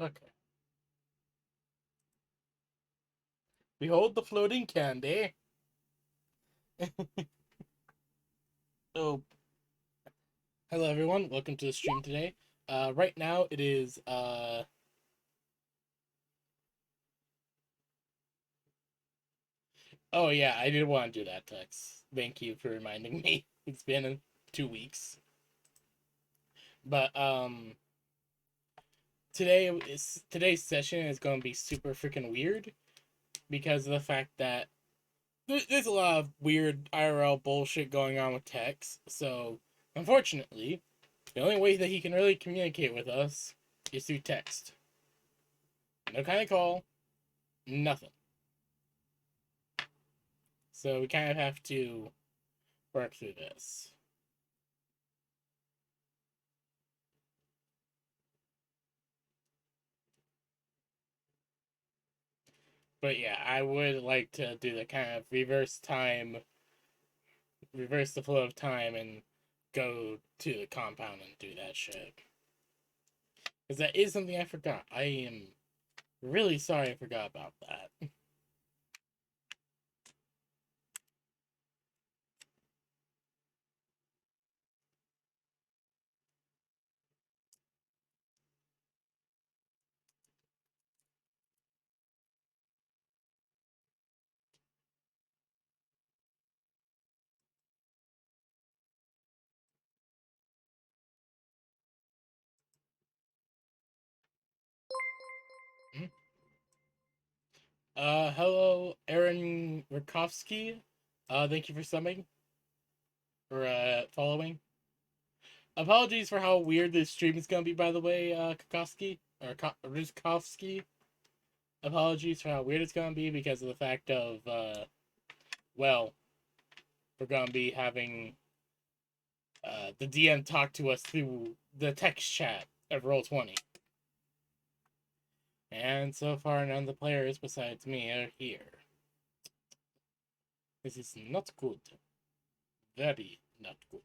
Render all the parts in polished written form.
Okay. Behold the floating candy. Oh, hello everyone. Welcome to the stream today. Right now it is oh yeah, I did want to do that, Tex. Thank you for reminding me. It's been 2 weeks. But today's session is going to be super freaking weird because of the fact that there's a lot of weird IRL bullshit going on with Tex. So, unfortunately, the only way that he can really communicate with us is through text. No kind of call, nothing. So we kind of have to work through this. But yeah, I would like to do the kind of reverse the flow of time and go to the compound and do that shit. Because that is something I forgot. I am really sorry I forgot about that. Hello, Aaron Rakovsky. Thank you for subbing or following. Apologies for how weird this stream is gonna be, by the way, Kokovsky or Rizkovsky. Apologies for how weird it's gonna be because of the fact of well, we're gonna be having the DM talk to us through the text chat of Roll20. And so far, none of the players besides me are here. This is not good. Very not good.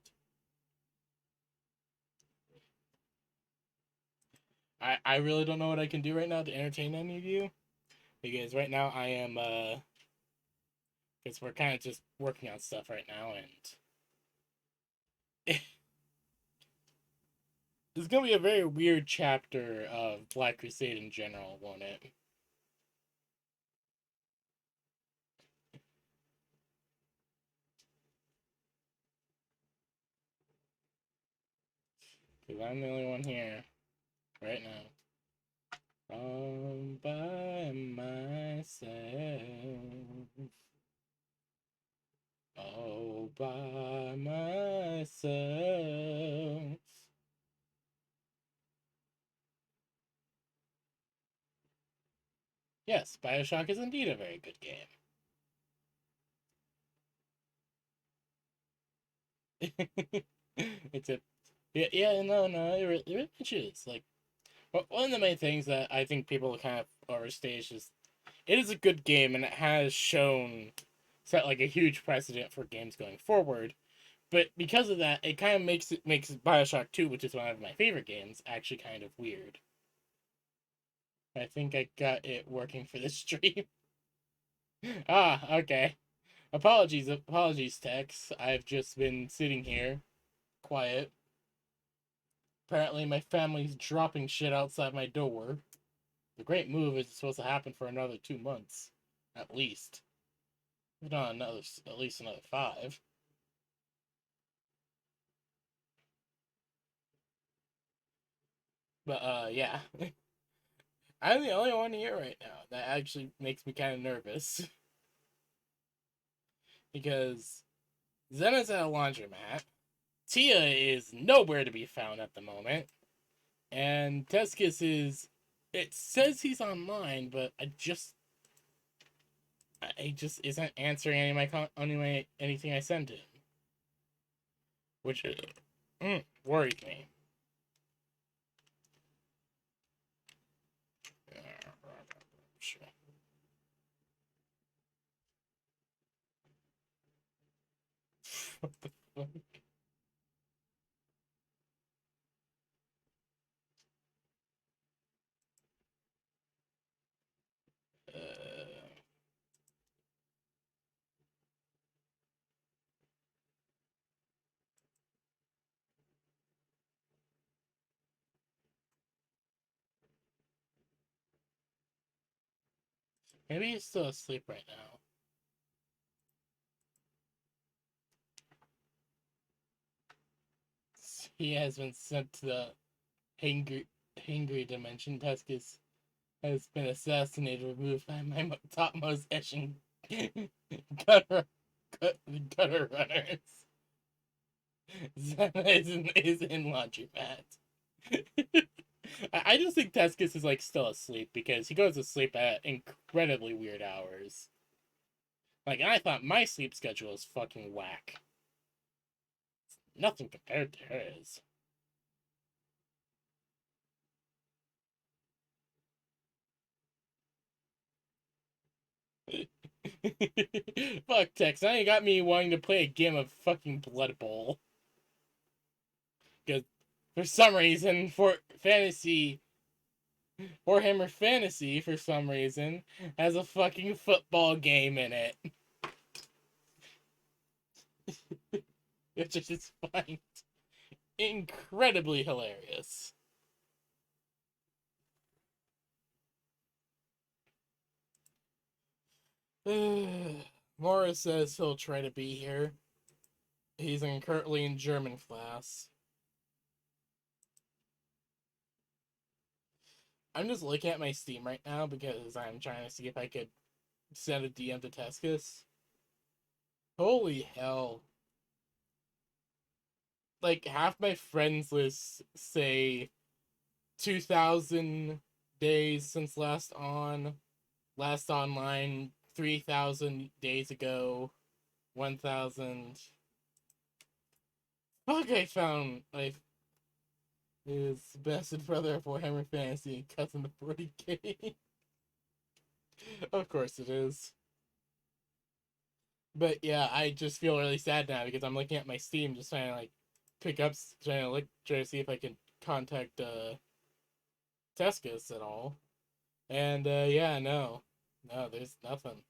I really don't know what I can do right now to entertain any of you. Because right now I am, because we're kind of just working on stuff right now, and it's gonna be a very weird chapter of Black Crusade in general, won't it? Because I'm the only one here right now. All by myself. All by myself. Yes, Bioshock is indeed a very good game. It's a yeah, no, it really is. Like, one of the main things that I think people kind of overstage is it is a good game and it has set like a huge precedent for games going forward. But because of that, it kind of makes Bioshock 2, which is one of my favorite games, actually kind of weird. I think I got it working for this stream. Okay. Apologies, Tex. I've just been sitting here, quiet. Apparently, my family's dropping shit outside my door. The great move is supposed to happen for another 2 months, at least. If not another, at least another 5. But yeah, I'm the only one here right now. That actually makes me kind of nervous because Zena's at a laundromat. Tia is nowhere to be found at the moment, and Teskis is. It says he's online, but he just isn't answering anything I sent him, which worries me. What the fuck? Maybe he's still asleep right now. He has been sent to the hangry dimension. Tuscus has been assassinated, removed by my topmost Eshin gutter, gutter runners. Zana is in laundromat. I just think Tuscus is like still asleep because he goes to sleep at incredibly weird hours. Like, I thought my sleep schedule is fucking whack. Nothing compared to hers. Fuck, Tex. Now you got me wanting to play a game of fucking Blood Bowl. Because for some reason, for fantasy, Warhammer Fantasy, for some reason, has a fucking football game in it. Which I just find incredibly hilarious. Morris says he'll try to be here. He's currently in German class. I'm just looking at my Steam right now because I'm trying to see if I could send a DM to Tescus. Holy hell. Like, half my friends list say 2,000 days since last online, 3,000 days ago, 1,000. Fuck, I found his best brother of Warhammer Fantasy and cousin of 40k. Of course it is. But yeah, I just feel really sad now because I'm looking at my Steam just trying to like pick up, trying to see if I can contact Tescus at all. And yeah, no, there's nothing.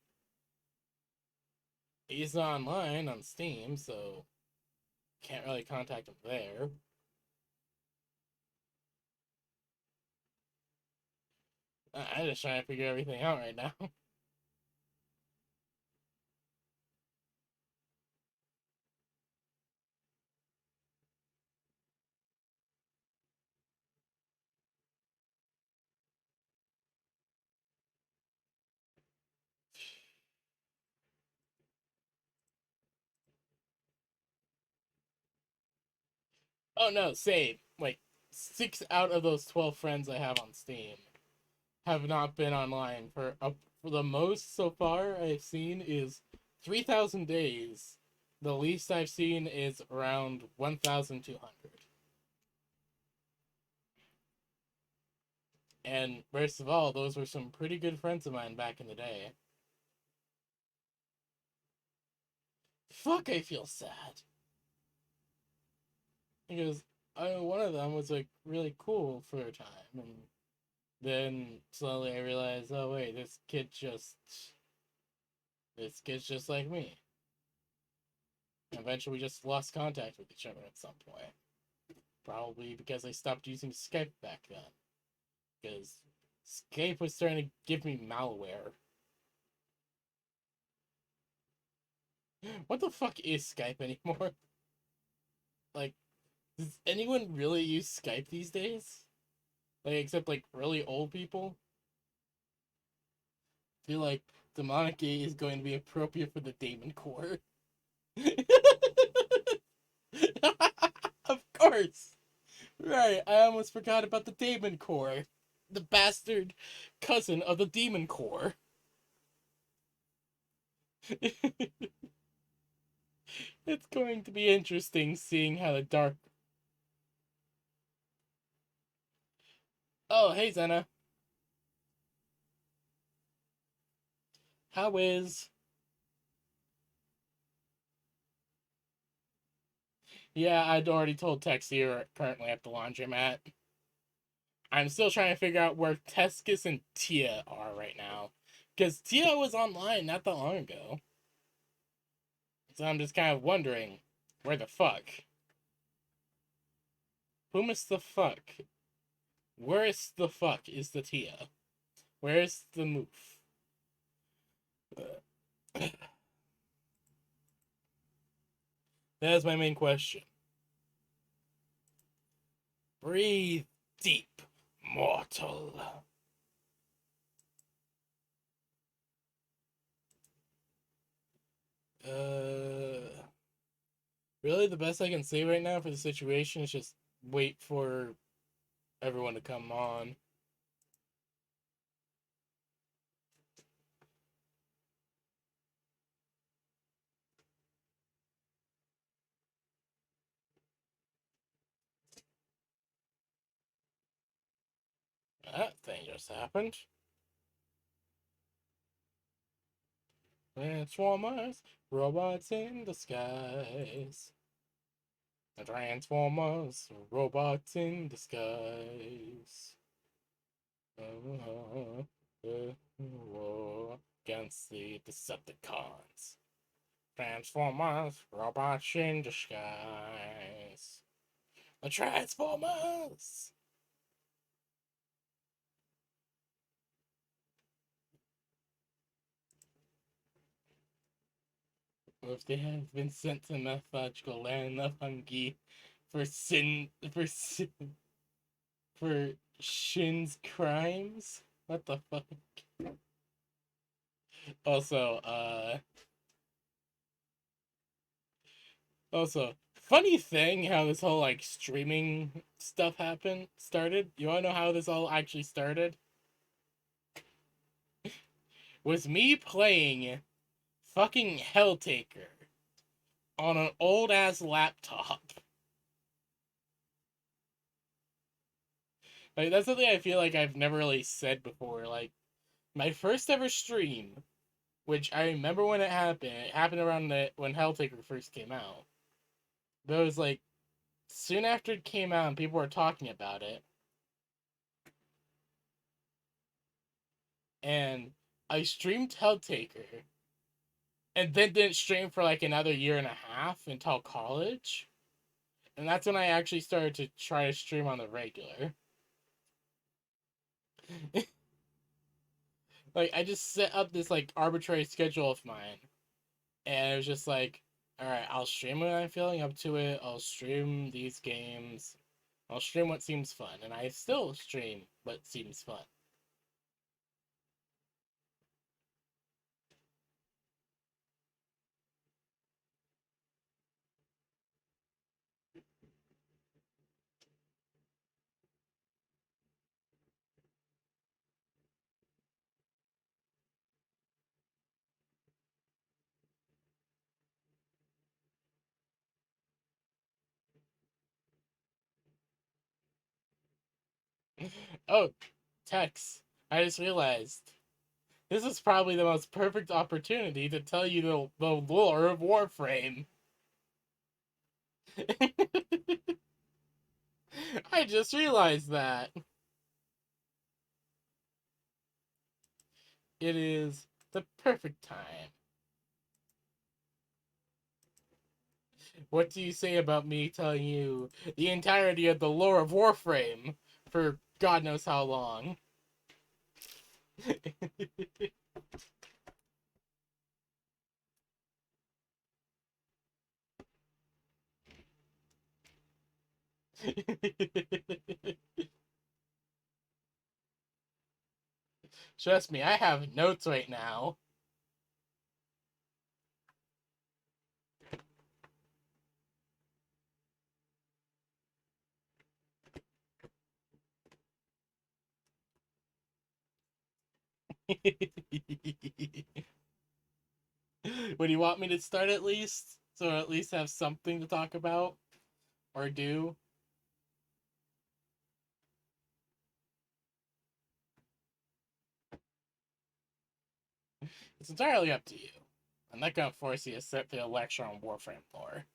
He's not online on Steam, so can't really contact him there. I'm just trying to figure everything out right now. Oh no, same. Like 6 out of those 12 friends I have on Steam have not been online for the most so far I've seen is 3,000 days. The least I've seen is around 1,200. And first of all, those were some pretty good friends of mine back in the day. Fuck, I feel sad. Because one of them was like really cool for a time, and then slowly I realized, oh wait, this kid's just like me. And eventually we just lost contact with each other at some point. Probably because I stopped using Skype back then. Because Skype was starting to give me malware. What the fuck is Skype anymore? Like, does anyone really use Skype these days? Like, except like really old people? I feel like Demonic is going to be appropriate for the Daemon Core. Of course! Right, I almost forgot about the Daemon Core. The bastard cousin of the Demon Core. It's going to be interesting seeing how the dark. Oh, hey, Zena. How is? Yeah, I'd already told Tex you're currently at the laundromat. I'm still trying to figure out where Tescus and Tia are right now. Because Tia was online not that long ago. So I'm just kind of wondering, where the fuck? Whom is the fuck? Where is the fuck is the Tia? Where is the move? That is my main question. Breathe deep, mortal. Really, the best I can say right now for the situation is just wait for everyone to come on. That thing just happened. Transformers, robots in disguise. Transformers, robots in disguise. War against the Decepticons. Transformers, robots in disguise. The Transformers! Or if they have been sent to the mythological land of Hungi for for Shin's crimes? What the fuck? Also, funny thing how this whole like streaming stuff started. You wanna know how this all actually started? Was me playing fucking Helltaker on an old ass laptop. Like that's something I feel like I've never really said before. Like my first ever stream, which I remember when it happened around when Helltaker first came out. But it was like soon after it came out and people were talking about it. And I streamed Helltaker and then didn't stream for like another year and a half until college. And that's when I actually started to try to stream on the regular. Like I just set up this like arbitrary schedule of mine. And it was just like, alright, I'll stream when I'm feeling up to it, I'll stream these games, I'll stream what seems fun, and I still stream what seems fun. Oh, Tex, I just realized this is probably the most perfect opportunity to tell you the lore of Warframe. I just realized that. It is the perfect time. What do you say about me telling you the entirety of the lore of Warframe for God knows how long? Trust me, I have notes right now. Would you want me to start at least? So at least have something to talk about or do? It's entirely up to you. I'm not gonna force you to sit through a lecture on Warframe lore.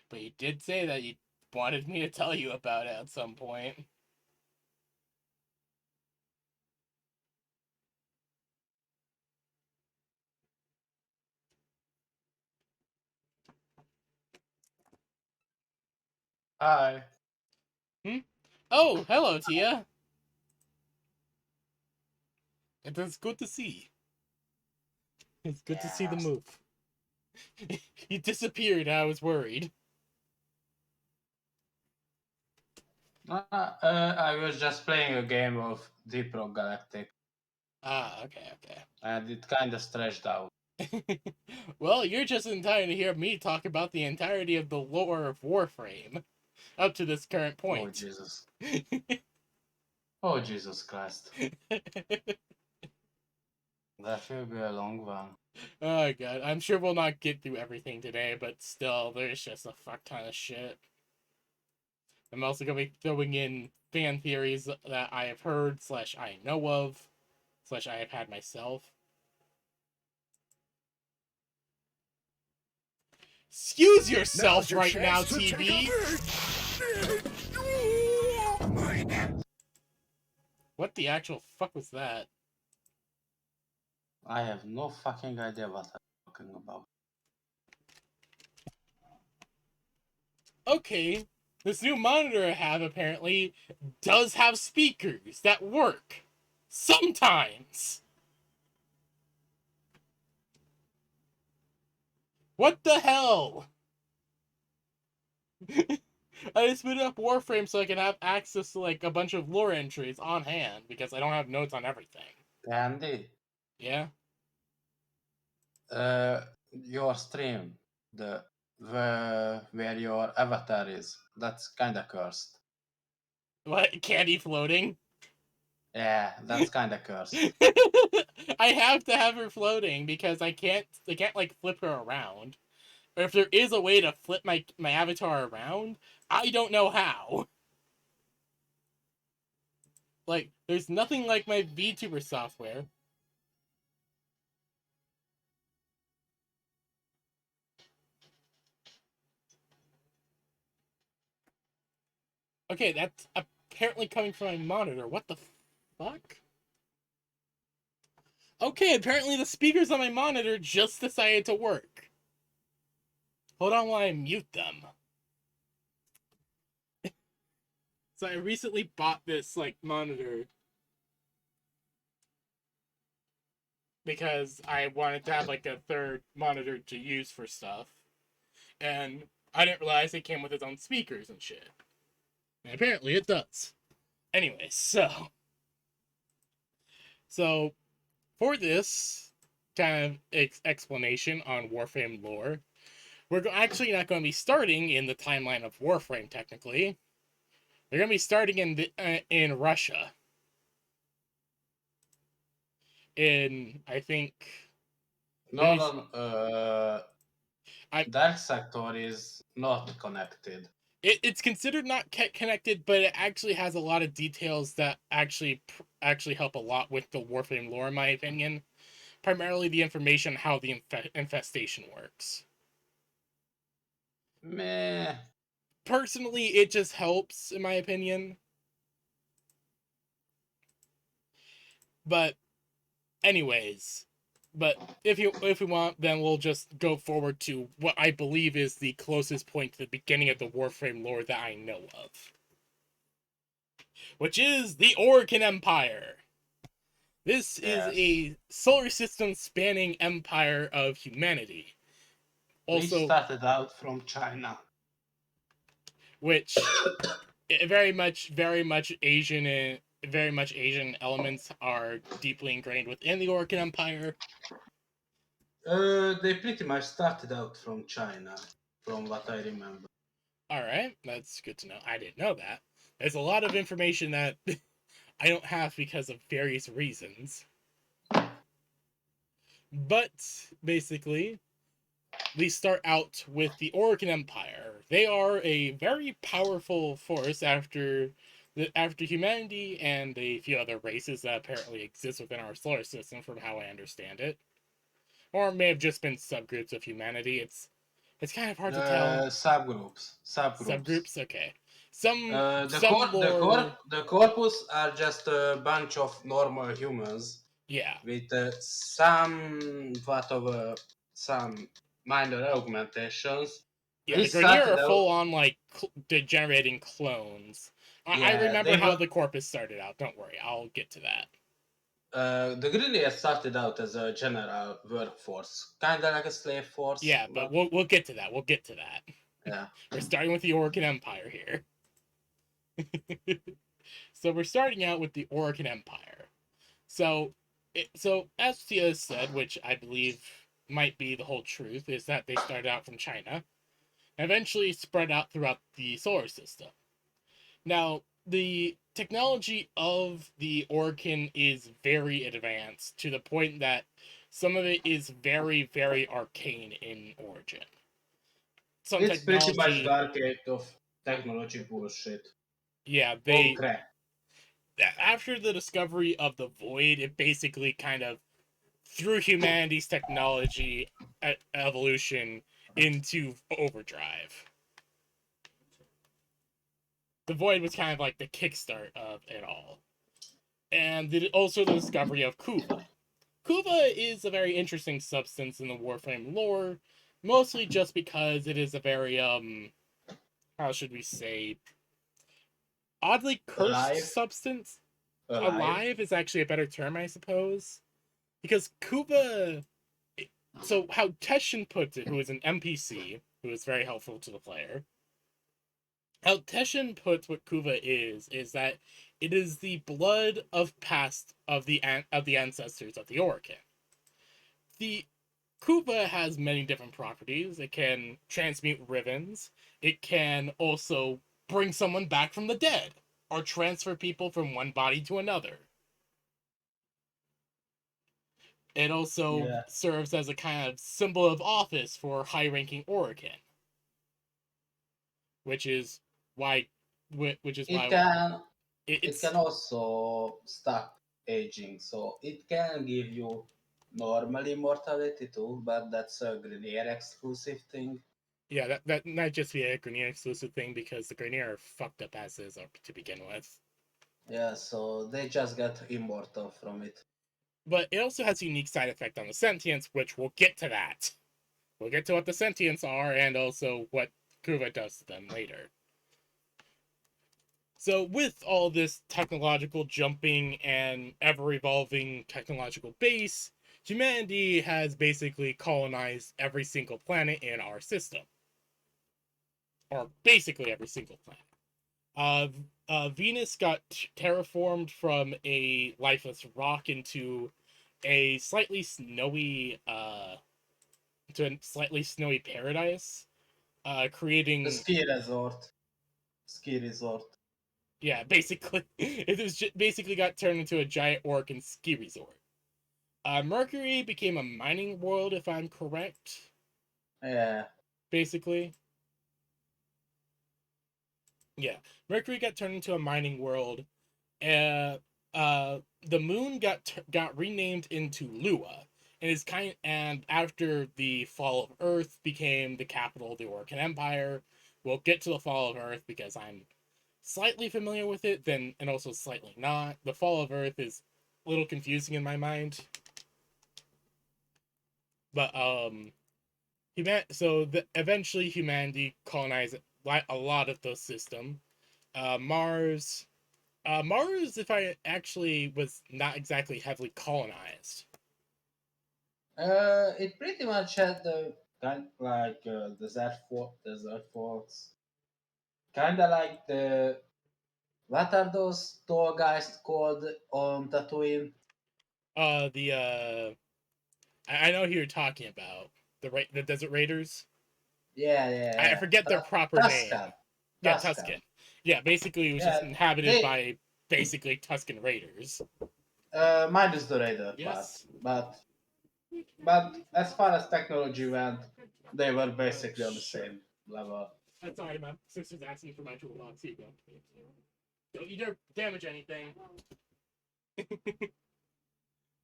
But you did say that you wanted me to tell you about it at some point. Hi. Hmm? Oh, hello, Tia. It is good to see. It's good to see the Yes. move. He disappeared. I was worried. I was just playing a game of Deep Rock Galactic, Ah, okay, and it kind of stretched out. okay. Well, you're just in time to hear me talk about the entirety of the lore of Warframe up to this current Oh point. Jesus! Oh Jesus Christ! That will be a long one. Oh god, I'm sure we'll not get through everything today, but still, there's just a fuck ton of shit. I'm also gonna be throwing in fan theories that I have heard, slash I know of, slash I have had myself. Excuse yourself Now's your right now, chance to take TV! a mine. What the actual fuck was that? I have no fucking idea what I'm talking about. Okay, this new monitor I have apparently does have speakers that work. Sometimes! What the hell? I just booted up Warframe so I can have access to like a bunch of lore entries on hand because I don't have notes on everything. Candy, Yeah? your stream, where your avatar is, that's kind of cursed. What? Candy floating? Yeah, that's kind of cursed. I have to have her floating because I can't like flip her around. Or if there is a way to flip my avatar around, I don't know how. Like, there's nothing like my VTuber software. Okay, that's apparently coming from my monitor. What the fuck? Okay, apparently the speakers on my monitor just decided to work. Hold on while I mute them. So I recently bought this like monitor because I wanted to have like a third monitor to use for stuff. And I didn't realize it came with its own speakers and shit. And apparently it does. Anyway, so for this kind of explanation on Warframe lore, we're actually not going to be starting in the timeline of Warframe. Technically, we're going to be starting in Russia. In I think No, let me. no, I Dark Sector is not connected. it's considered not connected, but it actually has a lot of details that actually help a lot with the Warframe lore, in my opinion. Primarily the information how the infestation works. Meh. Personally, it just helps, in my opinion. But anyways, but if we want, then we'll just go forward to what I believe is the closest point to the beginning of the Warframe lore that I know of, which is the Orcan Empire. This is Yes. a solar system spanning empire of humanity. We Also, started out from China. which very much Asian and very much Asian elements are deeply ingrained within the Orcan Empire. They pretty much started out from China, from what I remember. All right, that's good to know. I didn't know that. There's a lot of information that I don't have because of various reasons. But basically, we start out with the Orcan Empire. They are a very powerful force after humanity and a few other races that apparently exist within our solar system, from how I understand it, or it may have just been subgroups of humanity. It's kind of hard to tell. Subgroups. Subgroups, okay. Some The some lore, the corpus are just a bunch of normal humans yeah, with somewhat of some minor augmentations. yeah. We The Grenier started are out, full on like degenerating clones. I yeah, remember they how were, the Corpus started out. Don't worry, I'll get to that. The Grenadiers started out as a general workforce, kind of like a slave force. Yeah, but we'll get to that. We'll get to that. Yeah. We're starting with the Orcan Empire here. So we're starting out with the Orcan Empire. So as Tia said, which I believe might be the whole truth, is that they started out from China and eventually spread out throughout the solar system. Now, the technology of the Orcan is very advanced to the point that some of it is very, very arcane in origin. Some It's pretty much the technology, arcade of technology bullshit. yeah, Oh they crap. after the discovery of the void, it basically kind of threw humanity's technology evolution into overdrive. The void was kind of like the kickstart of it all. And also the discovery of Kuva. Kuva is a very interesting substance in the Warframe lore, mostly just because it is a very how should we say, oddly cursed Alive? substance. Alive? Alive is actually a better term, I suppose, because Kuva. So how Teshin puts it, who is an NPC who is very helpful to the player, how Teshin puts what Kuva is that it is the blood of past of the ancestors of the Orcan. The Kuva has many different properties. It can transmute ribbons. It can also bring someone back from the dead or transfer people from one body to another. It also Yeah. serves as a kind of symbol of office for high-ranking Orcan, which is why which is It why can it it's can also stop aging, so it can give you normal immortality too, but that's a Grenier exclusive thing. yeah, that might just be a Grenier exclusive thing because the Grenier are fucked up as is to begin with. Yeah, so they just get immortal from it. But it also has a unique side effect on the sentience, which we'll get to that. We'll get to what the sentients are and also what Kuva does to them later. So, with all this technological jumping and ever evolving technological base, humanity has basically colonized every single planet in our system. Or basically every single planet. Uh, Venus got terraformed from a lifeless rock into a slightly snowy paradise, The creating ski resort. yeah, basically it was basically got turned into a giant orc and ski resort. Mercury became a mining world, if I'm correct. Yeah, Basically, yeah, Mercury got turned into a mining world. Uh, the moon got renamed into Lua, and after the fall of Earth became the capital of the Orcan Empire. We'll get to the fall of Earth because I'm slightly familiar with it, then and also slightly not. The fall of Earth is a little confusing in my mind, but eventually humanity colonized a lot of the system. Mars, Mars, if I actually was not exactly heavily colonized. it pretty much had the kind like desert forts, kind of like the what are those tall guys called on Tatooine? I know who you're talking about. The Desert Raiders. Yeah, yeah, I yeah. forget their proper Tuscan, name. Yeah, Tuscan. Tuscan. Yeah, basically it was just Yeah, inhabited they by basically Tuscan Raiders. minus the radar part, Yes. but as far as technology went, they were basically on the Sure. same level. That's sorry, my sister's asking for my toolbox. Here you go. Don't you dare damage anything.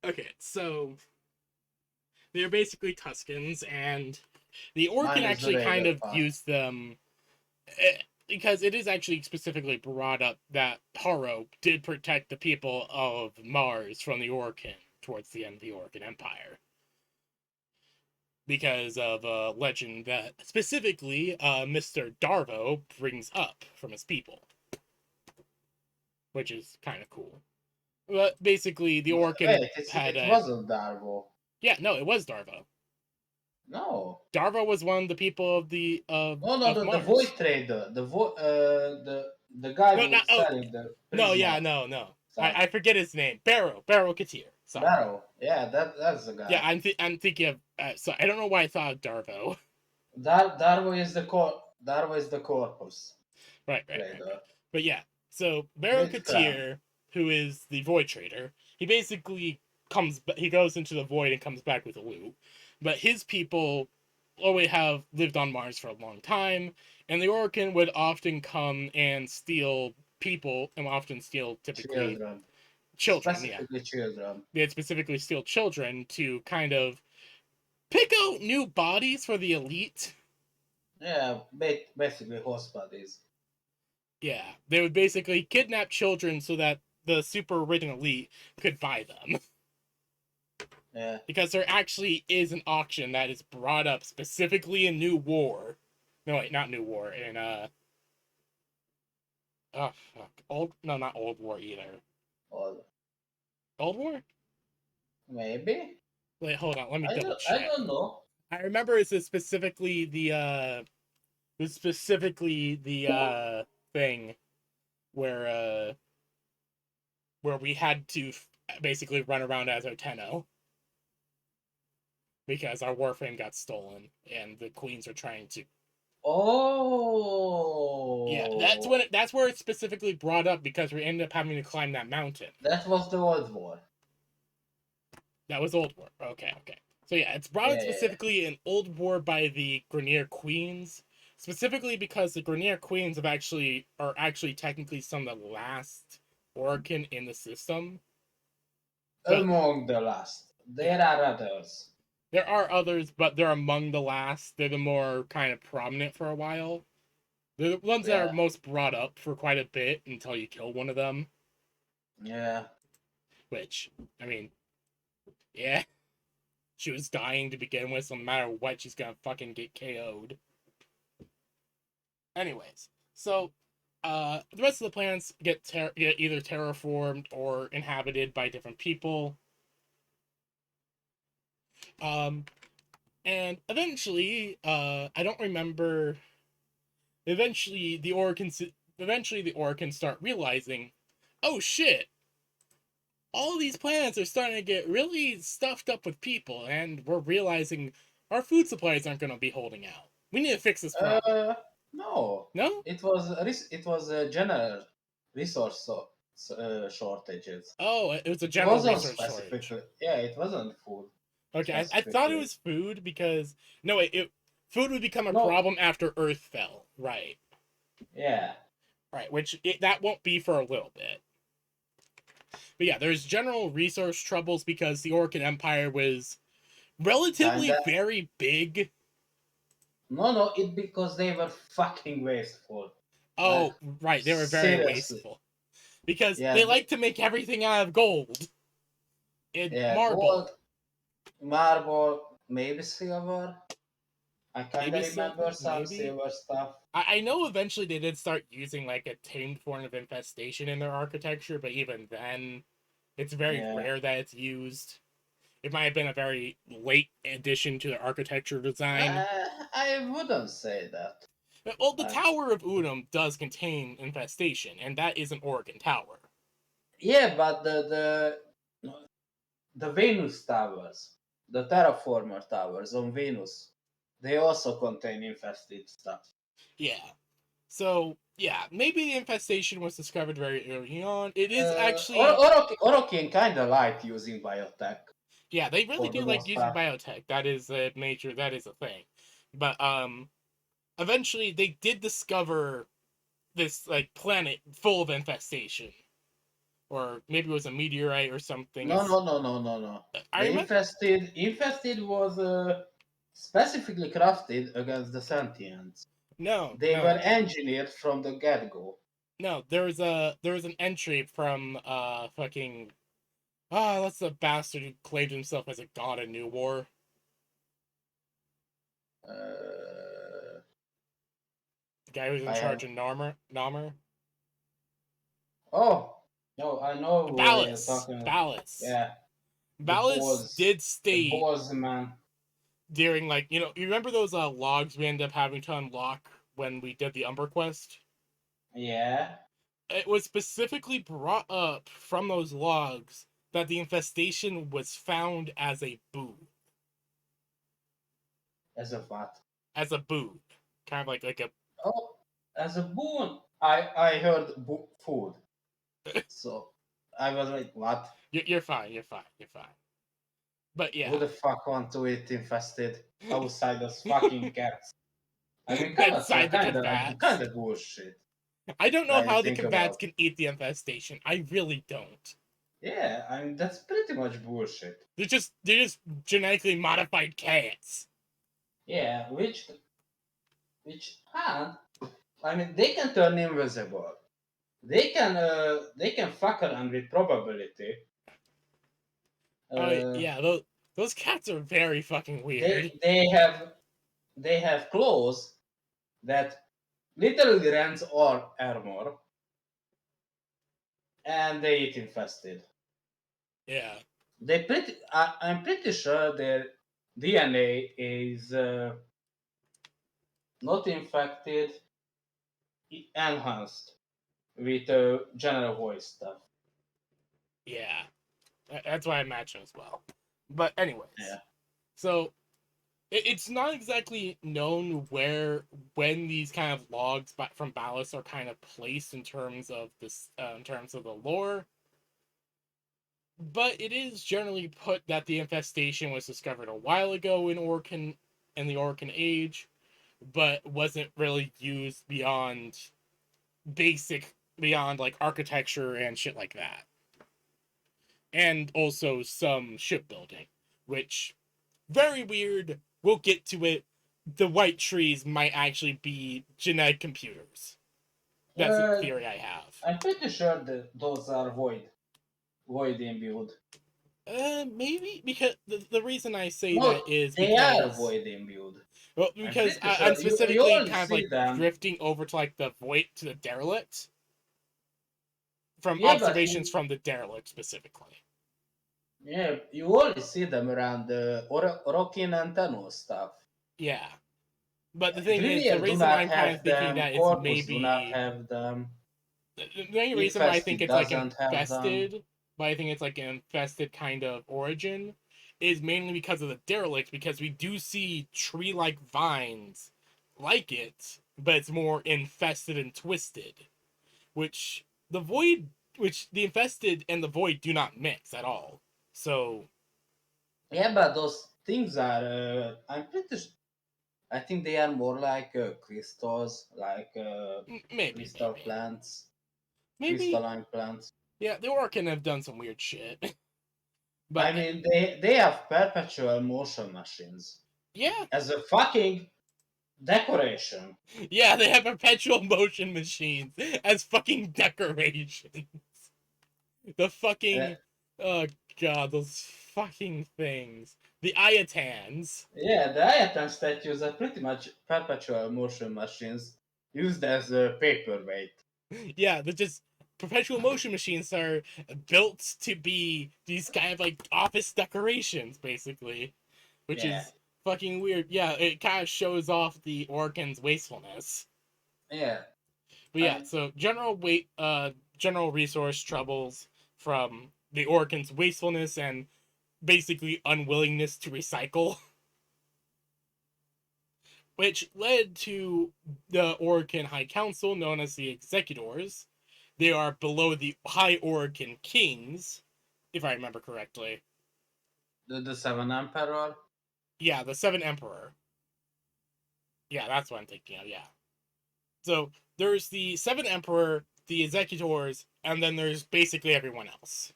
Okay, so they're basically Tuscans, and the Orcan Minus the actually kind radar of part. used them because it is actually specifically brought up that Haro did protect the people of Mars from the Orcan towards the end of the Orcan Empire. Because of a legend that specifically Mr. Darvo brings up from his people, which is kind of cool. But basically, the Orkin Wait, had it a wasn't Darvo. yeah. No, it was Darvo. No. Darvo was one of the people of the No, no, of the void Mars. trader, the guy No, who not was oh selling the no, Prisma yeah, no. stuff. I forget his name. Barrow Katir. Sorry. Barrow, yeah, that's the Yeah, guy. I'm thinking of. So I don't know why I thought of Darvo. Darvo is the corpus Right. trader. But yeah, so Barrow Bit cram. Katir, who is the Void Trader, he basically he goes into the Void and comes back with a loot. But his people always have lived on Mars for a long time, and the Orkin would often come and steal people, and often steal typically Children, children. Yeah, specifically children. they'd specifically steal children to kind of pick out new bodies for the elite. Yeah, basically horse bodies. Yeah, they would basically kidnap children so that the super rich and elite could buy them. Yeah. Because there actually is an auction that is brought up specifically in New War. No, wait, not New War. In oh fuck, old no, not Old War either. Or Old War? maybe. Wait, hold on, let me I double don't. I check. don't know. I remember it's specifically the thing where where we had to basically run around as Oteno because our warframe got stolen and the queens are trying to. Yeah, Oh, that's where it's specifically brought up because we ended up having to climb that mountain. that was the old war. That was Old War. Okay. So yeah, it's brought up Yeah. specifically in Old War by the Grenier Queens, specifically because the Grenier Queens are actually technically some of the last Orkin in the system. But Among the last, yeah, there are others. there are others, but they're among the last. They're the more kind of prominent for a while. They're the ones that are Yeah. most brought up for quite a bit until you kill one of them. Yeah. Which, I mean, yeah, she was dying to begin with, so no matter what, she's gonna fucking get KO'd. Anyways, so the rest of the planets get either terraformed or inhabited by different people. Um, and eventually, I don't remember. Eventually, the Orcans start realizing, oh shit, all these planets are starting to get really stuffed up with people, and we're realizing our food supplies aren't going to be holding out. We need to fix this problem. Uh, no. No? It was a general resource shortages. Oh, it was a It general wasn't research shortage. specifically. Yeah, it wasn't food Okay, I thought it specifically. was food because no, food would become a No. problem after Earth fell. Right, Yeah. right. That won't be for a little bit. But yeah, there's general resource troubles because the Orcan Empire was relatively Kinda. very big. No. It because they were fucking wasteful. Like Oh, right, they were very seriously. wasteful because Yeah. they like to make everything out of gold and Yeah. Gold, marble. marble, maybe silver. I kind Maybe of remember silver, some maybe. silver stuff. I know eventually they did start using like a tamed form of infestation in their architecture, but even then, it's very Yeah. rare that it's used. It might have been a very late addition to the architecture design. I wouldn't say that. Well, the Like, Tower of Unum does contain infestation, and that is an Oregon Tower. yeah, but the Venus towers, the terraformer towers on Venus, they also contain infested stuff. Yeah. So, yeah, maybe the infestation was discovered very early on. It is actually, Orokin kind of like using biotech yeah, they really for do the like most using part. biotech. That is a thing. But, eventually they did discover this, like, planet full of infestation. Or maybe it was a meteorite or something. No. I The remember. infested was specifically crafted against the sentients. No, They no, were engineered from the get-go. no. There was an entry from fucking that's the bastard who claimed himself as a god in New War. Uh, The guy who's in I have. charge of Narmer. Oh, No, I know what you're Ballas. talking about. Ballas. Yeah, the Ballas boss, did the state boss man. during, like, you remember those logs we ended up having to unlock when we did the Umber quest? Yeah, It was specifically brought up from those logs that the infestation was found as a boob. as a what? As a boob. Kind of like a Oh, as a boon. I heard food, so I was like, what? you're fine, you're fine, you're fine. But Who yeah. the fuck want to eat infested outsiders fucking cats? I mean, cats are Inside the Cavats. kind of bullshit. I don't know Now you how the think Cavats about. can eat the infestation. I really don't. Yeah, I mean that's pretty much bullshit. They're just genetically modified cats. Yeah, which hand? I mean, they can turn invisible. They can fuck around with probability. Oh Uh, yeah, those cats are very fucking weird. they have claws that literally rents all armor, and they eat infested. Yeah. I'm pretty sure their DNA is not infected, enhanced with general voice stuff. Yeah. That's what I imagine as well. But anyways, Yeah. so it's not exactly known when these kind of logs from Ballast are kind of placed in terms of this in terms of the lore, but it is generally put that the infestation was discovered a while ago in the Orcan Age, but wasn't really used beyond like architecture and shit like that, and also some shipbuilding, which very weird. We'll get to it. The white trees might actually be genetic computers. That's a Uh, theory I have. I'm pretty sure that those are void imbued. Maybe because the reason I say No, that is they are because void imbued. well, I'm because pretty I'm sure you specifically only kind of see like them. drifting over to like the void to the derelict from Yeah, but observations from the derelict specifically. you only see them around the Orokin and Tenno stuff. Yeah, but the thing is, the Grineer do reason why not I'm kind of have thinking them. that it's Corpus do not maybe have them. the only reason why I think Infested it's like doesn't have them. infested, but I think it's like an infested kind of origin, is mainly because of the derelict. Because we do see tree-like vines like it, but it's more infested and twisted, which the void, which the infested and the void do not mix at all. So Yeah, but those things are. I'm pretty. I think they are more like crystals, like maybe, crystal plants, maybe, crystalline plants. yeah, the Orcan have done some weird shit, but I mean, they have perpetual motion machines yeah, as a fucking decoration. yeah, they have perpetual motion machines as fucking decorations. The Uh, fucking oh god, those fucking things. The Iatans. yeah, the Ayatan statues are pretty much perpetual motion machines used as a paperweight. Yeah, they're just perpetual motion machines are built to be these kind of like office decorations, basically. Which Yeah, is fucking weird. Yeah, it kind of shows off the Orcan's wastefulness. yeah. But yeah, I so general resource troubles from the Orcan's wastefulness and basically unwillingness to recycle, which led to the Orcan High Council, known as the Executors. They are below the High Orcan Kings, if I remember correctly. the Seven Emperor. Yeah, the Seven Emperor. Yeah, that's what I'm thinking of, yeah. So there's the Seven Emperor, the Executors, and then there's basically everyone else.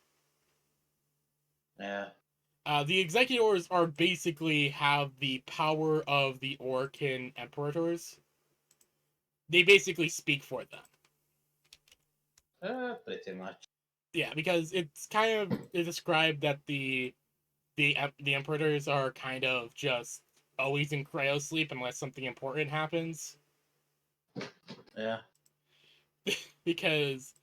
Yeah, The Executors are basically have the power of the Orcan Emperators. They basically speak for them. pretty much. Yeah, because it's kind of described that the Emperators are kind of just always in cryosleep unless something important happens. Yeah, Because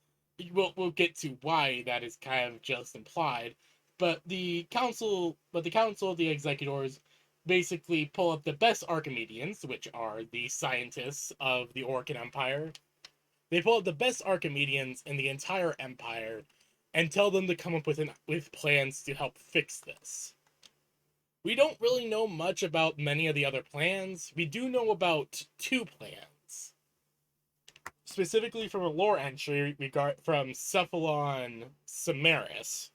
we'll get to why that is kind of just implied. But the council, the executors, basically pull up the best Archimedeans, which are the scientists of the Orcan Empire. They pull up the best Archimedeans in the entire empire, and tell them to come up with plans to help fix this. We don't really know much about many of the other plans. We do know about two plans, specifically from a lore entry from Cephalon Samaris,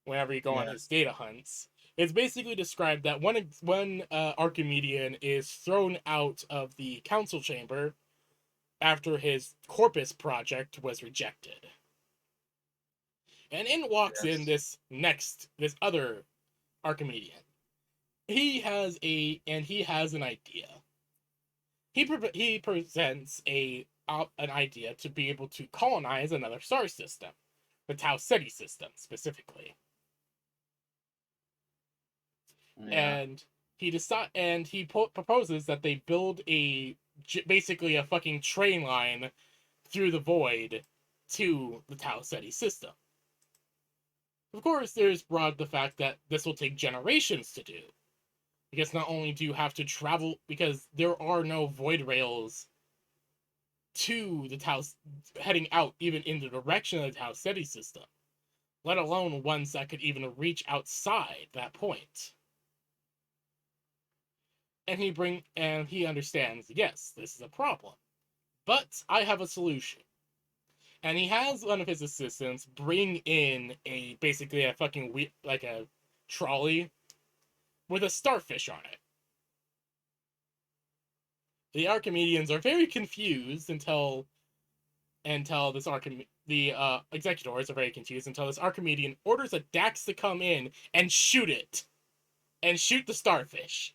whenever you go on Yeah. his data hunts. It's basically described that one Archimedean is thrown out of the council chamber after his Corpus project was rejected. And in walks in Yes. this other Archimedean. He has an idea. He presents an idea to be able to colonize another star system, the Tau Ceti system specifically. Yeah. And proposes that they build basically a fucking train line through the void to the Tau Ceti system. Of course, there's brought the fact that this will take generations to do, because not only do you have to travel, because there are no void rails to the Tau heading out even in the direction of the Tau Ceti system, let alone ones that could even reach outside that point. And he understands, yes, this is a problem, but I have a solution. And he has one of his assistants bring in basically a fucking like a trolley with a starfish on it. The Archimedeans are very confused until the executors are very confused until this Archimedean orders a Dax to come in and shoot it, and shoot the starfish.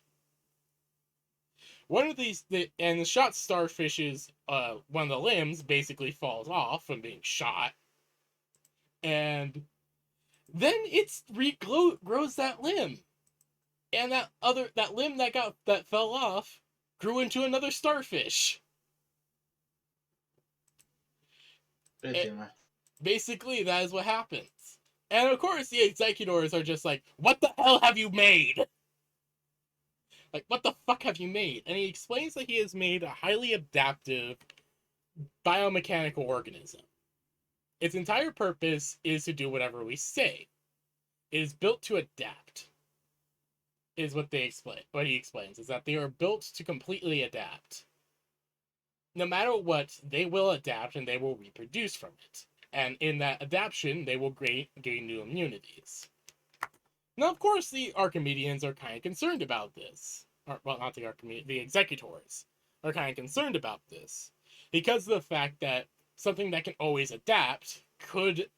The shot starfish's one of the limbs basically falls off from being shot, and then it regrows that limb, and that limb that fell off grew into another starfish. Pretty much. Basically, that is what happens. And of course, the executors are just like, "What the hell have you made? Like, what the fuck have you made?" And he explains that he has made a highly adaptive biomechanical organism. Its entire purpose is to do whatever we say. It is built to adapt, is what they explain. What he explains is that they are built to completely adapt. No matter what, they will adapt and they will reproduce from it. And in that adaptation, they will gain new immunities. Now, of course, the Archimedeans are kind of concerned about this. Well, not the Archimedeans, the executors are kind of concerned about this, because of the fact that something that can always adapt could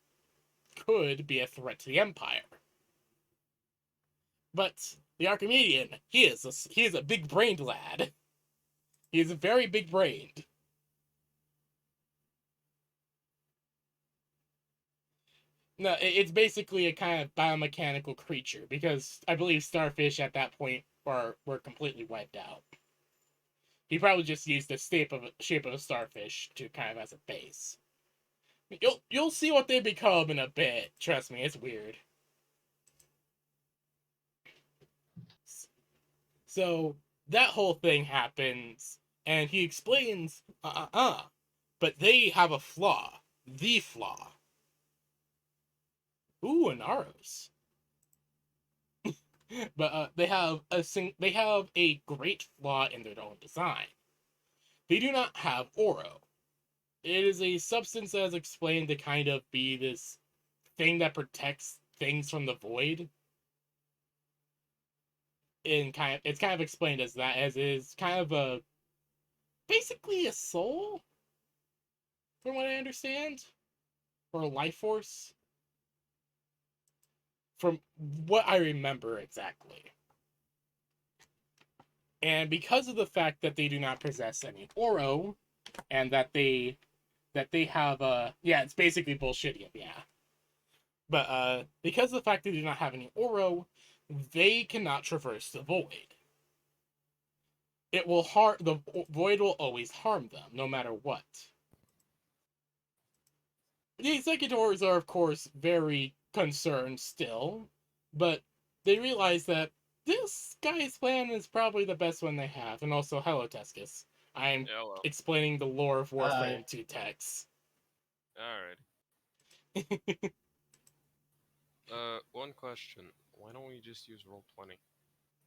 be a threat to the Empire. But the Archimedean, he is a big-brained lad. He is very big-brained. No, it's basically a kind of biomechanical creature, because I believe starfish at that point were completely wiped out. He probably just used the shape of a starfish to kind of as a base. You'll see what they become in a bit. Trust me, it's weird. So that whole thing happens, and he explains, but they have a flaw. The flaw. Ooh, an Aros. But they have a great flaw in their own design. They do not have Oro. It is a substance that is explained to kind of be this thing that protects things from the void. It's kind of explained as that, as is kind of basically a soul, from what I understand, or a life force, from what I remember exactly. And because of the fact that they do not possess any Oro, and that they have yeah, it's basically bullshittium, yeah. But because of the fact they do not have any Oro, they cannot traverse the void. The void will always harm them, no matter what. The executors are, of course, very concerned still, but they realize that this guy's plan is probably the best one they have. And also, hello, Tescus. I'm Yeah, well, explaining the lore of Hi. Warframe to Tex. alright. One question. Why don't we just use Roll20?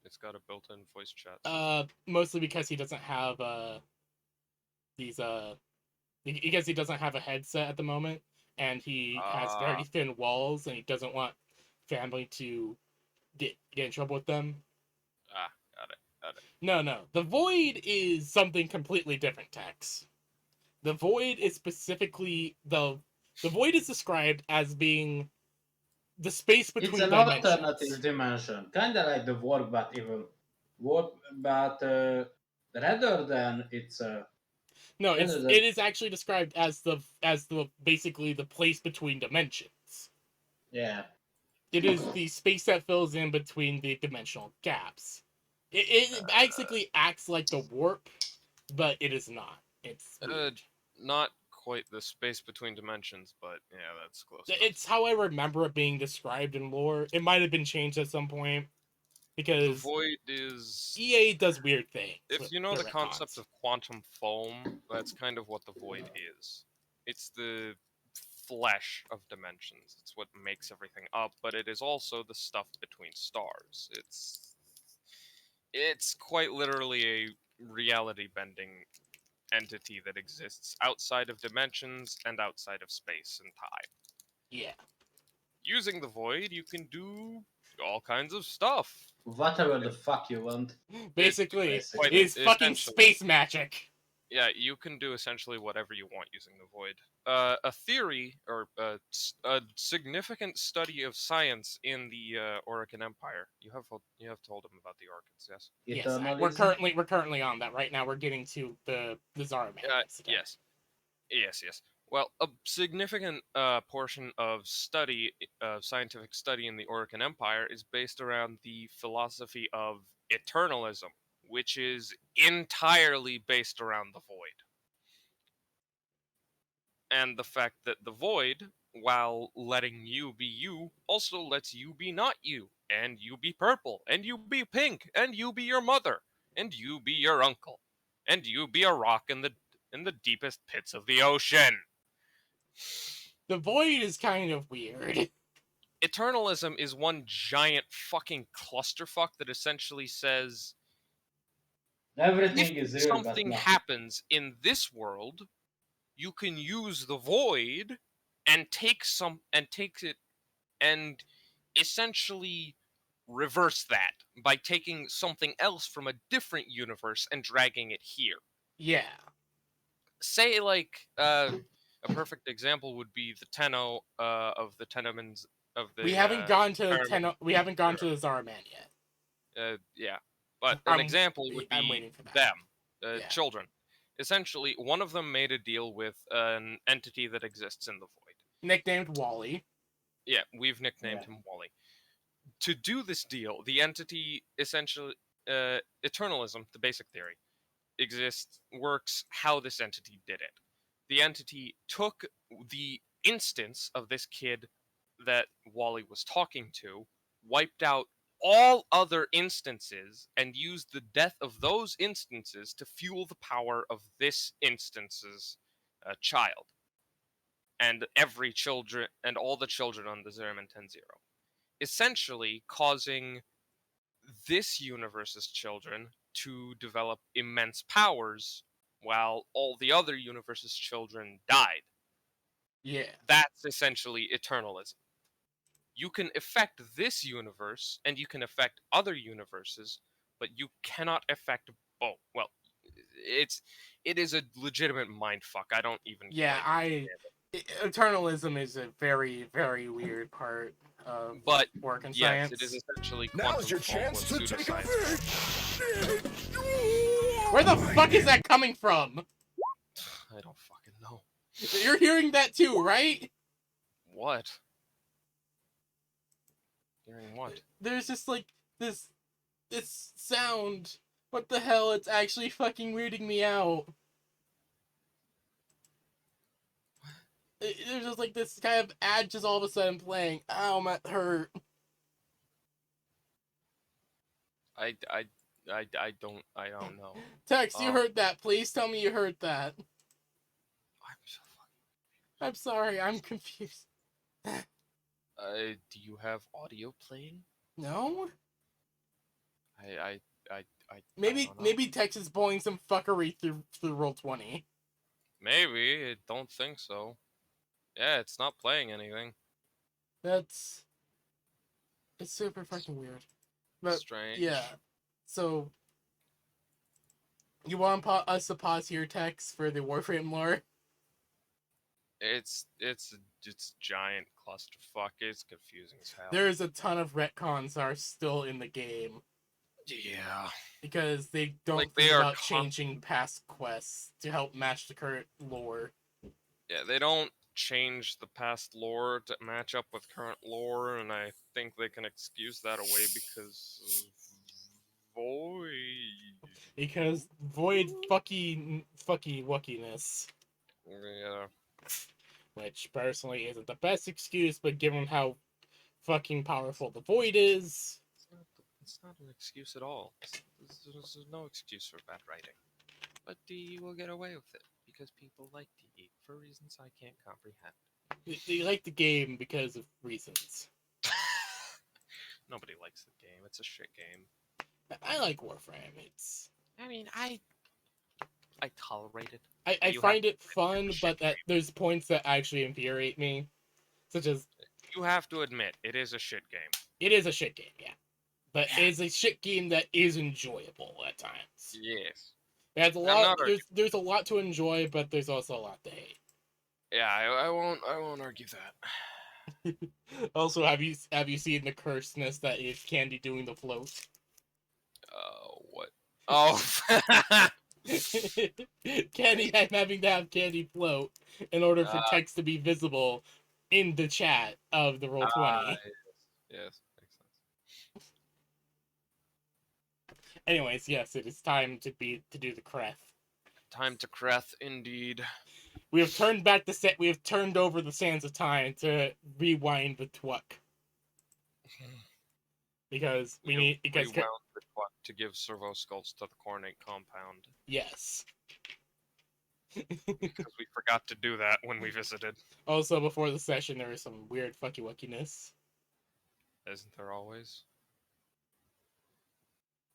It's got a built-in voice chat system. Mostly because he doesn't have these because he doesn't have a headset at the moment, and he has very Ah, thin walls, and he doesn't want family to get in trouble with them. got it. No. The Void is something completely different, Tex. The Void is specifically the Void is described as being the space It's between an dimensions. alternative dimension, kind of like the warp, but even warp, but rather than it's No, rather than it is actually described as the basically the place between dimensions. yeah. It is the space that fills in between the dimensional gaps. It basically acts like the warp, but it is not. It's Uh, weird. not quite the space between dimensions, but yeah, that's close enough. It's how I remember it being described in lore. It might have been changed at some point The because void is... EA does weird things If with you know their the concept retcons. of quantum foam, that's kind of what the void is. It's the flesh of dimensions. It's what makes everything up, but it is also the stuff between stars. It's quite literally a reality bending entity that exists outside of dimensions and outside of space and time. Yeah, Using the void, you can do all kinds of stuff. Whatever the fuck you want, It basically, quite it basically. is fucking essentially, space magic. yeah, you can do essentially whatever you want using the void. A theory or a significant study of science in the Orokin Empire. You have told him about the Orcans, yes? Yes, Eternalism. we're currently on that right now. We're getting to the Zaraman incident. Yes. Yes. Well, a significant portion of study, scientific study in the Orokin Empire, is based around the philosophy of eternalism, which is entirely based around the void. And the fact that the void, while letting you be you, also lets you be not you, and you be purple, and you be pink, and you be your mother, and you be your uncle, and you be a rock in the deepest pits of the ocean. The Void is kind of weird. Eternalism is one giant fucking clusterfuck that essentially says if Everything is real, but something nothing. happens in this world, you can use the void and take it and essentially reverse that by taking something else from a different universe and dragging it here. Yeah, Say like a perfect example would be the Tenno of the Tenemans of we the haven't gone to Pyramid we haven't gone to Zero. the Zaraman yet. Yeah, but an I'm example would I'm be waiting for that. them, Yeah, children. Essentially, one of them made a deal with an entity that exists in the void. nicknamed Wally. Yeah, we've nicknamed Yeah. him Wally. To do this deal, the entity essentially, eternalism, the basic theory, works how this entity did it. The entity took the instance of this kid that Wally was talking to, wiped out all other instances, and used the death of those instances to fuel the power of this instance's child and all the children on the Zeraman 10-0, essentially causing this universe's children to develop immense powers while all the other universe's children died. Yeah, That's essentially eternalism. You can affect this universe and you can affect other universes, but you cannot affect both. Well, it is a legitimate mind fuck. I don't even yeah. quite understand Eternalism is a very weird part of it. But work and yes, it is science. essentially Now's quantum your foam chance with to take a pseudoscience. big Where the fuck is that coming from? I don't fucking know. You're hearing that too, right? What? Hearing what? There's just like this sound. What the hell? It's actually fucking weirding me out. there's just like this kind of ad just all of a sudden playing. Ow, my hurt. I don't know. Tex, you heard that. Please tell me you heard that. I'm so I'm sorry, I'm confused. do you have audio playing? No? I Maybe don't know. maybe Tex is pulling some fuckery through Roll20. Maybe. I don't think so. Yeah, it's not playing anything. It's super fucking weird. But Strange. yeah. So you want us to pause here, Tex, for the Warframe lore? It's giant clusterfuck. It's confusing as hell. There's a ton of retcons that are still in the game. Yeah. Because they don't Like, think they are about changing past quests to help match the current lore. Yeah, they don't change the past lore to match up with current lore, and I think they can excuse that away because of Void. Because Void fucky wuckiness. Yeah. Which personally isn't the best excuse, but given how fucking powerful the Void is. It's not an excuse at all. There's no excuse for bad writing. But DE will get away with it because people like DE for reasons I can't comprehend. They like the game because of reasons. Nobody likes the game. It's a shit game. I like Warframe. It's. I mean, I tolerate it. I You find have it fun, shit but that game. there's points that actually infuriate me, such as You have to admit, it is a shit game. it is a shit game, yeah, but Yeah. it's a shit game that is enjoyable at times. Yes. There's a I'm lot. not There's a lot to enjoy, but there's also a lot to hate. Yeah, I won't argue that. Also, have you seen the curseness that is Candy doing the float? What? Oh. Candy having to have Candy float in order for Ah. text to be visible in the chat of the Roll20. Yes, makes sense. Anyways, yes, it is time to do the creth. Time to creth, indeed. We have turned back the set. We have turned over the sands of time to rewind the Twuck. Because we need rewound the Twuck to give servo skulls to the Cornate compound. Yes. Because we forgot to do that when we visited. Also, before the session, there was some weird fucky wuckiness. Isn't there always?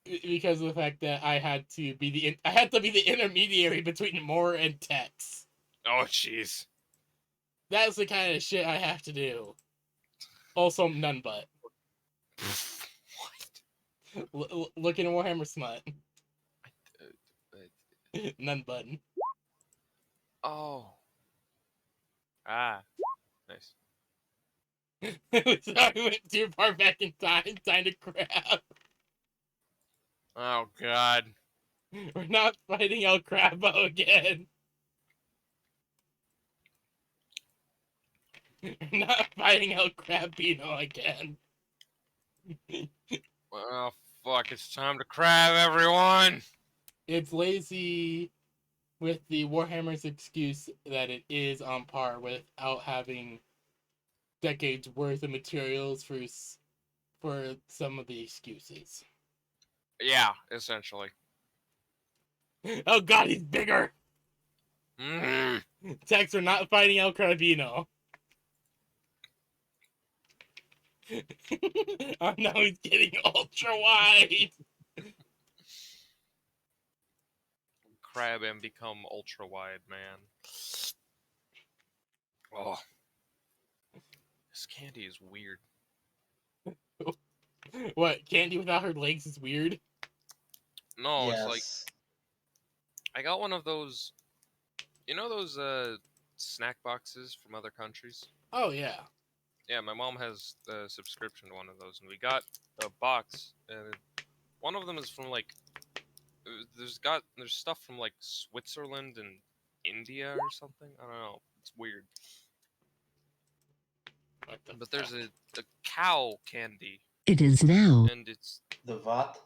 Because of the fact that I had to be the intermediary between Moore and Tex. Oh, jeez. That's the kind of shit I have to do. Also, none but. What? Look in Warhammer Smut. None button. Oh. Ah. Nice. Sorry, I went too far back in time to crap. Oh, God. We're not fighting El Crabo again. We're not fighting El Crabino again. Oh, fuck. It's time to crab, everyone. It's lazy with the Warhammer's excuse that it is on par without having decades worth of materials for some of the excuses. Yeah, essentially. Oh god, he's bigger! Mm. Tex, we're not fighting El Carabino. Oh no, he's getting ultra wide! Crab and become ultra wide, man. Oh. This candy is weird. What, Candy without her legs is weird? No, Yes. it's like I got one of those, you know those snack boxes from other countries? Oh yeah. Yeah, my mom has a subscription to one of those, and we got a box, and one of them is from like there's stuff from like Switzerland and India or something. I don't know. It's weird. What the But there's fuck? a cow candy, It is now. and it's The what?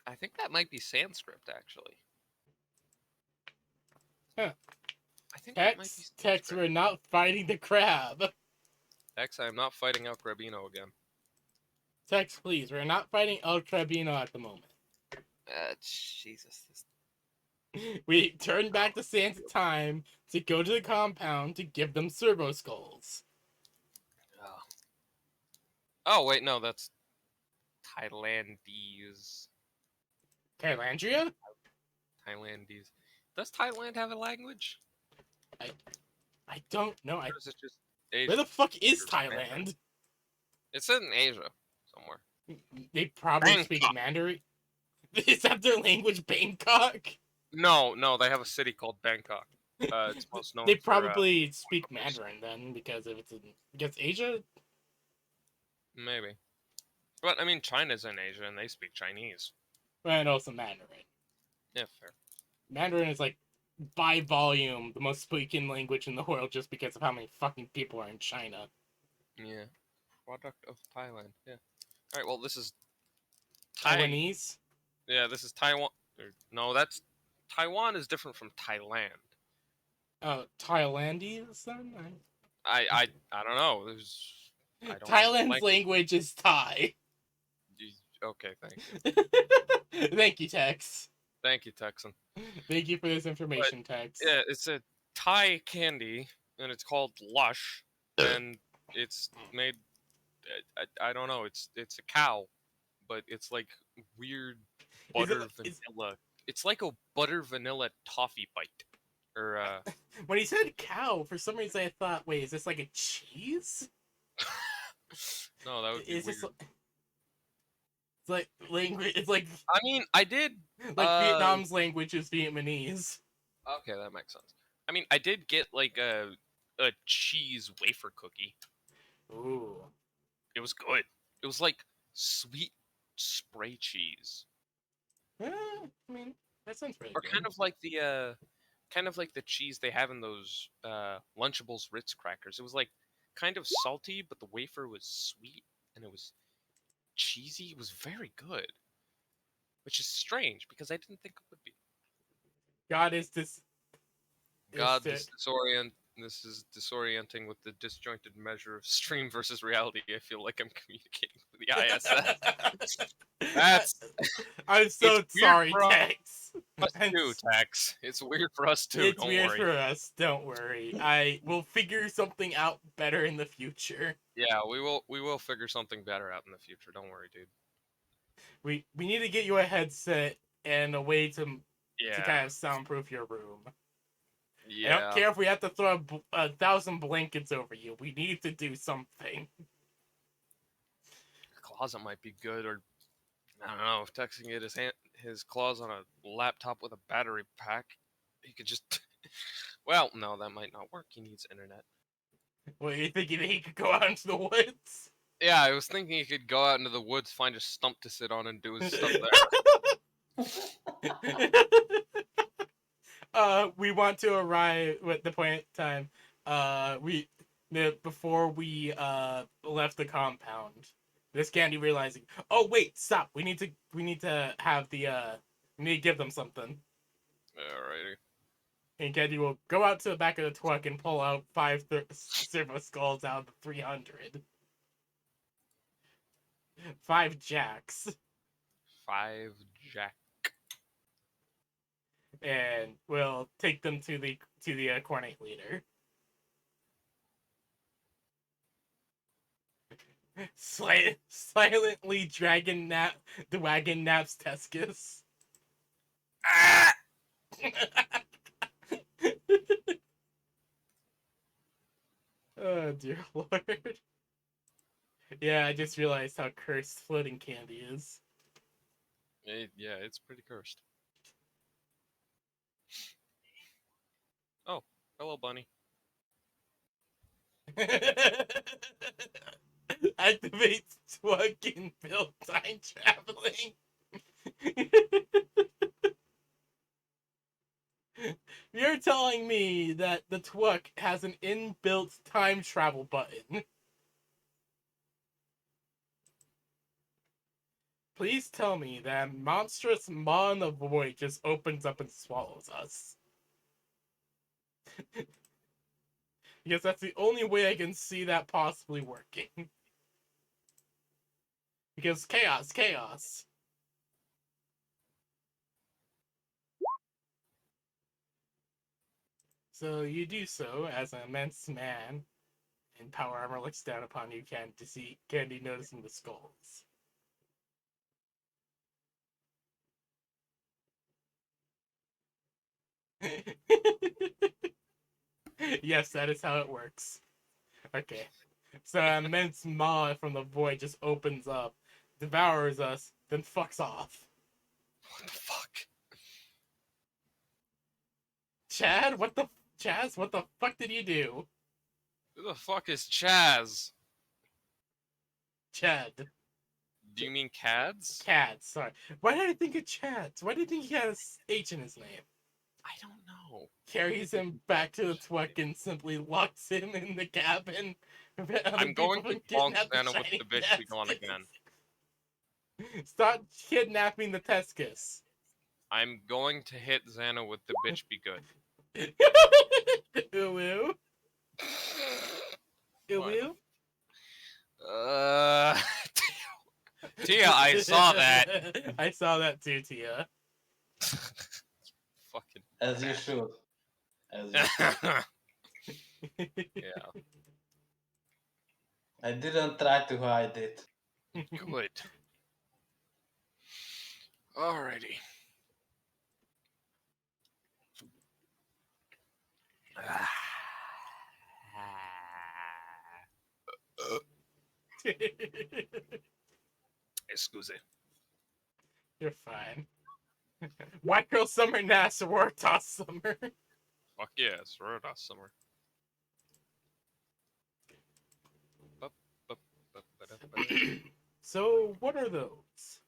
I think that might be Sanskrit actually. Huh. I think that might be Tex, we're not fighting the crab. X, I am not fighting El Crabino again. Tex, please, we're not fighting El Trabino at the moment. Jesus. We turned back the sands of time to go to the compound to give them servo skulls. Oh, wait, no, that's Thailandese. Thailandria? Thailandese. Does Thailand have a language? I don't know. Or is it just Asia? Where the fuck is Or Mandarin? Thailand? It's in Asia somewhere. They probably speak Bangkok. Mandarin. Is that their language, Bangkok? No, they have a city called Bangkok. It's most known They for. probably speak Mandarin then, because if it's against Asia. Maybe. But, I mean, China's in Asia and they speak Chinese. And also Mandarin. Yeah, fair. Mandarin is like, by volume, the most spoken language in the world just because of how many fucking people are in China. Yeah. Product of Thailand. Yeah. Alright, well, this is Taiwanese? Yeah, this is Taiwan. No, that's Taiwan is different from Thailand. Oh, Thailandese then? I don't know. There's I don't know Thailand's language is Thai. Okay, thank you. Thank you, Tex. Thank you, Texan. Thank you for this information, Tex. Yeah, it's a Thai candy, and it's called Lush, and it's made. I don't know. It's a cow, but it's like weird butter vanilla. It's like a butter vanilla toffee bite, or When he said cow, for some reason I thought, wait, is this like a cheese? no, that would be weird. It's like language. It's like I mean, I did Vietnam's language is Vietnamese. Okay, that makes sense. I mean, I did get like a cheese wafer cookie. Ooh. It was good. It was like sweet spray cheese. I mean, that sounds pretty Or good. kind of like the cheese they have in those Lunchables Ritz crackers. It was like kind of salty, but the wafer was sweet and it was cheesy. It was very good. Which is strange because I didn't think it would be. God is this. God, this is disorienting with the disjointed measure of stream versus reality. I feel like I'm communicating with the ISS. I'm so sorry, Tex. Us too, Tex. It's weird for us too. It's don't weird worry. for us. Don't worry. I will figure something out better in the future. Yeah, we will figure something better out in the future. Don't worry, dude. We need to get you a headset and a way to Yeah. kind of soundproof your room. Yeah. I don't care if we have to throw 1,000 blankets over you. We need to do something. Closet might be good, or I don't know. If Tex can get his claws on a laptop with a battery pack, he could just. Well, no, that might not work. He needs internet. What, you thinking that he could go out into the woods? Yeah, I was thinking he could go out into the woods, find a stump to sit on, and do his stuff there. We want to arrive at the point in time. Before we left the compound. This Candy realizing, oh wait, stop. We need to have the we need to give them something. Alrighty. And Candy will go out to the back of the truck and pull out 5 servo skulls out of the 300. 5 jacks. 5 jack. And we'll take them to the coordinate leader. Silently the wagon naps Tescus. Ah! Oh dear lord. Yeah, I just realized how cursed floating candy is. Yeah, it's pretty cursed. Oh, hello, bunny. Activates Twug and build time traveling. You're telling me that the Twuk has an inbuilt time travel button. Please tell me that monstrous maw in the void just opens up and swallows us. Because that's the only way I can see that possibly working. Because chaos, chaos. So you do so as an immense man in power armor looks down upon you, Candy noticing the skulls. Yes, that is how it works. Okay. So an immense maw from the void just opens up, devours us, then fucks off. What the fuck? Chad, Chaz, what the fuck did you do? Who the fuck is Chaz? Chad. Do you mean Cads? Cad, sorry. Why did I think of Chad? Why did you think he had a H in his name? I don't know. Carries him back to the Twek and simply locks him in the cabin. I'm going to bonk Santa with the bitch be gone Tescus. again. Stop kidnapping the Tescus. I'm going to hit Xana with the bitch be good. Ooh, ooh. Ooh, What? ooh. Tia, I saw that. I saw that too, Tia. Fucking. As you should. As you should. Yeah, I didn't try to hide it. good. Alrighty. Excuse me. You're fine. White girl summer, NASA war toss summer. Fuck yeah, it's Rhoda summer. So, what are those?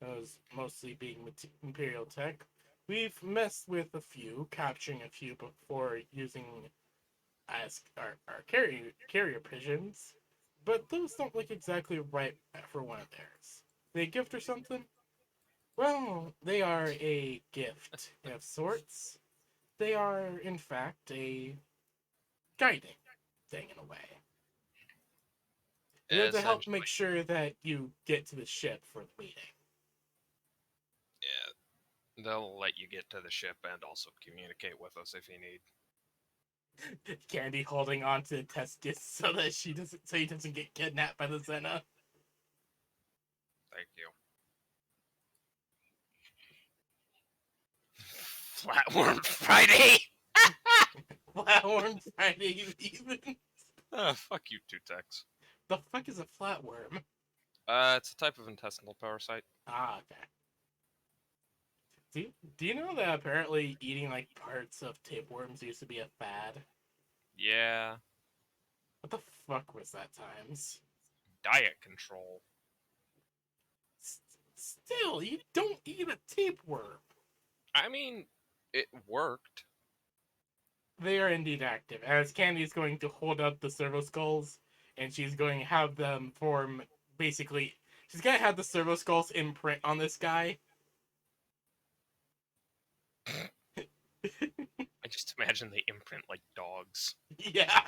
Those mostly being Imperial tech. We've messed with a few, capturing a few before using as our carrier pigeons, but those don't look exactly right for one of theirs. They a gift or something? Well, they are a gift of sorts. They are, in fact, a guiding thing in a way. They're to help make sure that you get to the ship for the meeting. Yeah, they'll let you get to the ship and also communicate with us if you need. Candy holding on to the Tescus so that he doesn't get kidnapped by the Xena. Thank you. Flatworm Friday! Flatworm Friday even. Fuck you, two techs. The fuck is a flatworm? It's a type of intestinal parasite. Ah, okay. Do you know that apparently eating like parts of tapeworms used to be a fad? Yeah. What the fuck was that times? Diet control. Still, you don't eat a tapeworm. I mean, it worked. They are indeed active, as Candy is going to hold up the servo skulls, and she's going to have them form, basically, she's going to have the servo skulls imprint on this guy. I just imagine they imprint like dogs. Yeah,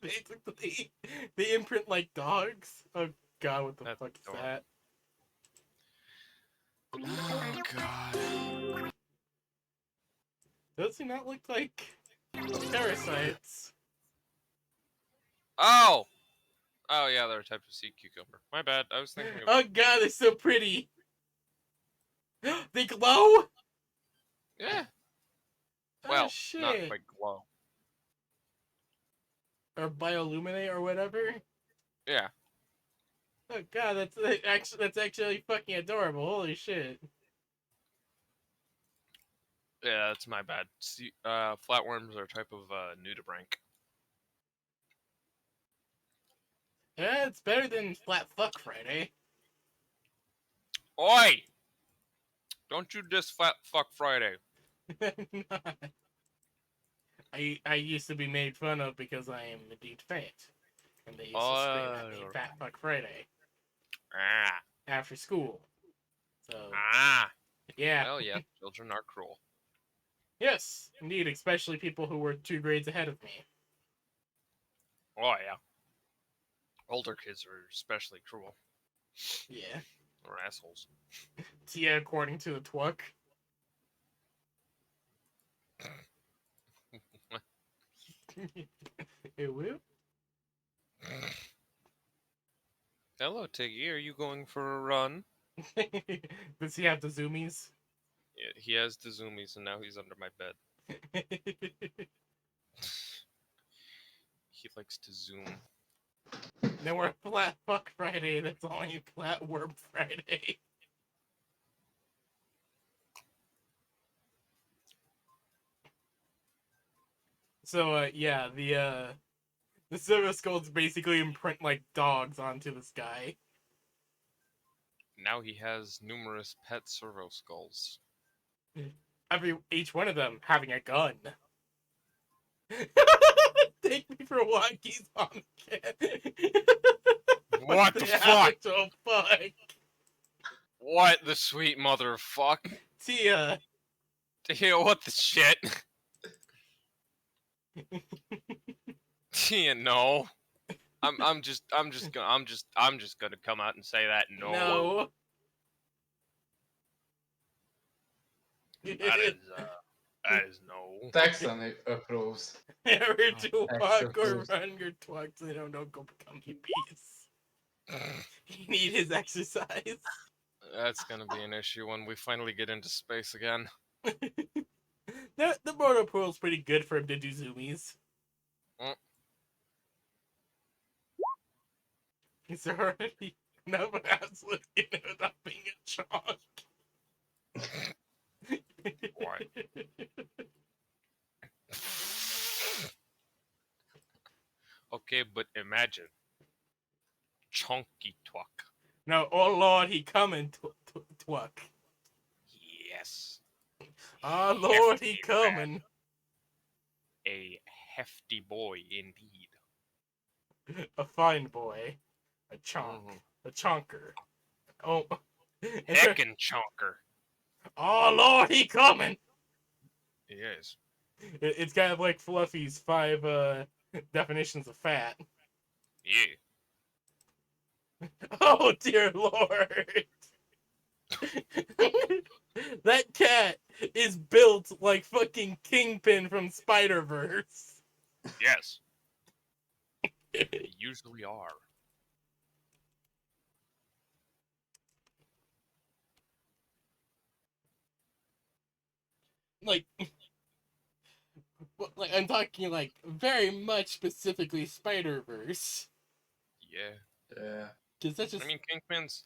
basically. They imprint like dogs. Oh god, what the That's fuck is adorable. that? Oh god. Those do not look like parasites. Oh! Oh yeah, they're a type of sea cucumber. My bad, I was thinking of... Oh god, they're so pretty. They glow? Yeah. Oh, Well, shit. not quite glow. Or bioluminate or whatever. Yeah. Oh god, that's actually fucking adorable. Holy shit. Yeah, that's my bad. See, flatworms are a type of nudibranch. Yeah, it's better than Flat Fuck Friday. Oi! Don't you diss Flat Fuck Friday. I used to be made fun of because I am indeed fat. And they used to scream at me, Fat Fuck Friday. Ah. After school. So, Ah. yeah. Well, yeah, children are cruel. Yes, indeed, especially people who were 2 grades ahead of me. Oh yeah. Older kids are especially cruel. Yeah. Or assholes. Tia, according to the Twuck. It will. Hello, Tiggy. Are you going for a run? Does he have the zoomies? Yeah, he has the zoomies, and now he's under my bed. He likes to zoom. No more Flat Fuck Friday. That's only Flat Worm Friday. So yeah, the Silver Skulls basically imprint like dogs onto this guy. Now he has numerous pet servo skulls. Each one of them having a gun. Take me for a walk, he's on What the fuck? actual fuck? What the sweet motherfuck? Tia. Yeah, what the shit? Yeah, no. I'm just gonna come out and say that no. No. That is no. Texan approves. Ever to That's walk so or cool. run your twucks, they don't go become hippies. You need his exercise. That's gonna be an issue when we finally get into space again. The motor pool's pretty good for him to do zoomies. Mm. He's already no one else looking without being a chunk. What? Okay, but imagine chunky twuck. No, oh lord, he coming, twuck. Yes. Oh lord, he Hefty coming. man. A hefty boy indeed. A fine boy. A chonk. Mhm. A chonker. Oh. Heckin' chunker. Oh lord, he coming. Yes. It's kind of like Fluffy's 5 definitions of fat. Yeah. Oh dear lord. That cat is built like fucking Kingpin from Spider-Verse. Yes. They usually are. Like, I'm talking like very much specifically Spider-Verse. Yeah. Yeah. Cause that's just Kingpin's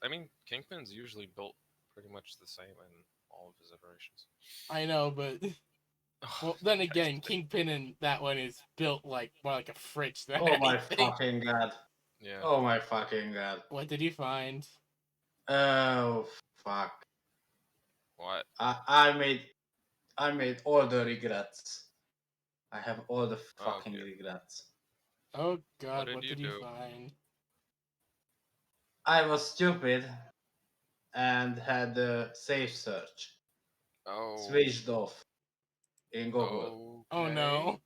usually built pretty much the same in all of his iterations. I know, but well, then again, Kingpin in that one is built like more like a fridge than Oh my anything. fucking god. Yeah. Oh my fucking god. What did you find? Oh fuck. What? I made all the regrets. I have all the fucking Okay. regrets. Oh god, did what you did you do? find? I was stupid and had the safe search Oh. switched off in Google. Oh no.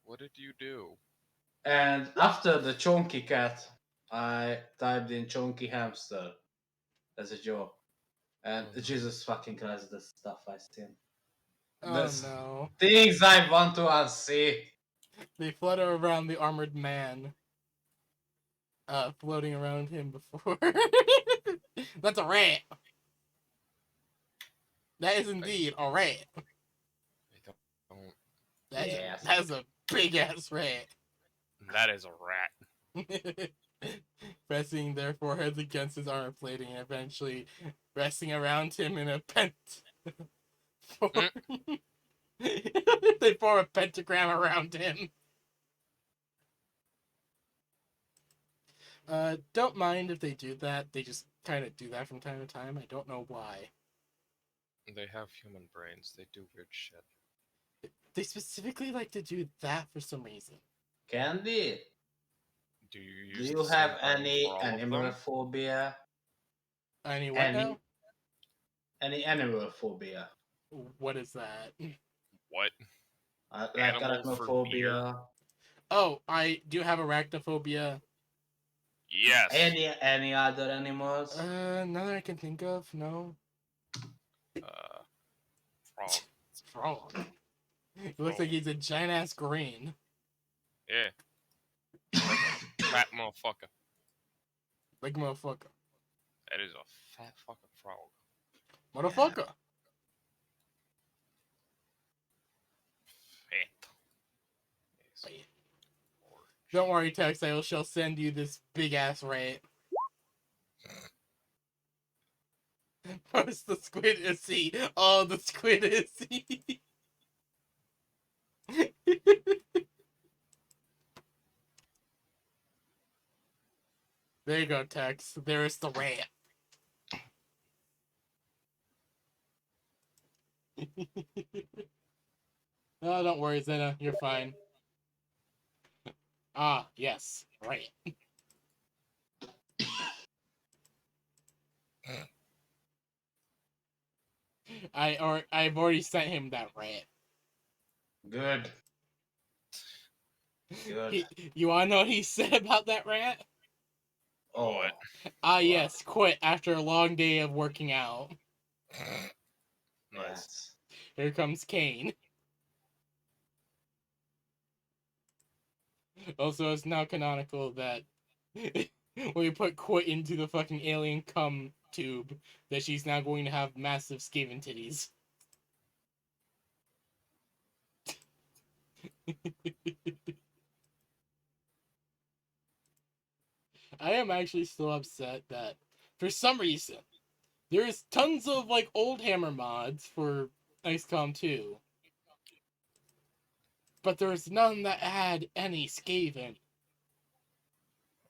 What did you do? And after the chunky cat, I typed in chunky hamster as a joke. And Mhm. Jesus fucking Christ, the stuff I seen. Oh The no. things I want to unsee. They flutter around the armored man. Floating around him before. That's a rat. That is indeed a rat. I don't. That's Yes. that's a big ass rat. That is a rat. Pressing their foreheads against his armor plating and eventually resting around him in a they form a pentagram around him. Don't mind if they do that. They just kind of do that from time to time. I don't know why. They have human brains. They do weird shit. They specifically like to do that for some reason. Candy, Do you do use you the same have brain any for all of animal them? phobia? Any what now? Any animal phobia? What is that? What? Like Animal for beer? arachnophobia. Oh, I do have arachnophobia. Yes. Any other animals? None that I can think of. No. Frog. Frog. It looks like he's a giant ass grain. Yeah. Fat motherfucker. Like motherfucker. That is a fat fucking frog. Motherfucker. Fat. Yes. Wait. Don't worry, Tex. I shall send you this big ass rat. Post the squid is C. Oh, the squid is C. There you go, Tex. There is the rat. Oh, don't worry, Zena. You're fine. Ah, yes. Right. I've already sent him that rat. Good. Good. You wanna know what he said about that rat? Oh. What? Ah, Wow. yes. Quit after a long day of working out. Nice. Yes. Here comes Kane. Also, it's now canonical that when we put Quit into the fucking alien cum tube, that she's now going to have massive Skaven titties. I am actually still upset that, for some reason, there's tons of like old Hammer mods for XCOM 2, but there's none that had any Skaven.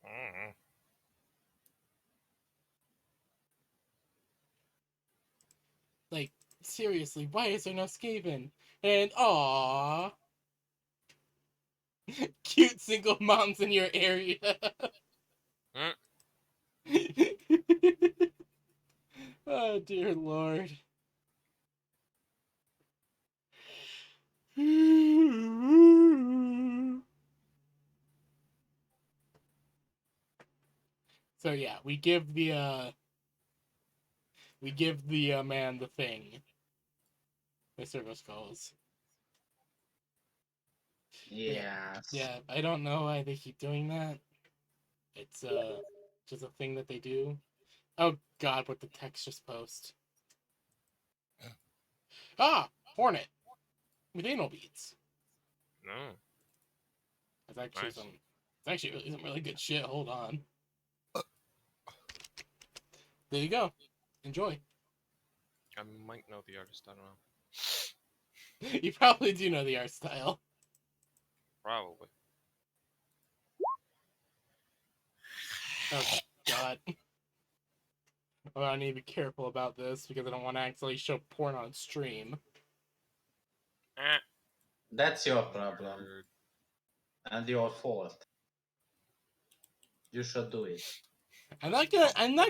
Mm. Like, seriously, why is there no Skaven? And aww, cute single moms in your area. Mm. Oh dear lord. So yeah, we give the man the thing. The Circle Skulls. Yes. Yeah, I don't know why they keep doing that. It's just a thing that they do. Oh god, what the text just post. Ah! Hornet! With anal beads. No. That's actually Nice. some really good shit. Hold on. There you go. Enjoy. I might know the artist. I don't know. You probably do know the art style. Probably. Oh god. Oh, I need to be careful about this because I don't want to actually show porn on stream. Eh. That's your problem. Nerd. And your fault. You should do it. I'm not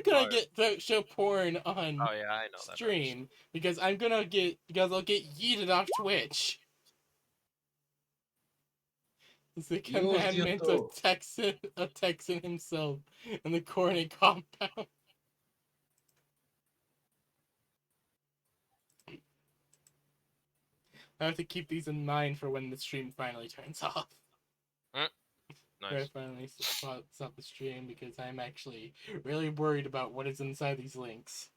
gonna show porn on Oh yeah, I know that. stream because I'll get yeeted off Twitch. It's the Use commandment YouTube. of Texan himself in the corny compound. I have to keep these in mind for when the stream finally turns off. I Nice. finally stop the stream because I'm actually really worried about what is inside these links.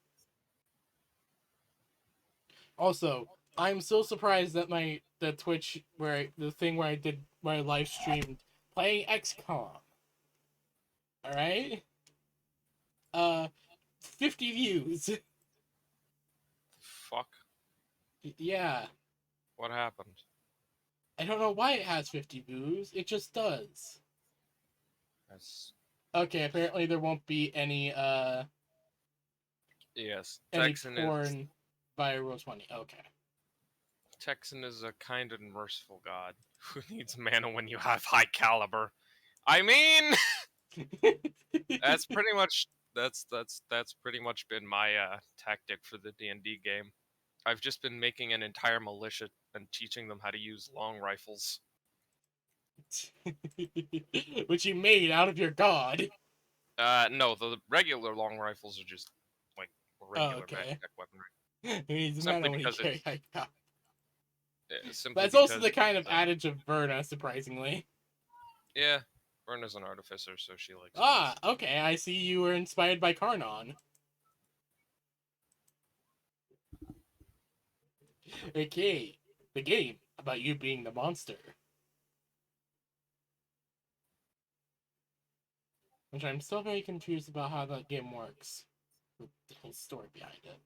Also, I'm so surprised that the Twitch the thing where I live streamed playing XCOM. All right, 50 views. Fuck. Yeah, What happened? I don't know why it has 50 views. It just does. That's Okay, apparently there won't be any yes. any porn by Rose 20. Okay. Texan is a kind and merciful god who needs mana when you have high caliber. I mean, that's pretty much that's pretty much been my tactic for the D&D game. I've just been making an entire militia and teaching them how to use long rifles. Which you made out of your god. No, the regular long rifles are just like Oh, regular okay. tech weaponry. He's not Simply only because carry it's high power. simply That's also because the kind of it's, adage of Verna, surprisingly. yeah, Verna's an artificer, so she likes Ah, guns. okay, I see you were inspired by Karnon. Okay, the game about you being the monster. Which I'm still very confused about how that game works. The whole story behind it.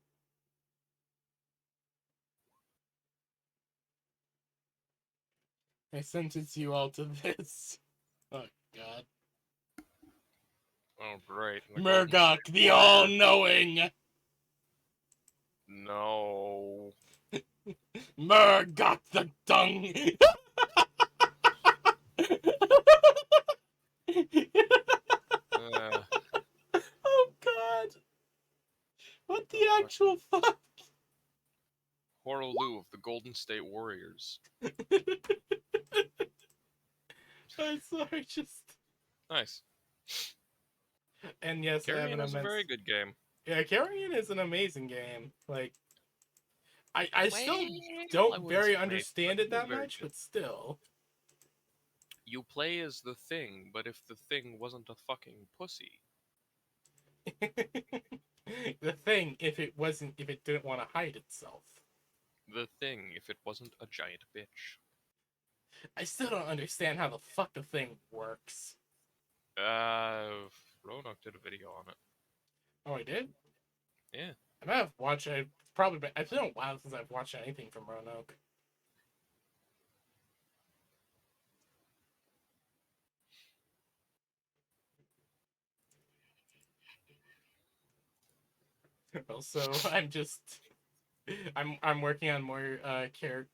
I sentence you all to this. Oh, God. Oh, great. The Golden Murgok, State the Warriors. all-knowing! No. Murgok, the dung! Uh, Oh, God. What the the actual fuck? Horolu of the Golden State Warriors. I'm sorry, just... Nice. And yes, I have an Carrion is a immense... very good game. Yeah, Carrion is an amazing game. Like, I still Well, I don't wouldn't say very amazing, understand but it that very much, good. but still. You play as the thing, but if the thing wasn't a fucking pussy. The thing, if it didn't want to hide itself. The thing, if it wasn't a giant bitch. I still don't understand how the fuck the thing works. Roanoke did a video on it. Oh, I did? Yeah. I might have watched it. Probably been, it's been a while since I've watched anything from Roanoke. Also, I'm working on more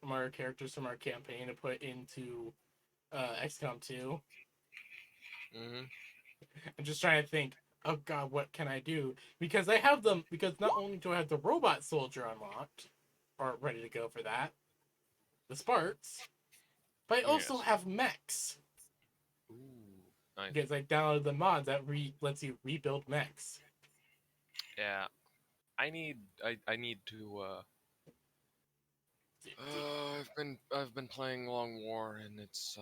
more characters from our campaign to put into XCOM 2. Mm-hmm. I'm just trying to think, oh god, what can I do? Because I have them, because not only do I have the robot soldier unlocked, or ready to go for that, the Sparks, but I also Yes. have mechs. Ooh, nice. Because I downloaded the mod that lets you rebuild mechs. Yeah. I need to I've been playing Long War and it's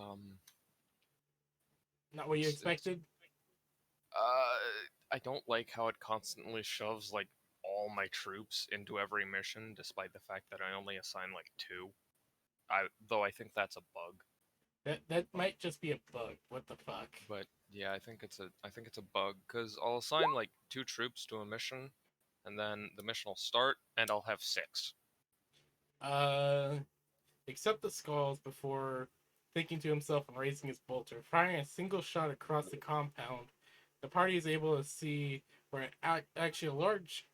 Not what you it's expected? I don't like how it constantly shoves like all my troops into every mission despite the fact that I only assign like 2. I think that's a bug. That might just be a bug. What the fuck? But yeah, I think it's a bug cuz I'll assign like 2 troops to a mission and then the mission will start and I'll have 6. Accept the skulls before thinking to himself and raising his bolter. Firing a single shot across the compound, the party is able to see where actually a large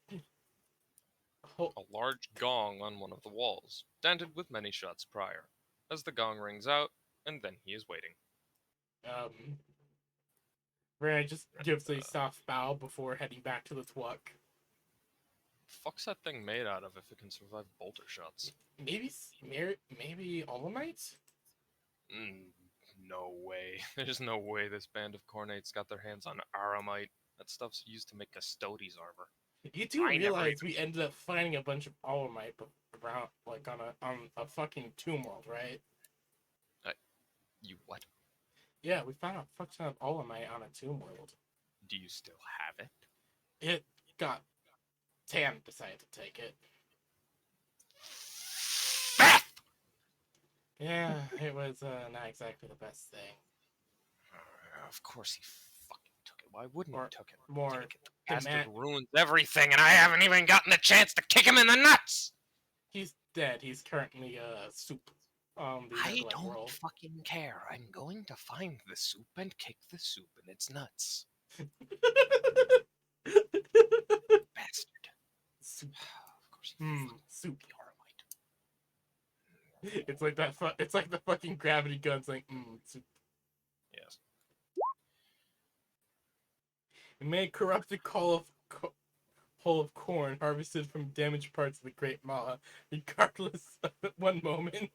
hole. A large gong on one of the walls, dented with many shots prior. As the gong rings out, and then he is waiting. Rana just gives a soft bow before heading back to the Twuck. Fuck's that thing made out of if it can survive bolter shots? Maybe Olamites? No way. There's no way this band of Cornates got their hands on aramite. That stuff's used to make Custodes armor. You do I never realize even... we ended up finding a bunch of Olamite around, like on a fucking tomb world, right? You what? Yeah, we found a fuck ton of Olamite on a tomb world. Do you still have it? It got Tam decided to take it. Yeah, it was not exactly the best thing. Of course he fucking took it. Why wouldn't he took it? More Take it. The bastard demand. ruins everything, and I haven't even gotten a chance to kick him in the nuts! He's dead. He's currently soup on the I Neverland don't world. fucking care. I'm going to find the soup and kick the soup in its nuts. Bastard. Soup. Of course he fucking Soup. Armite. It's like that. It's like the fucking gravity gun saying, soup. Yes. It may corrupt the call of hull of corn harvested from damaged parts of the Great Maw, regardless of one moment.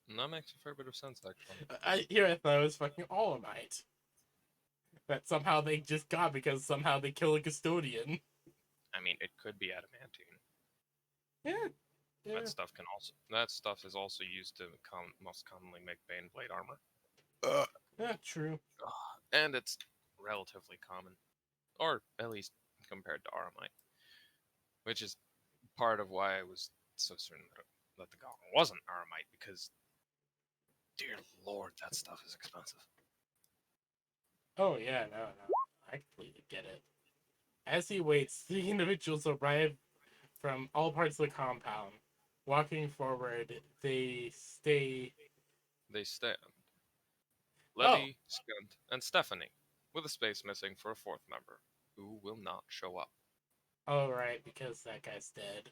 And that makes a fair bit of sense, actually. I thought it was fucking Allemite. That somehow they just got because somehow they kill a custodian. I mean, it could be adamantine. Yeah. Yeah. That stuff is also used to most commonly make Baneblade armor. Yeah, true. And it's relatively common, or at least compared to Aramite, which is part of why I was so certain that the Goblin wasn't Aramite, because, dear lord, that stuff is expensive. Oh yeah, no. I completely get it. As he waits, the individuals arrive from all parts of the compound. Walking forward, they stay. They stand. Oh, Levy, Skunt, and Stephanie, with a space missing for a fourth member, who will not show up. all right, because that guy's dead.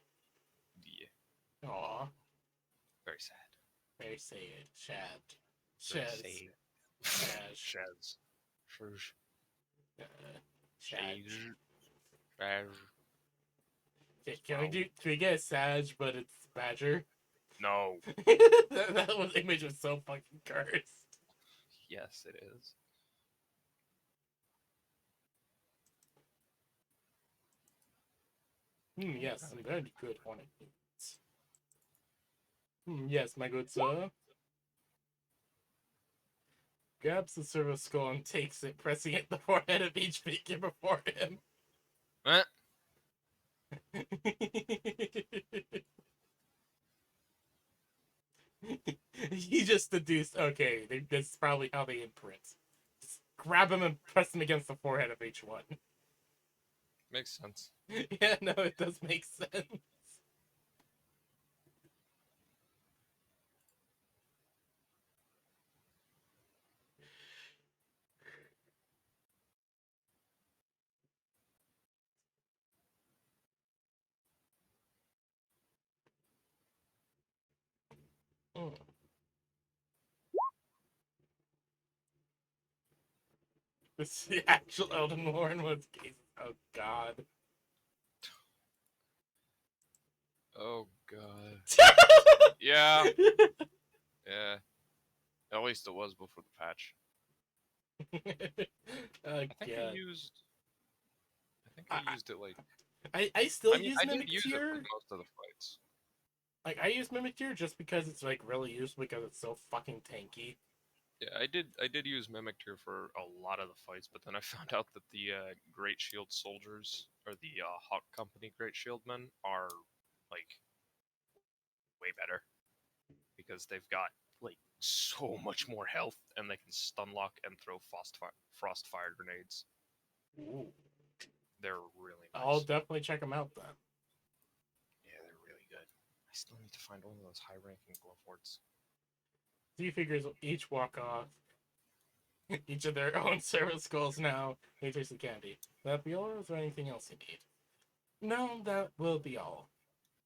Yeah, Aw, very sad. very sad. Shad. Very Shaz. sad. Shaz. Shaz. Shaz. Uh, Shad. Shaz. Can we get a Sag, but it's Badger? No. that image was so fucking cursed. Yes, it is. Yes, very good hornet. Yes, my good sir. Grabs the servo skull and takes it, pressing it the forehead of each figure before him. Eh? He just deduced, okay, that's probably how they imprint. Just grab him and press him against the forehead of each one. Makes sense. Yeah, no, it does make sense. Mm. This is the actual Elden Lord was case. Oh god. Oh god. Yeah. Yeah. At least it was before the patch. Oh I think god. I used it like. I still I mean, use I Mimic did use it Tear. for most of the fights. Like I use Mimic Tear just because it's like really useful because it's so fucking tanky. Yeah, I did use Mimic Tear for a lot of the fights, but then I found out that the Great Shield soldiers, or the Hawk Company Great Shield men, are like way better because they've got like so much more health, and they can stun lock and throw frost fire grenades. Ooh. They're really I'll nice. definitely check them out then. Yeah, they're really good. I still need to find one of those high-ranking gloveworts. Z figures will each walk off each of their own servo skulls now. They taste the candy. That be all, or is there anything else you need? No, that will be all.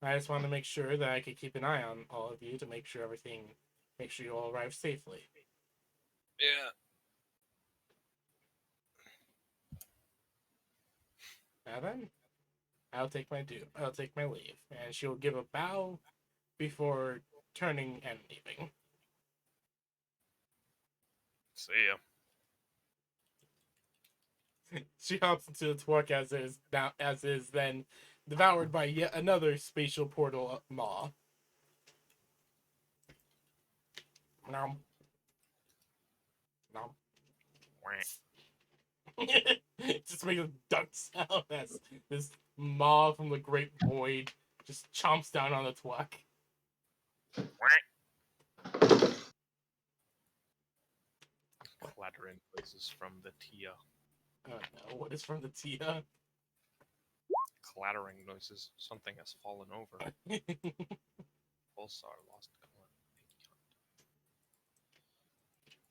I just want to make sure that I could keep an eye on all of you to make sure you all arrive safely. Yeah. Now then, I'll take my leave, and she'll give a bow before turning and leaving. See ya. She hops into the twerk as is then devoured by yet another spatial portal maw. Nom. Nom. Just makes a duck sound as this maw from the great void just chomps down on the twerk. Clattering noises from the Tia. Oh no, what is from the Tia? Clattering noises. Something has fallen over. Pulsar lost color.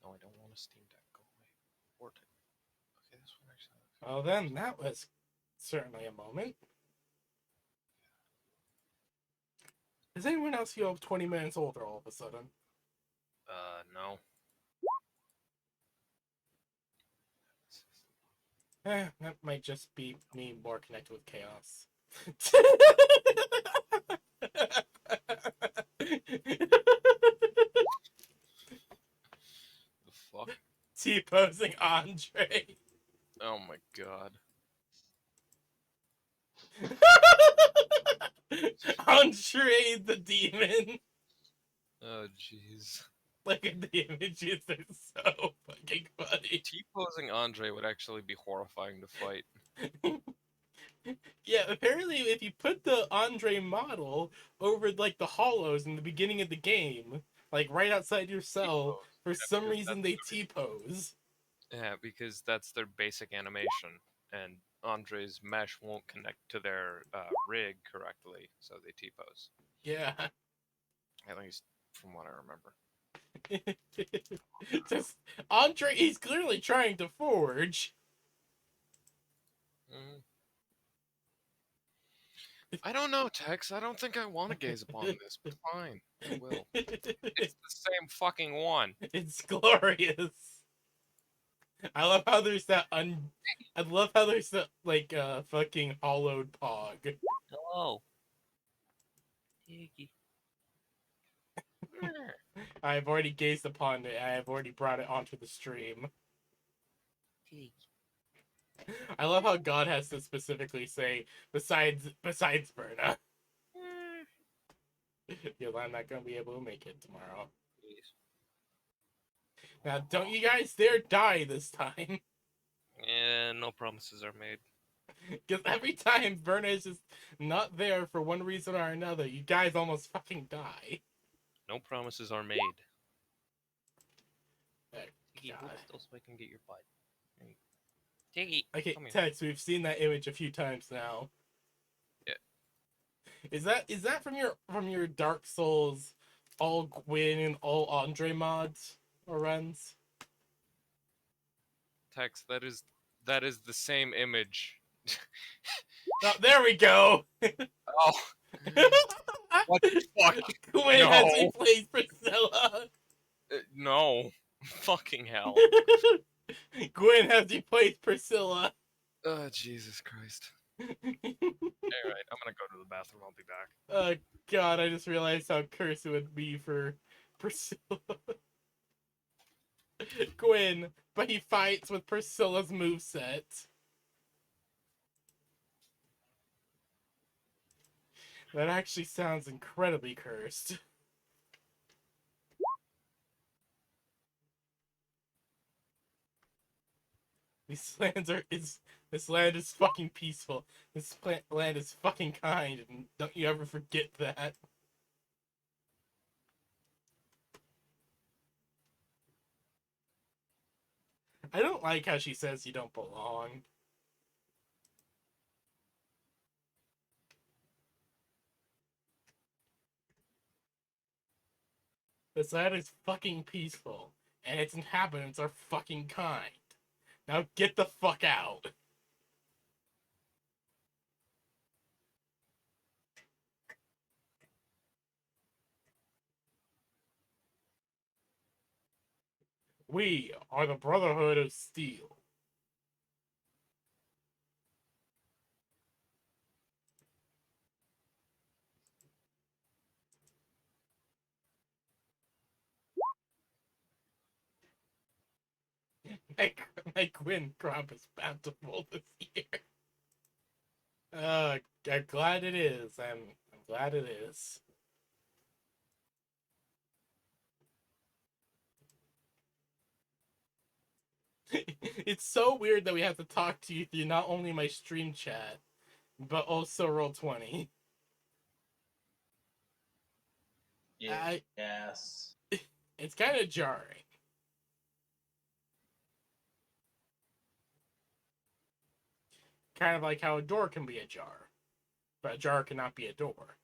No, I don't want a Steam Deck. Go away. Port it. Okay, this one actually. Well then, that was certainly a moment. Does anyone else feel 20 minutes older all of a sudden? No. That might just be me more connected with chaos. The fuck? T-posing Andre. Oh my god. Andre the demon. Oh jeez. Look at the images, they're so fucking funny. T-posing Andre would actually be horrifying to fight. Yeah, apparently if you put the Andre model over like the hollows in the beginning of the game, like right outside your cell, T-pose. for Yeah, some because reason they T-pose. Yeah, because that's their basic animation, and Andre's mesh won't connect to their rig correctly, so they T-pose. Yeah. At least from what I remember. Just Andre, he's clearly trying to forge. Mm. I don't know, Tex. I don't think I want to gaze upon this, but fine, I will. It's the same fucking one. It's glorious. I love how there's that I love how there's that like fucking hollowed pog. Hello. Tiggy. I've already gazed upon it. I have already brought it onto the stream. I love how God has to specifically say besides Berna. Yo, I'm not gonna be able to make it tomorrow. Now, don't you guys dare die this time. Yeah, no promises are made. Because every time Berna is just not there for one reason or another, you guys almost fucking die. No promises are made. Oh, Tiggy, hold God. still so I can get your butt. Tiggy, Okay, come here. Tex, we've seen that image a few times now. Yeah. Is that from your Dark Souls all Gwyn and all Andre mods or runs? Tex, that is the same image. Oh, there we go. Oh, what the fuck? Gwyn No. has replaced Priscilla. No. Fucking hell. Gwyn has replaced Priscilla. Oh, Jesus Christ. Alright, I'm gonna go to the bathroom. I'll be back. Oh God, I just realized how cursed it would be for Priscilla. Gwyn, but he fights with Priscilla's moveset. That actually sounds incredibly cursed. This land is fucking peaceful. This land is fucking kind, and don't you ever forget that. I don't like how she says you don't belong. This land is fucking peaceful, and its inhabitants are fucking kind. Now get the fuck out. We are the Brotherhood of Steel. My Gwyn crop is bountiful this year. I'm glad it is. I'm glad it is. It's so weird that we have to talk to you through not only my stream chat, but also Roll20. Yeah. Yes. It's kind of jarring. Kind of like how a door can be a jar, but a jar cannot be a door.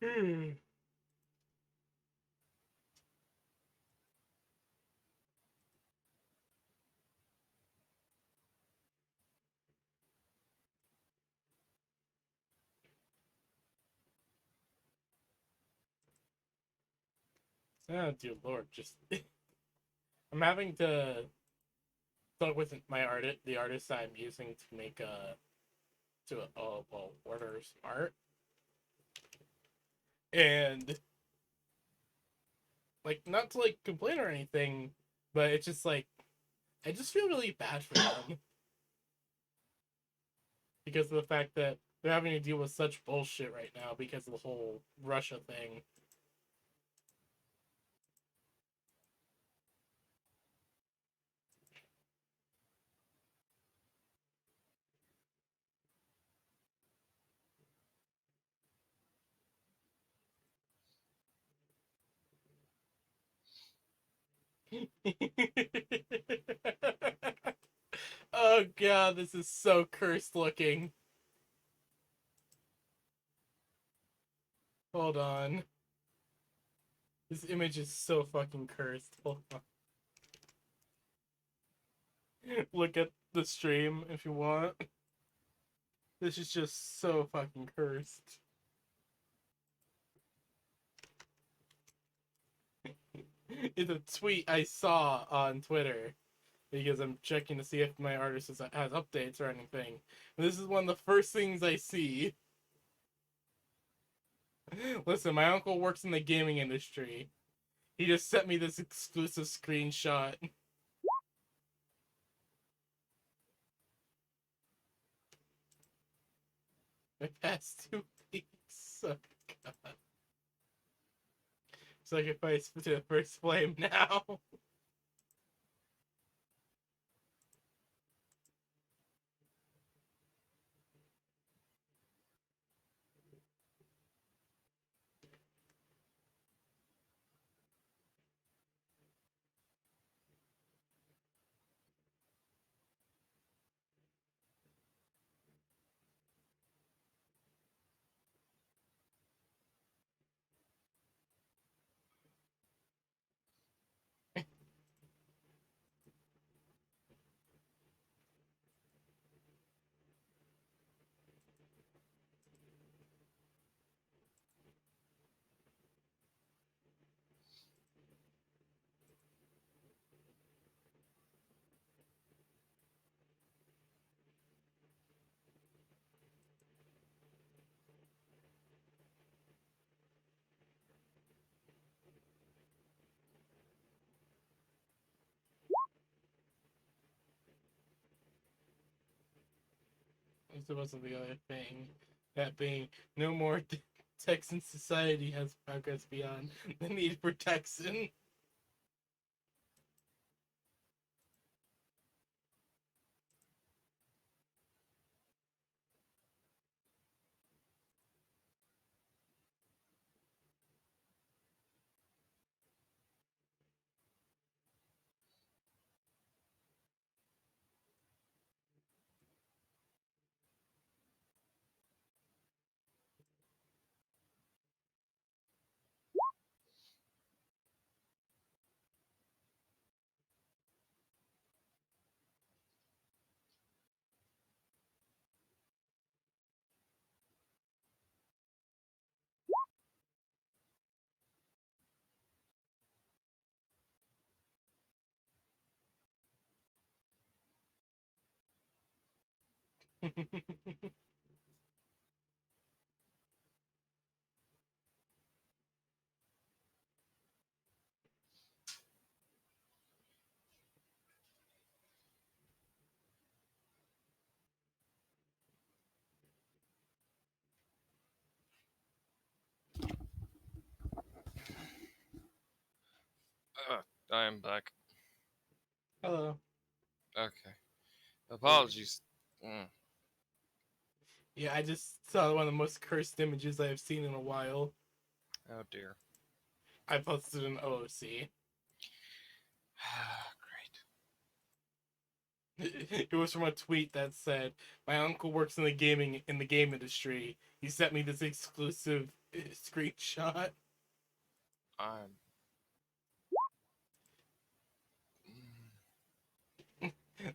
Hmm. Oh dear lord, just I'm having to talk with the artist I'm using to make order some art, and like not to like complain or anything, but it's just like I just feel really bad for them because of the fact that they're having to deal with such bullshit right now because of the whole Russia thing. Oh god, this is so cursed looking. Hold on. This image is so fucking cursed. Hold on. Look at the stream if you want. This is just so fucking cursed. It's a tweet I saw on Twitter because I'm checking to see if my artist has updates or anything. And this is one of the first things I see. Listen, my uncle works in the gaming industry. He just sent me this exclusive screenshot. My past 2 weeks. Oh, God. Sacrifice to the first flame now. This wasn't the other thing. That being, no more Texan society has progress beyond the need for Texan. I am back. Hello. Okay. Apologies. Yeah, I just saw one of the most cursed images I've seen in a while. Oh dear. I posted an OOC. Great. It was from a tweet that said, "My uncle works in the game industry. He sent me this exclusive screenshot. I'm.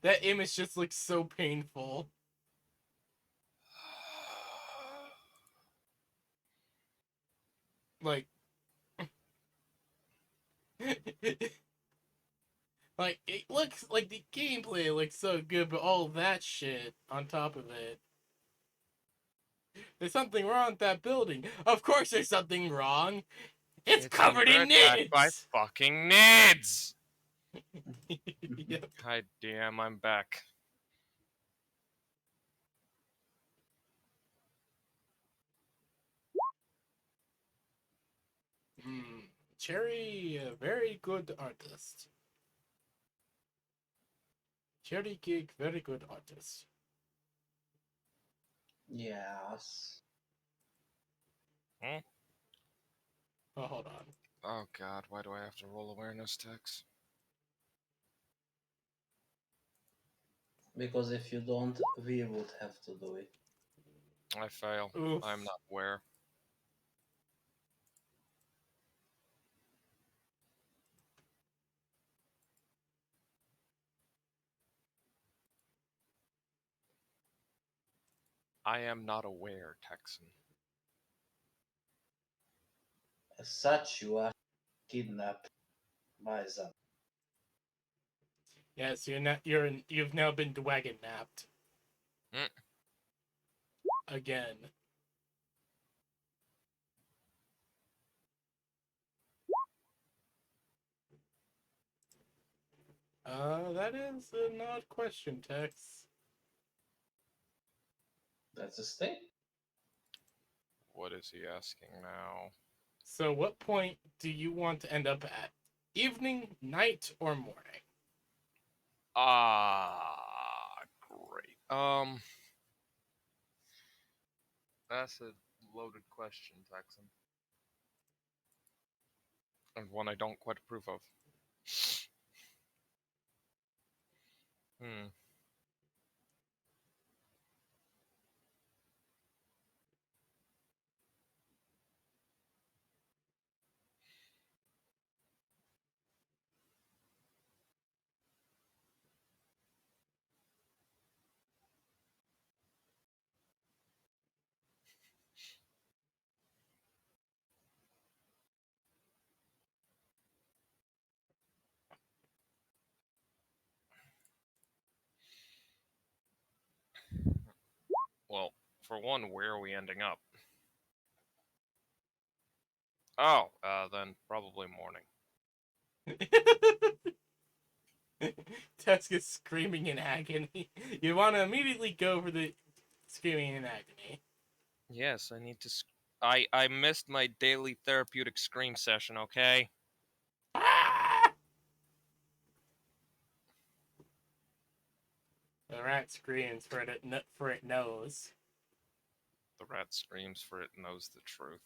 That image just looks so painful. Like, like it looks like the gameplay looks so good, but all that shit on top of it. There's something wrong with that building. Of course, there's something wrong. It's covered under in attack by nids. fucking nids. Yep. God damn, I'm back. Cherry, a very good artist. Cherry Gig, very good artist. Yes. Oh, hold on. Oh god, why do I have to roll awareness checks? Because if you don't, we would have to do it. I fail. Oof. I'm not aware. I am not aware, Texan. As such, you are kidnapped by them. Yes, you've now been wagon napped. Mm. Again. That is an odd question, Tex. That's a state. What is he asking now? So, what point do you want to end up at? Evening, night, or morning? Great. That's a loaded question, Texan. And one I don't quite approve of. Hmm. Well, for one, where are we ending up? Oh, then probably morning. Tex is screaming in agony. You want to immediately go for the screaming in agony. Yes, I need to. I missed my daily therapeutic scream session. Okay. Ah! The rat screams for it knows. The rat screams for it knows the truth.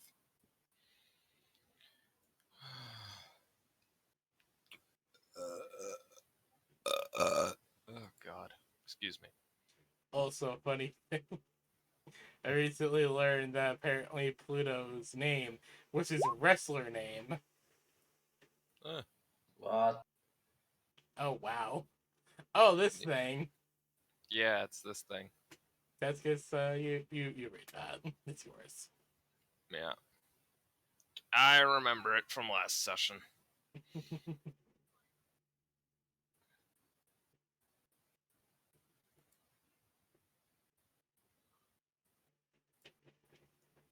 Oh God. Excuse me. Also, a funny thing. I recently learned that apparently Pluto's name was his wrestler name. What? Oh wow. Oh, this thing. Yeah, it's this thing. That's because you read that. It's yours. Yeah. I remember it from last session.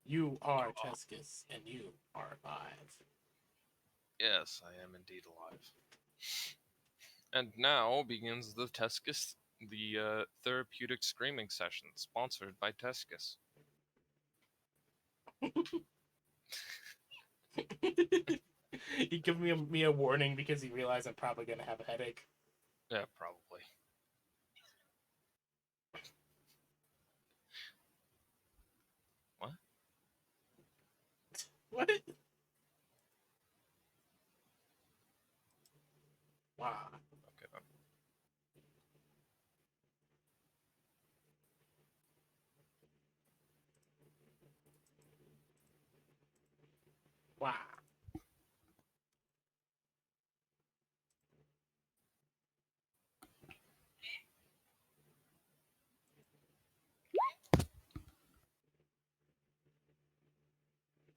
You are Tescus, and you are alive. Yes, I am indeed alive. And now begins the Tescus, the therapeutic screaming session, sponsored by Tescus. He gave me a warning because he realized I'm probably gonna have a headache. Yeah, probably. What? What? Wow. Okay then.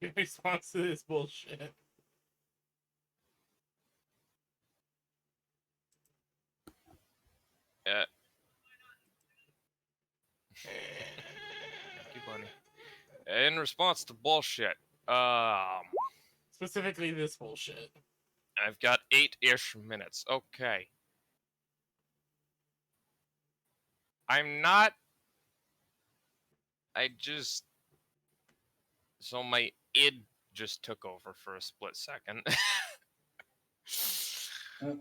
in response to this bullshit. Thank you, bunny. In response to bullshit, Specifically this bullshit. I've got 8-ish minutes. Okay. I'm not. I just. So my id just took over for a split second.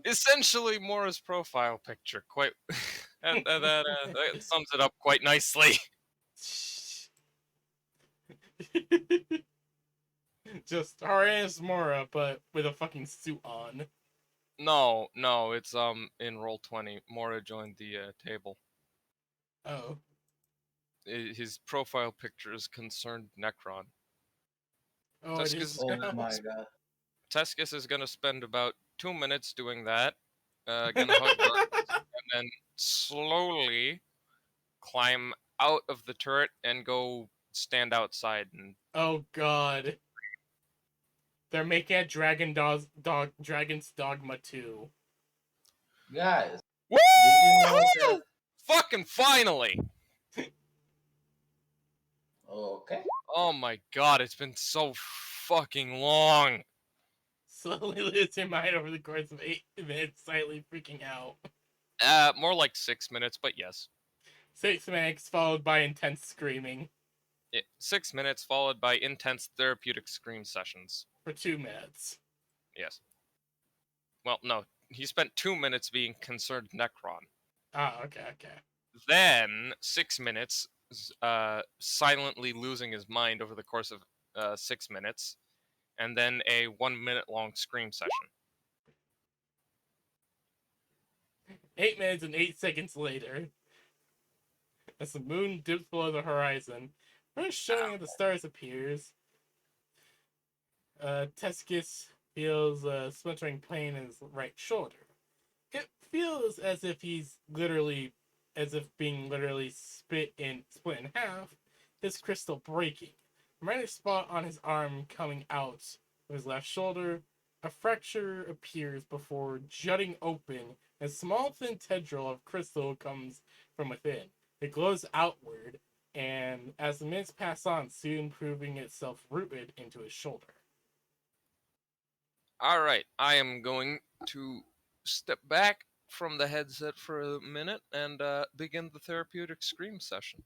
Essentially, Mora's profile picture. Quite. That sums it up quite nicely. Just Haranis Mora, but with a fucking suit on. No, it's in Roll20. Mora joined the table. Oh. His profile picture is concerned Necron. Oh, it is Oh now. my god. Tescus is gonna spend about 2 minutes doing that. Gonna hug Burns, and then slowly climb out of the turret and go stand outside. And Oh god. They're making a Dragon's Dogma 2. Guys, woo! did you know that? Fucking finally! Okay. Oh my god, it's been so fucking long. Slowly lose your mind over the course of 8 minutes, silently freaking out. More like 6 minutes, but yes. 6 minutes followed by intense screaming 6 minutes followed by intense therapeutic scream sessions. for 2 minutes. Yes. Well, no, he spent 2 minutes being concerned Necron. Ah, okay. Then 6 minutes silently losing his mind over the course of 6 minutes, and then a 1 minute long scream session. 8 minutes and 8 seconds later, as the moon dips below the horizon, first showing of the stars appears. Tescus feels a splintering pain in his right shoulder. It feels as if being literally split in half, his crystal breaking. A minor spot on his arm coming out of his left shoulder. A fracture appears before jutting open. A small thin tendril of crystal comes from within. It glows outward, and as the minutes pass on, soon proving itself rooted into his shoulder. Alright, I am going to step back from the headset for a minute and begin the therapeutic scream session.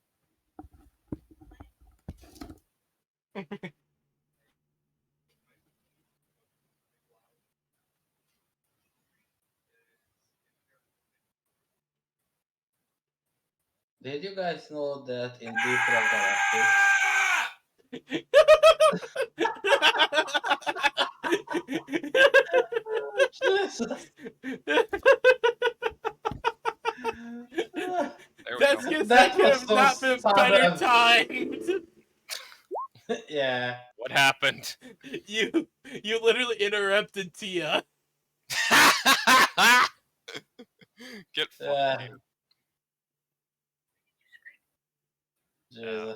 Did you guys know that in different galactics? Jesus. There we That's go. because That that could was have so not been better sudden. timed. Yeah. What happened? You literally interrupted Tia. Get fucked. Yeah. Pain. Jesus.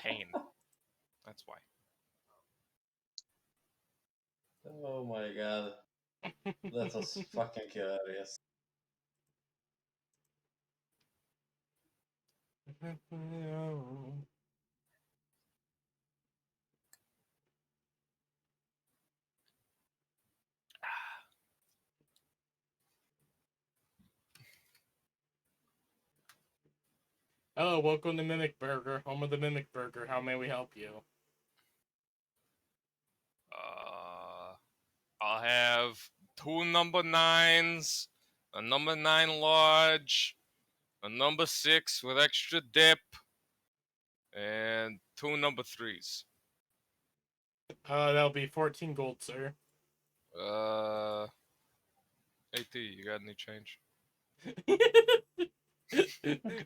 Pain. That's why. Oh my god. That was fucking hilarious. Hello, welcome to Mimic Burger, home of the Mimic Burger. How may we help you? I'll have 2 number 9s, a number 9 large, a number 6 with extra dip, and 2 number 3s. That'll be 14 gold, sir. AT, you got any change?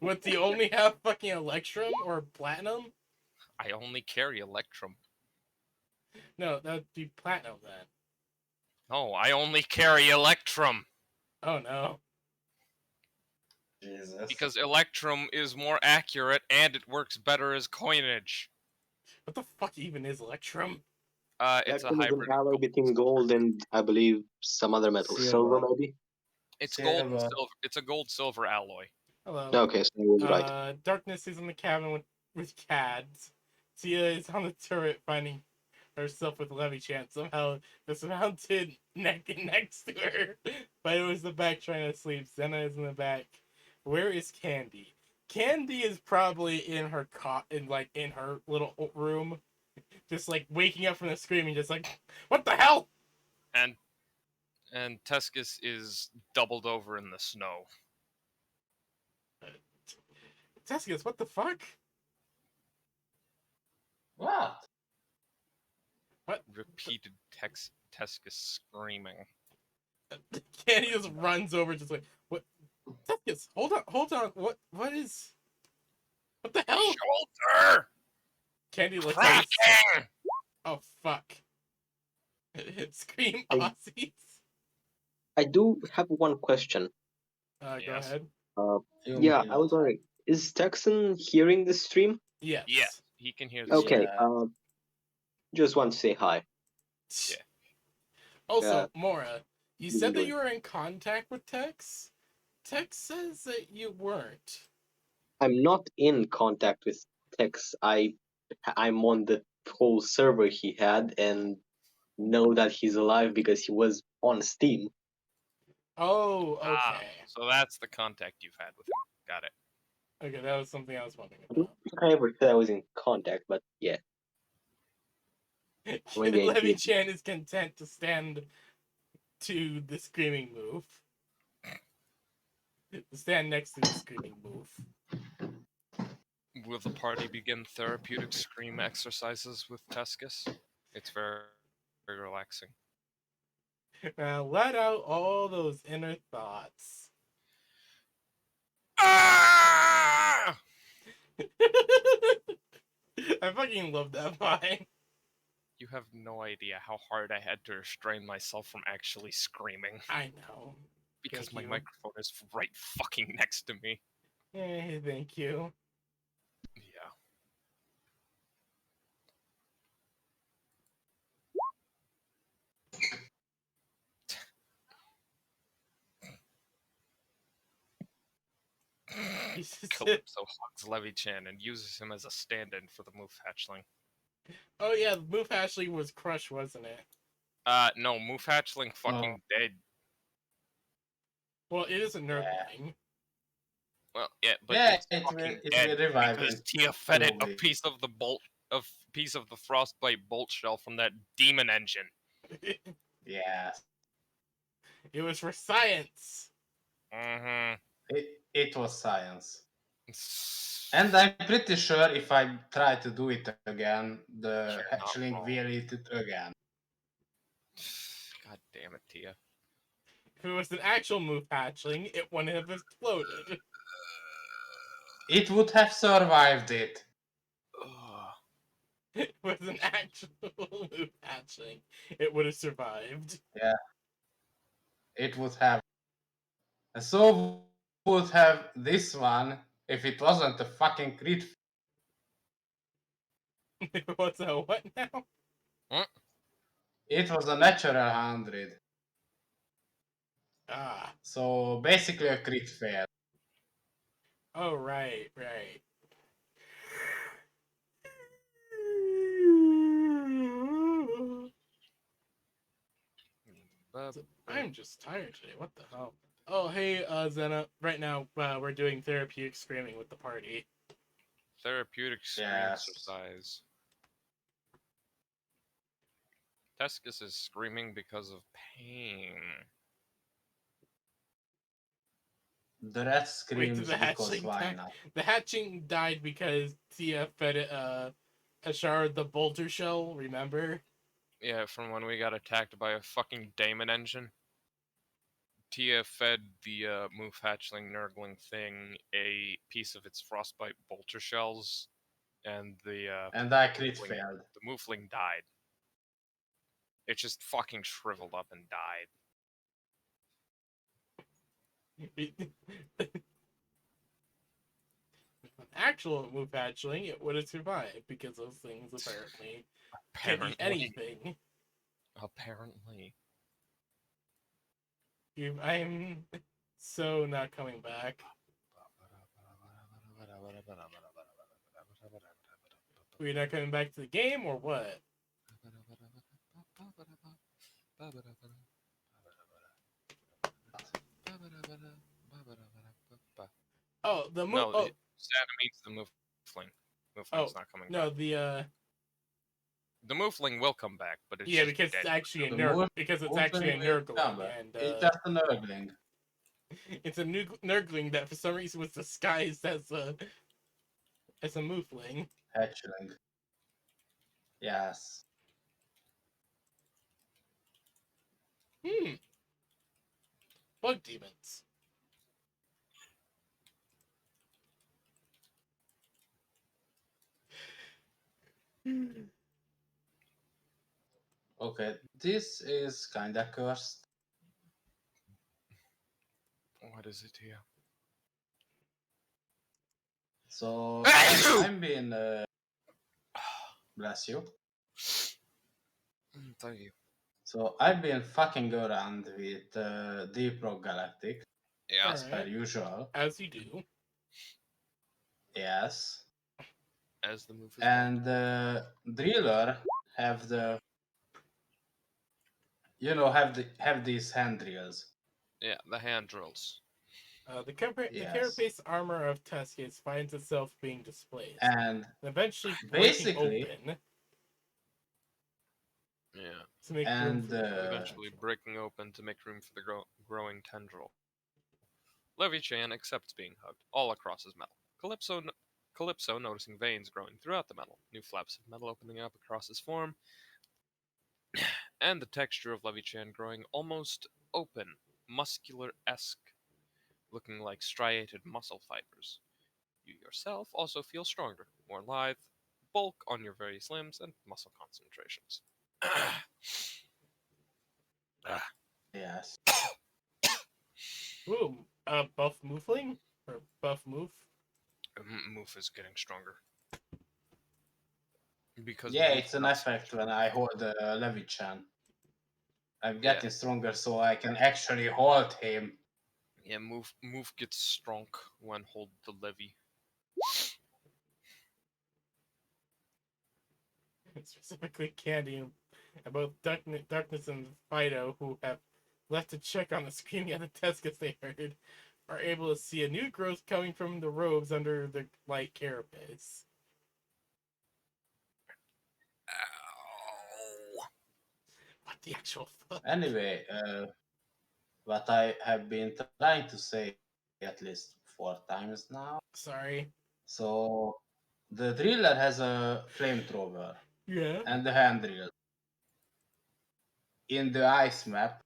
What, do you only have fucking Electrum or Platinum? I only carry Electrum. No, that'd be Platinum then. No, I only carry Electrum. Oh no. Jesus. Because Electrum is more accurate and it works better as coinage. What the fuck even is Electrum? It's a Tungsten is an hybrid. alloy between gold and I believe some other metal. Silver, Silver. maybe? It's gold and Silver. silver. It's a gold silver alloy. Hello. Okay, so I was right. Darkness is in the cabin with Cads. Tia is on the turret finding herself with Levy Chan. Somehow dismounted next to her. But it was the back trying to sleep. Zena is in the back. Where is Candy? Candy is probably in her in her little room, just like waking up from the screaming, just like, what the hell? And Tuscus is doubled over in the snow. Tescus, what the fuck? What? What? Repeated Tuscus screaming. Candy just runs over, just like, what? Tescus, hold on. What is? What the hell? Shoulder! Candy looks like, Cracking! oh fuck. Scream I- Aussies. I do have one question. Go Yes. ahead. You Yeah, may I was not. wondering, is Texan hearing this stream? Yes. Yes, he can hear the Okay, Yeah. just want to say hi. Yeah. Also, Mora, you What are said you that doing? you were in contact with Tex. Tex says that you weren't. I'm not in contact with Tex. I'm on the whole server he had and know that he's alive because he was on Steam. Oh, Ah, okay. so that's the contact you've had with him. Got it. Okay, that was something I was wondering I don't about. think I ever said I was in contact, but yeah. Maybe I Levy did. Chan is content to stand to the screaming move. To stand next to the screaming move. Will the party begin therapeutic scream exercises with Tuscus? It's very, very relaxing. Now let out all those inner thoughts. Ah! I fucking love that line. You have no idea how hard I had to restrain myself from actually screaming I know. because Thank my you. microphone is right fucking next to me. Thank you. Yeah. Calypso hugs Levy-chan and uses him as a stand-in for the Moof hatchling. Oh yeah, the move Ashley was Crush, wasn't it? No, Moof hatchling fucking dead. Well, it is a nerd Yeah. thing. Well, yeah, but Yeah, it's it will- fucking it dead will revive because in Tia fed it a 2 weeks. piece of the frostbite bolt shell from that demon engine. Yes. It was for science. Mm-hmm. It was science. And I'm pretty sure if I try to do it again, the You're not hatchling wrong. will eat it again. God damn it, Tia. If it was an actual move hatchling, it wouldn't have exploded. It would have survived it. Ugh. If it was an actual move hatchling, it would have survived. Yeah. It would have. And so would have this one if it wasn't a fucking crit. What's a what now? It was a natural 100. Ah. So basically a crit fail. Oh, right. I'm just tired today. What the hell? Oh, hey, Zena. Right now, we're doing therapeutic screaming with the party. Therapeutic scream Yes. exercise. Tescus is screaming because of pain. The rat Wait, screams did the because hatchling why die? not? The hatching died because Tia fed it Ashar the bolter shell, remember? Yeah, from when we got attacked by a fucking daemon engine. Tia fed the Moof hatchling nurgling thing a piece of its frostbite bolter shells, and And I crit Moofling- failed. the Moofling died. It just fucking shriveled up and died. An actual move hatchling, it would have survived because those things apparently can eat Apparently. anything. Apparently. I'm so not coming back. We're not coming back to the game or what? Oh, the move. No, Oh, Santa means the Moofling. oh, Moofling's not coming no, back. The Moofling will come back, but it's yeah, just because dead. it's actually a The nerd. moon, Because it's moon actually a will nurgling, come back. and It's just a nurgling. it's a nurgling that for some reason was disguised as a moofling. Hatchling. Yes. Hmm. Bug demons. Okay, this is kinda cursed. What is it here? So I'm being bless you. Thank you. So I've been fucking around with Deep Rock Galactic Yeah. as per Alright. usual. As you do. Yes. As the move is And Driller have the have these hand drills. Yeah, the hand drills. The Yes. carapace armor of Tuscus finds itself being displaced, And eventually breaking basically open Yeah. to make room and for the Eventually breaking open to make room for the growing tendril. Levy-chan accepts being hugged all across his metal. Calypso noticing veins growing throughout the metal, new flaps of metal opening up across his form, and the texture of Levy-chan growing almost open, muscular-esque, looking like striated muscle fibers. You yourself also feel stronger, more lithe, bulk on your various limbs, and muscle concentrations. yes. Ooh, buff moofling? Or buff moof? Moof is getting stronger. Because Yeah, Moof it's an got effect when I hold the Levichan. I'm Yeah. getting stronger so I can actually hold him. Yeah, Moof gets strong when hold the levy. Specifically Candy and both Darkness and Fido, who have left a check on the screen at the Tescus they heard, are able to see a new growth coming from the robes under the light carapace. Ow. What the actual fuck? Anyway, what I have been trying to say at least 4 times now. Sorry. So the driller has a flamethrower Yeah. and the hand drill. In the ice map,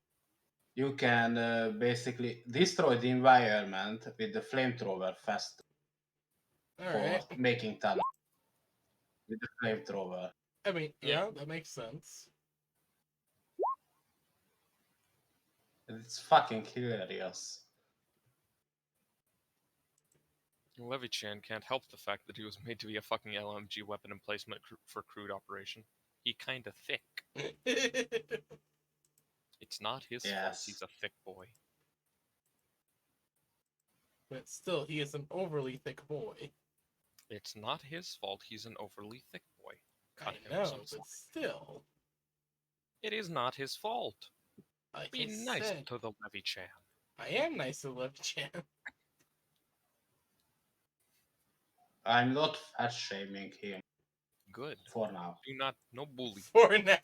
you can basically destroy the environment with the flamethrower fast for Alright. making tunnels with the flamethrower. I mean, yeah, that makes sense. It's fucking hilarious. Levy-chan can't help the fact that he was made to be a fucking LMG weapon emplacement for crude operation. He kinda thick. It's not his fault Yes. he's a thick boy. But still, he is an overly thick boy. It's not his fault he's an overly thick boy. Cut I him know, some but slack. still. It is not his fault. Like Be I nice said, to the Levy-chan. I am nice to Left Chan. I'm not fat shaming him Good. for now. Do not, no bully. For now.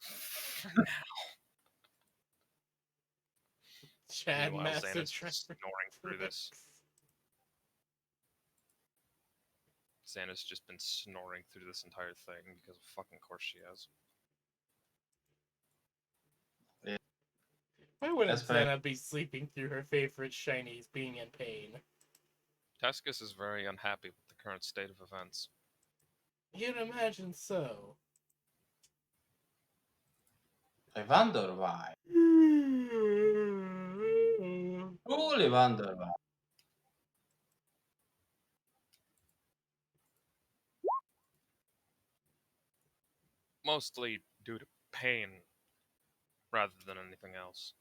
For now. Chad Meanwhile, Master Xana's just snoring through this. Xana's just been snoring through this entire thing because of fucking course she has. Why wouldn't That's right. Xana be sleeping through her favorite shinies being in pain? Tescus is very unhappy with the current state of events. You'd imagine so. I wonder why. Truly wonder why. mostly due to pain rather than anything else.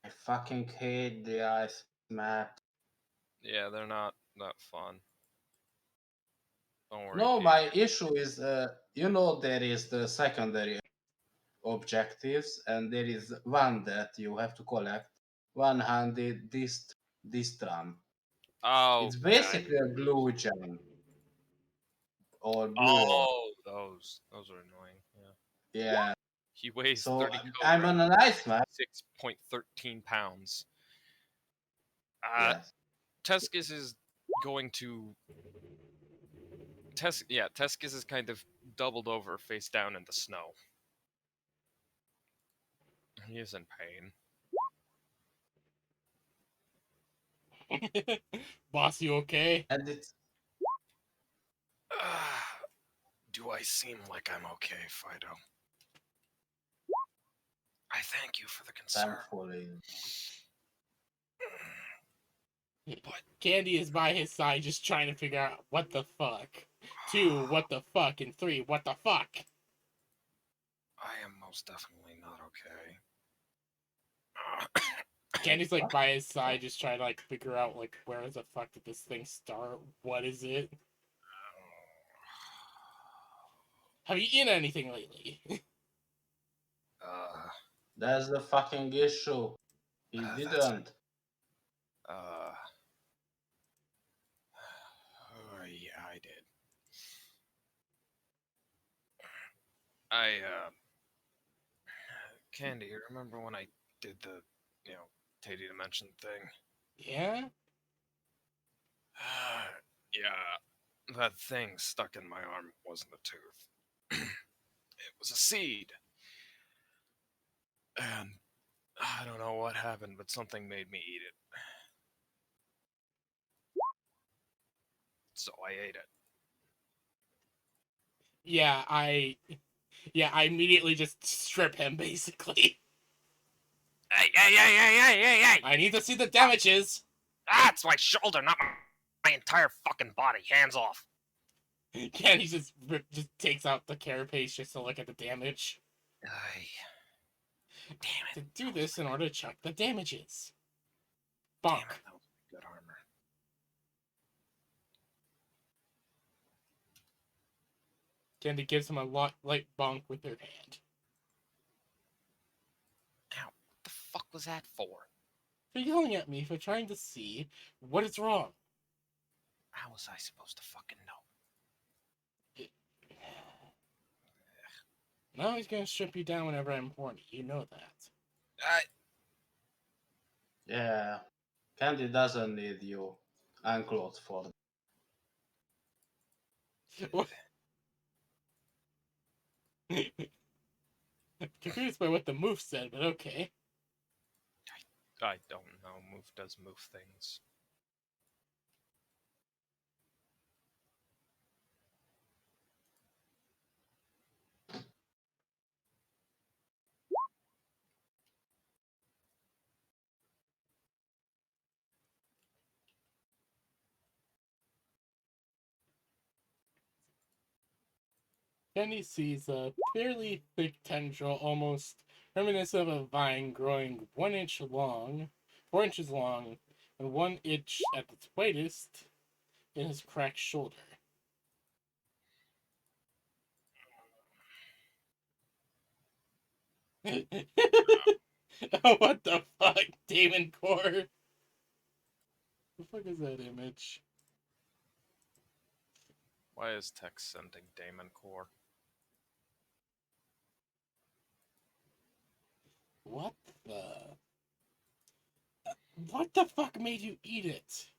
I fucking hate the ice map. Yeah, they're not that fun. Don't worry, No, Pete. my issue is, there is the secondary objectives, and there is one that you have to collect 100 distram. Oh, It's yeah. basically a blue gem or blue ore. Oh, those are annoying. Yeah. Yeah. He weighs So 30 I'm on an ice map. 6.13 pounds. Yes. Teskis is going to Teskis is kind of doubled over face down in the snow. He is in pain. Boss, you okay? And it's Do I seem like I'm okay, Fido? I thank you for the concern. thankfully. But Candy is by his side just trying to figure out what the fuck. 2, what the fuck, and 3, what the fuck? I am most definitely not okay. Candy's like by his side just trying to like figure out like where the fuck did this thing start? What is it? Have you eaten anything lately? That's the fucking issue. He That's didn't. oh, yeah, I did. Candy, you remember when I did the, Teddy Dimension thing? Yeah? Yeah, that thing stuck in my arm wasn't a tooth. It was a seed. And I don't know what happened, but something made me eat it. So I ate it. I immediately just strip him basically. Hey! I need to see the damages. Ah, it's my shoulder, not my entire fucking body. Hands off. Candy just takes out the carapace just to look at the damage. Damn it. To do this in order to check the damages. Damn Bonk. it, that was good armor. Candy gives him a light bonk with her hand. Ow, what the fuck was that for? For yelling at me for trying to see what is wrong. How was I supposed to fucking know? Now he's gonna strip you down whenever I'm horny. You know that. Yeah. Candy doesn't need you unclothed for Confused by what the move said, but okay. I don't know. Move does move things. Kenny sees a fairly thick tendril, almost reminiscent of a vine growing 1 inch long, 4 inches long, and 1 inch at its widest in his cracked shoulder. Oh, what the fuck, Damon Core? The fuck is that image? Why is text sending Damon Core? What the? What the fuck made you eat it?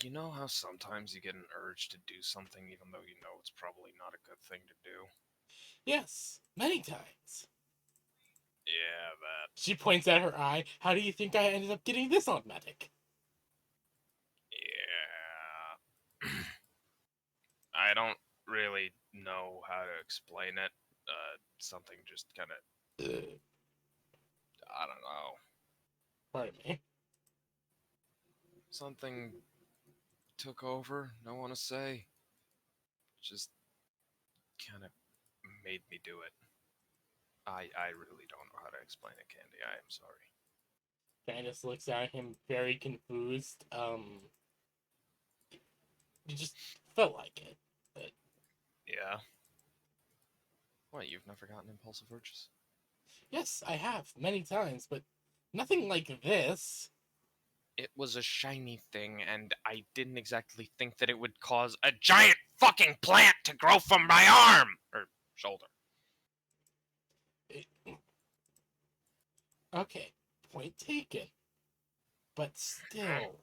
You know how sometimes you get an urge to do something even though you know it's probably not a good thing to do? Yes, many times. Yeah, that. She points at her eye. How do you think I ended up getting this on medic? Yeah. I don't really know how to explain it. Something just kind of, I don't know. Pardon me. Something took over. Don't want to say. Just kind of made me do it. I really don't know how to explain it, Candy. I am sorry. Candace looks at him very confused. You just felt like it. But Yeah. What, you've never gotten impulsive urges? yes, I have many times, but nothing like this. It was a shiny thing, and I didn't exactly think that it would cause a giant fucking plant to grow from my arm! Or shoulder. It- okay, point taken. But still.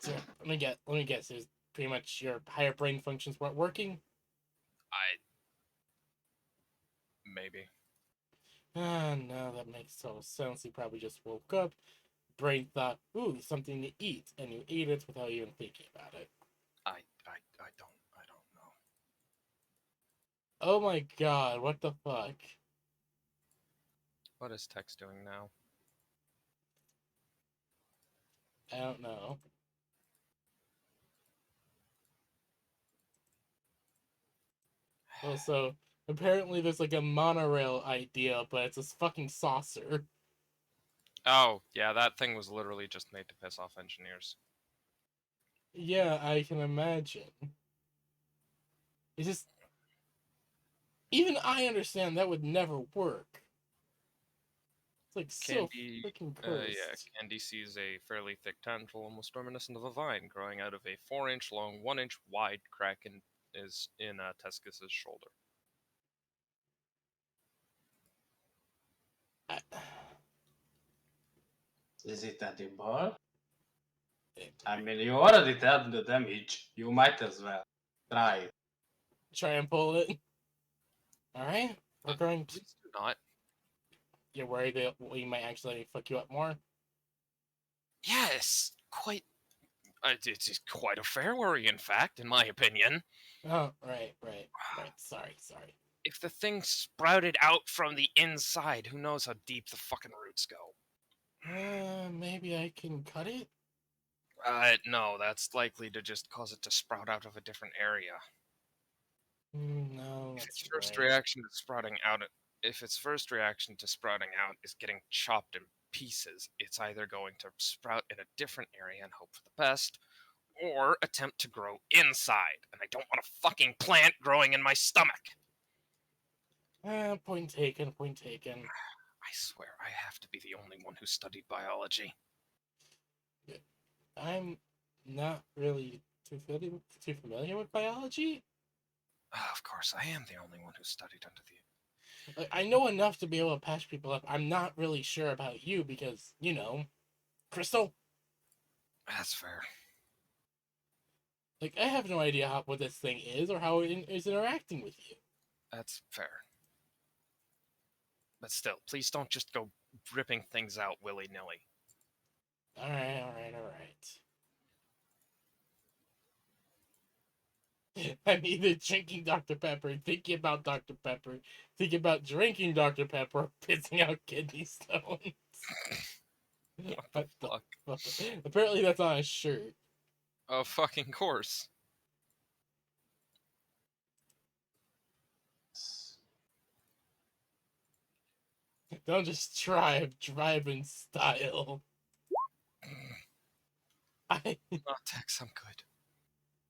So let me guess. Is pretty much your higher brain functions weren't working. Maybe. Ah, no, that makes total sense. You probably just woke up. Brain thought, "Ooh, something to eat," and you ate it without even thinking about it. I don't know. Oh my god, what the fuck? What is Tex doing now? I don't know. Also, apparently there's like a monorail idea, but it's a fucking saucer. Oh, yeah, that thing was literally just made to piss off engineers. Yeah, I can imagine. It's just even I understand that would never work. It's like so Candy, freaking yeah, cursed. Candy sees a fairly thick tendril, almost reminiscent of a vine, growing out of a 4-inch long, 1-inch wide crack in Tescus's shoulder. I, Is it edible? it, I mean, you already did the damage. You might as well try it. try and pull it. All right, we're going to. Please do not. You're worried that we might actually fuck you up more. Yes, quite. It's quite a fair worry, in fact, in my opinion. Oh, right. Sorry. If the thing sprouted out from the inside, who knows how deep the fucking roots go? Maybe I can cut it. No, that's likely to just cause it to sprout out of a different area. No, If that's its first right. reaction to sprouting out, if its first reaction to sprouting out is getting chopped in pieces, it's either going to sprout in a different area and hope for the best, or attempt to grow inside. And I don't want a fucking plant growing in my stomach. Point taken. I swear, I have to be the only one who studied biology. I'm not really too familiar with biology. Of course, I am the only one who studied under the... Like, I know enough to be able to patch people up. I'm not really sure about you because, Crystal. That's fair. Like, I have no idea what this thing is or how it is interacting with you. That's fair. But still, please don't just go ripping things out willy-nilly. All right. I'm either drinking Dr. Pepper, thinking about Dr. Pepper, thinking about drinking Dr. Pepper, or pissing out kidney stones. What the fuck? Apparently that's on a shirt. Of fucking course. Don't just drive in style. I Oh, Tex, I'm good.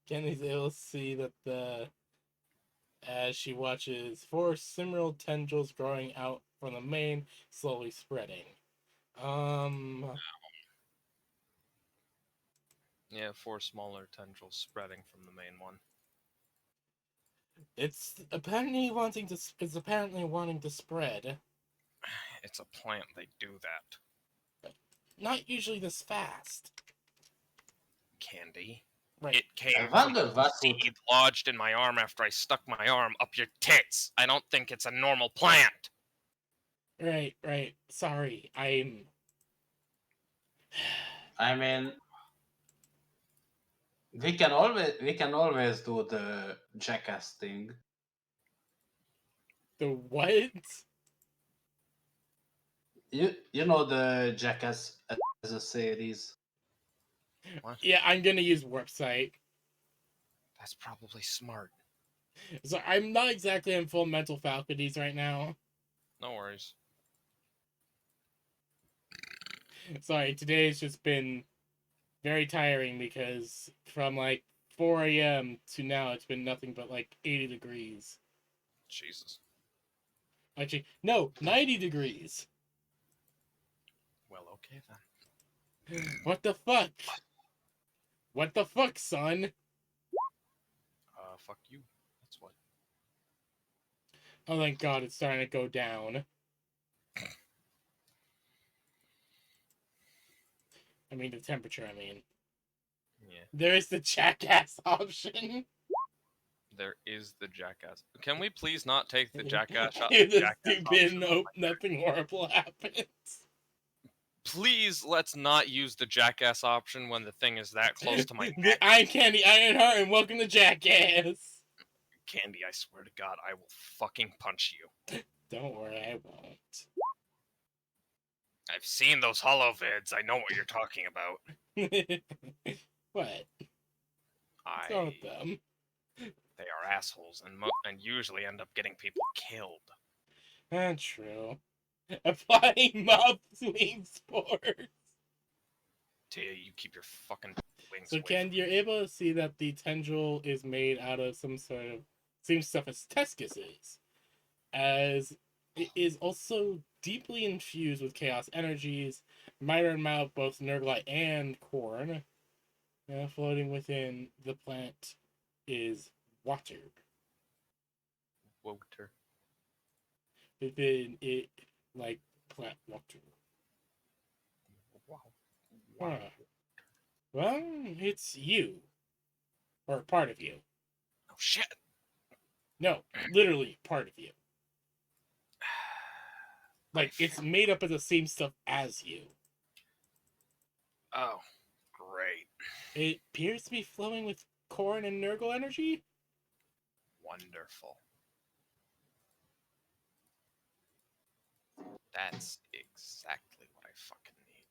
Kenny's able to see that as she watches 4 similar tendrils growing out from the main, slowly spreading. Yeah, 4 smaller tendrils spreading from the main one. It's apparently wanting to spread. It's a plant, they do that. Not usually this fast. Candy. Right. It came I from wonder a what would. seed lodged in my arm after I stuck my arm up your tits. I don't think it's a normal plant. Right. Sorry. I mean, we can always do the jackass thing. The what? You know the Jackass as a series. What? Yeah, I'm gonna use warp sight. That's probably smart. So I'm not exactly in full mental faculties right now. No worries. Sorry, today's just been very tiring because from like 4 a.m. to now it's been nothing but like 80 degrees. Jesus. Actually, no, 90 degrees. Well, okay then. What the fuck? What the fuck, son? Fuck you. That's what. Oh, thank God, it's starting to go down. I mean, the temperature, I mean. Yeah. There is the jackass option. There is the jackass. Can we please not take the jackass shot? The Jackass stupid, option? nope, nothing horrible happens. Please let's not use the jackass option when the thing is that close to my neck. I'm Candy Ironheart, and welcome to Jackass. Candy, I swear to God, I will fucking punch you. Don't worry, I won't. I've seen those hollow vids. I know what you're talking about. What? What's wrong with them? They are assholes and usually end up getting people killed. True. Applying mob swing sports. Tia, you keep your fucking wings So, away Ken, from you're me. able to see that the tendril is made out of some sort of same stuff as Tescus is, as it is also deeply infused with chaos energies. Minor amount of both Nurgle and Corn. Floating within the plant is water. Water. Within it, like plant water. Wow. Huh. Well, it's you. Or part of you. Oh shit. No, literally part of you. Like, it's made up of the same stuff as you. Oh, great. It appears to be flowing with corn and Nurgle energy? Wonderful. That's exactly what I fucking need.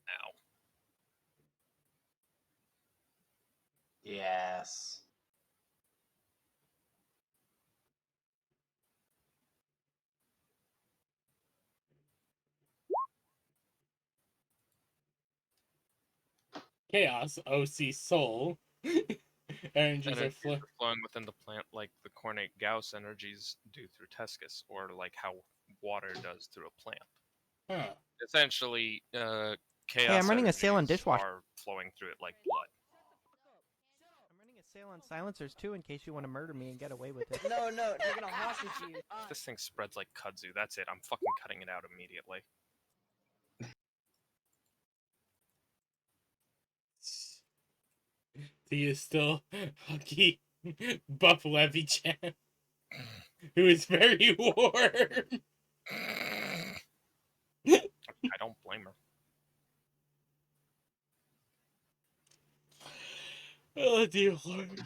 Ow. Yes. Chaos, OC Soul. Energies are Energies are flowing within the plant like the cornate Gauss energies do through Tescus, or like how water does through a plant. Huh. Essentially, chaos Hey, I'm running a sale on energies dishwasher. are flowing through it like blood. I'm running a sale on silencers too, in case you want to murder me and get away with it. No, they're gonna hostage you. If this thing spreads like kudzu, that's it. I'm fucking cutting it out immediately. He is still Hockey Buff Levy Chan, who is very warm. I don't blame her. Oh, dear Lord.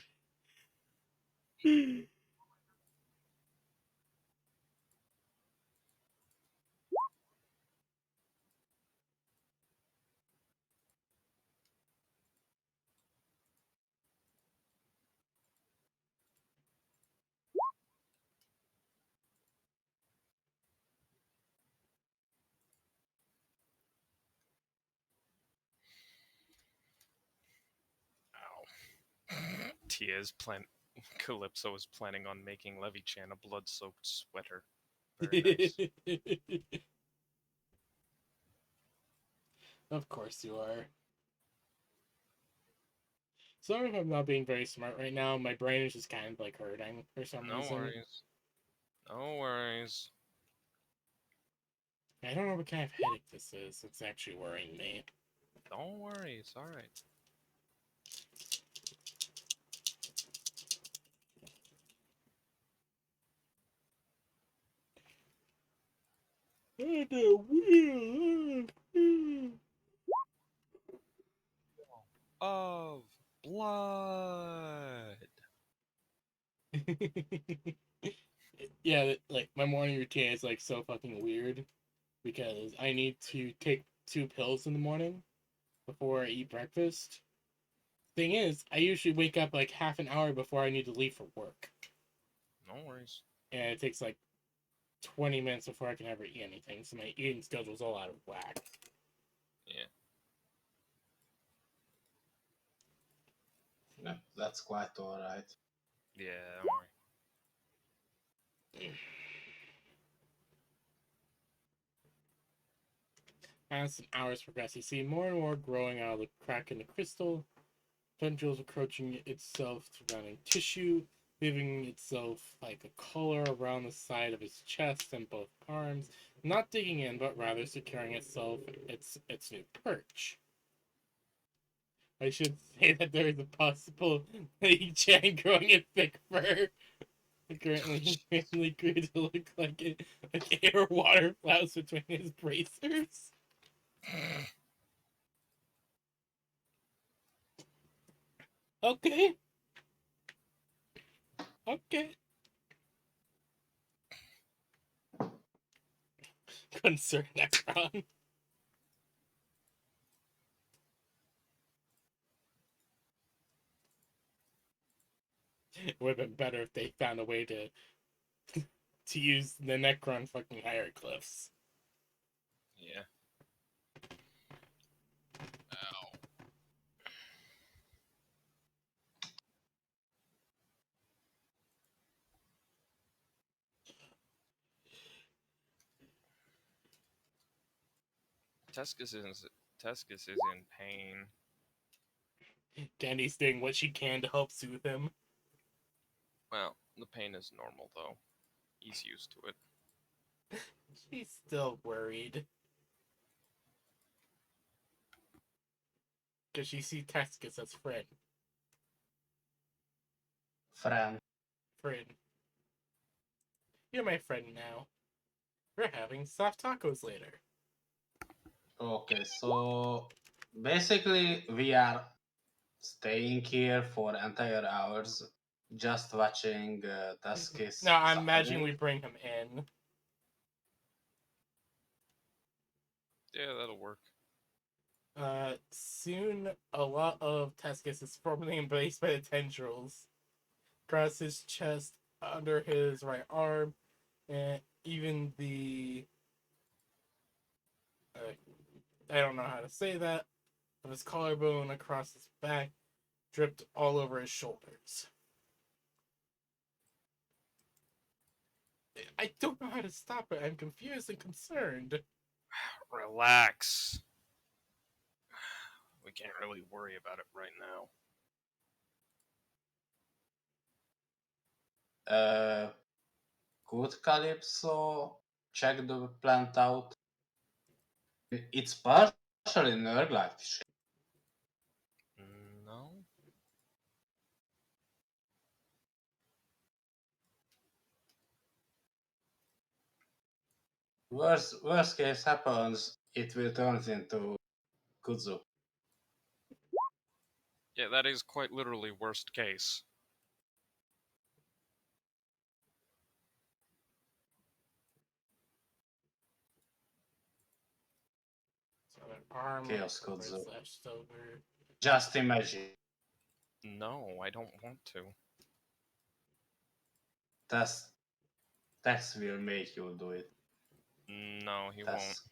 Ow. Calypso is planning on making Levy-chan a blood-soaked sweater. Very nice. Of course you are. Sorry if I'm not being very smart right now. My brain is just kind of like hurting for some No reason. worries. No worries. I don't know what kind of headache this is. It's actually worrying me. Don't worry, it's alright. Of blood. Yeah, like my morning routine is like so fucking weird because I need to take 2 pills in the morning before I eat breakfast. Thing is, I usually wake up like half an hour before I need to leave for work, No worries. and it takes like 20 minutes before I can ever eat anything. So my eating schedule's all out of whack. Yeah. Yeah, that's quite alright. Yeah, don't worry. As the hours progress, you see more and more growing out of the crack in the crystal. Tendrils approaching itself surrounding tissue, leaving itself like a collar around the side of its chest and both arms, not digging in, but rather securing itself its new perch. I should say that there is a possible Chan growing a thick fur. Currently, randomly grew to look like air water flows between his bracers. Okay. Okay. Concern Necron. It would have been better if they found a way to use the Necron fucking hieroglyphs. Yeah. Ow. Tescus is in pain. Dandy's doing what she can to help soothe him. Well, the pain is normal though. He's used to it. She's still worried. Because she sees Tescus as friend. Friend. Friend. You're my friend now. We're having soft tacos later. Okay, so basically we are staying here for entire hours just watching Tuskis No, I'm imagining suffering. we bring him in. Yeah, that'll work. Soon a lot of Tescus is formally embraced by the tendrils. Across his chest, under his right arm, and even the I don't know how to say that, of his collarbone across his back, dripped all over his shoulders. I don't know how to stop it. I'm confused and concerned. Relax. We can't really worry about it right now. Could Calypso check the plant out? It's partially nerve-like. No? Worst case happens, it will turn into Kuzu. Yeah, that is quite literally worst case. So an arm Chaos over Kuzu. slash over. Just imagine. No, I don't want to. That's Tex will make you do it. No, he won't. That's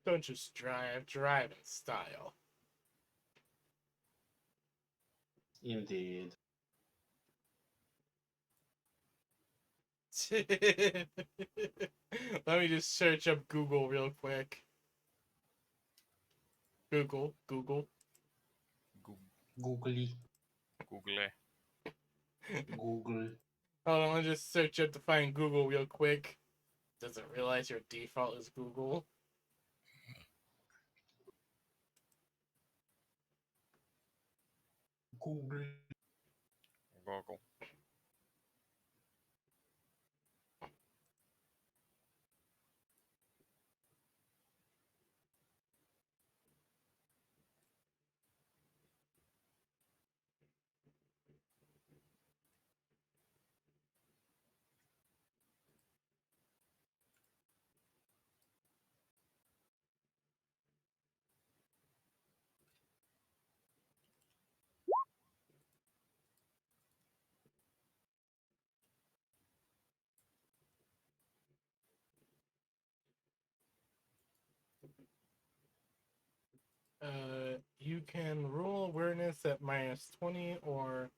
Don't just drive, drive in style. indeed. Let me just search up Google real quick. Google. Goo- Googly. Google. Google. Hold on, let's just search up to find Google real quick. Doesn't realize your default is Google. Google. Google. You can rule awareness at -20 or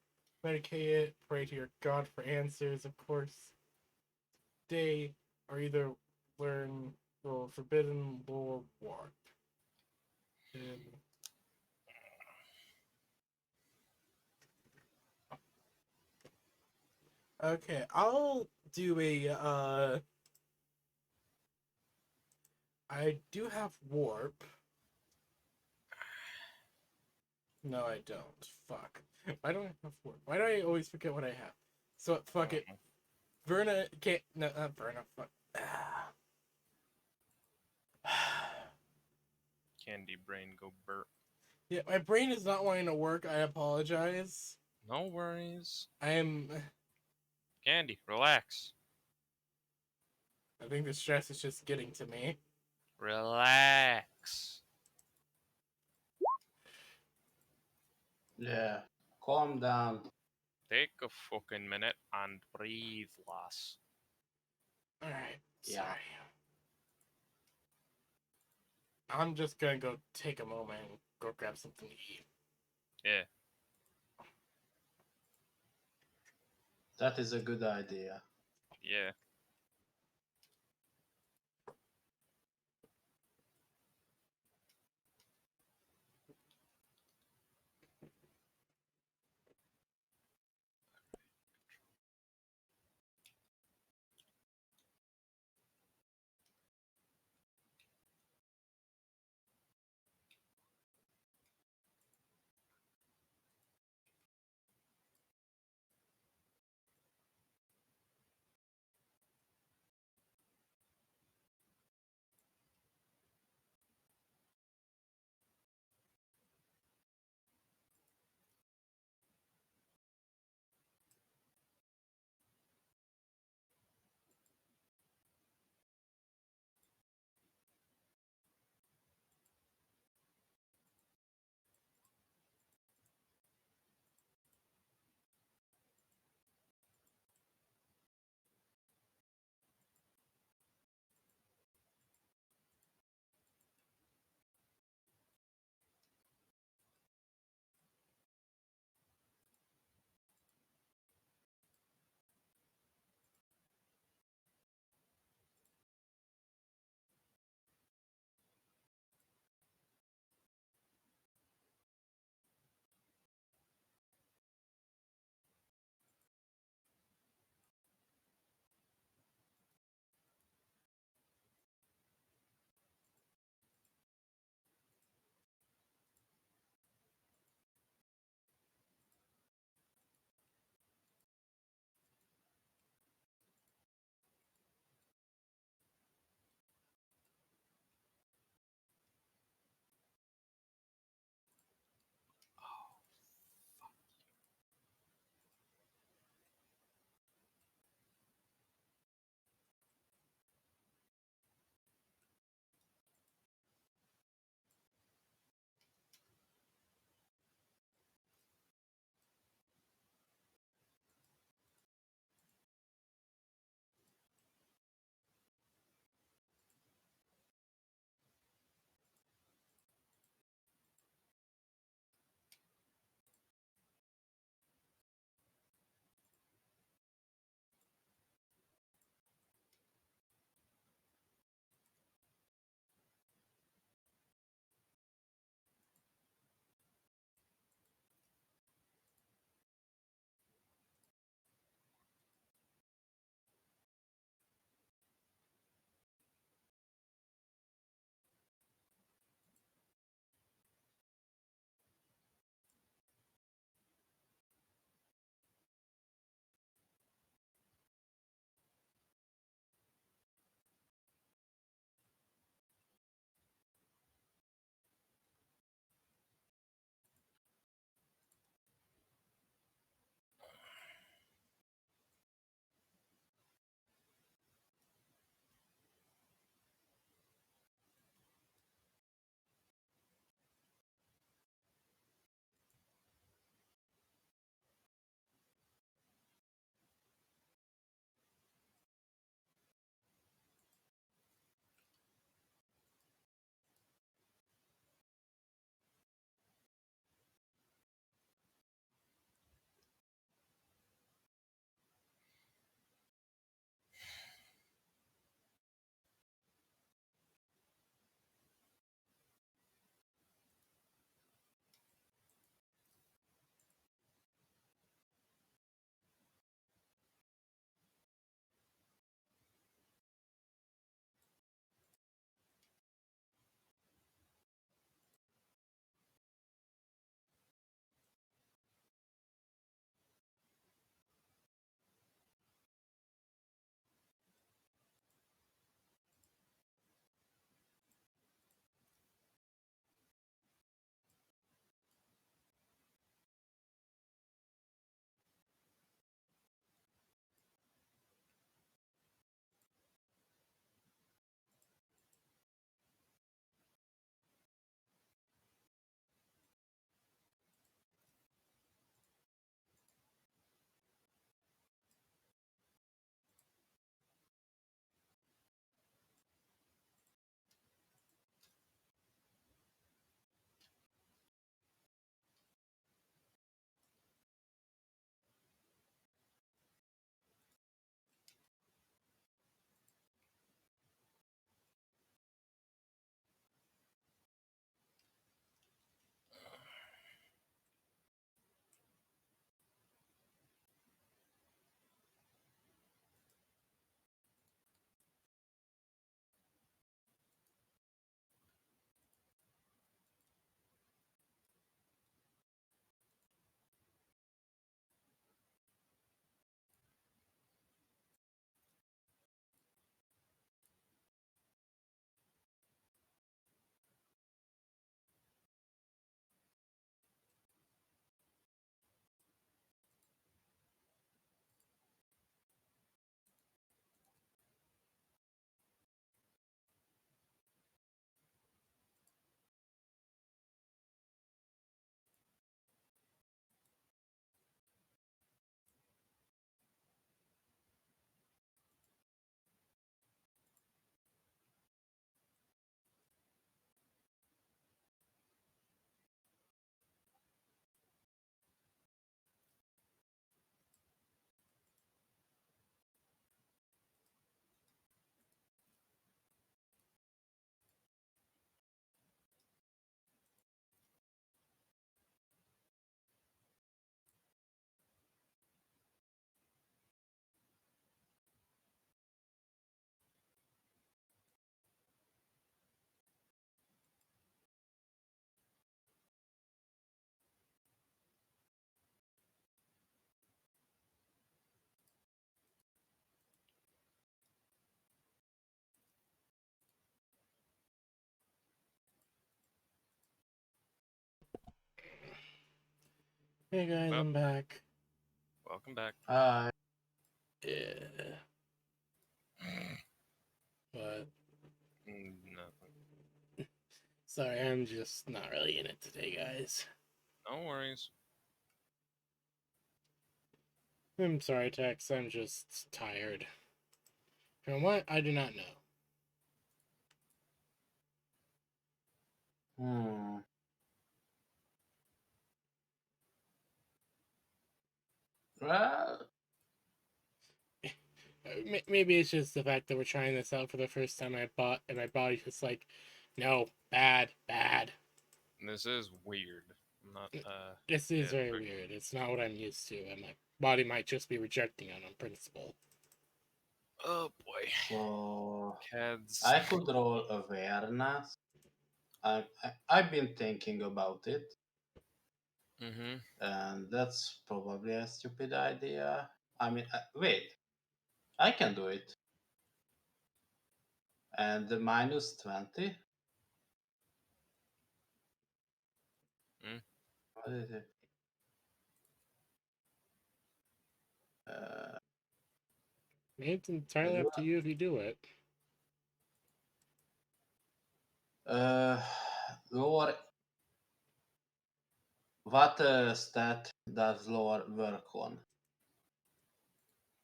medicate it, pray to your god for answers, of course. Day, or either learn the forbidden lore warp. Okay, I'll do I do have warp. No, I don't. Fuck. Why don't I have warp? Why do I always forget what I have? So, fuck it. Verna can't. No, not Verna. Fuck. Candy brain go burp. Yeah, my brain is not wanting to work. I apologize. No worries. I am. Candy, relax. I think the stress is just getting to me. Relax. Yeah. Calm down. Take a fucking minute and breathe, lass. Alright, Yeah. sorry. I'm just gonna go take a moment and go grab something to eat. Yeah. That is a good idea. Yeah. Hey guys, I'm back. Welcome back. Yeah. But Nothing. sorry, I'm just not really in it today, guys. No worries. I'm sorry, Tex. I'm just tired. From what? I do not know. Hmm. Well, Maybe it's just the fact that we're trying this out for the first time. And my body's just like, no, bad, bad. This is weird. I'm not. This is Yeah, very weird. It's not what I'm used to, and my body might just be rejecting it on principle. Oh boy. so Cads. I could roll awareness. I've been thinking about it, Mm-hmm. and that's probably a stupid idea. I mean, wait, I can do it. And the minus 20? Mm. What is it? Uh, It's entirely up to you if you do it. uh, lore. What stat does lore work on?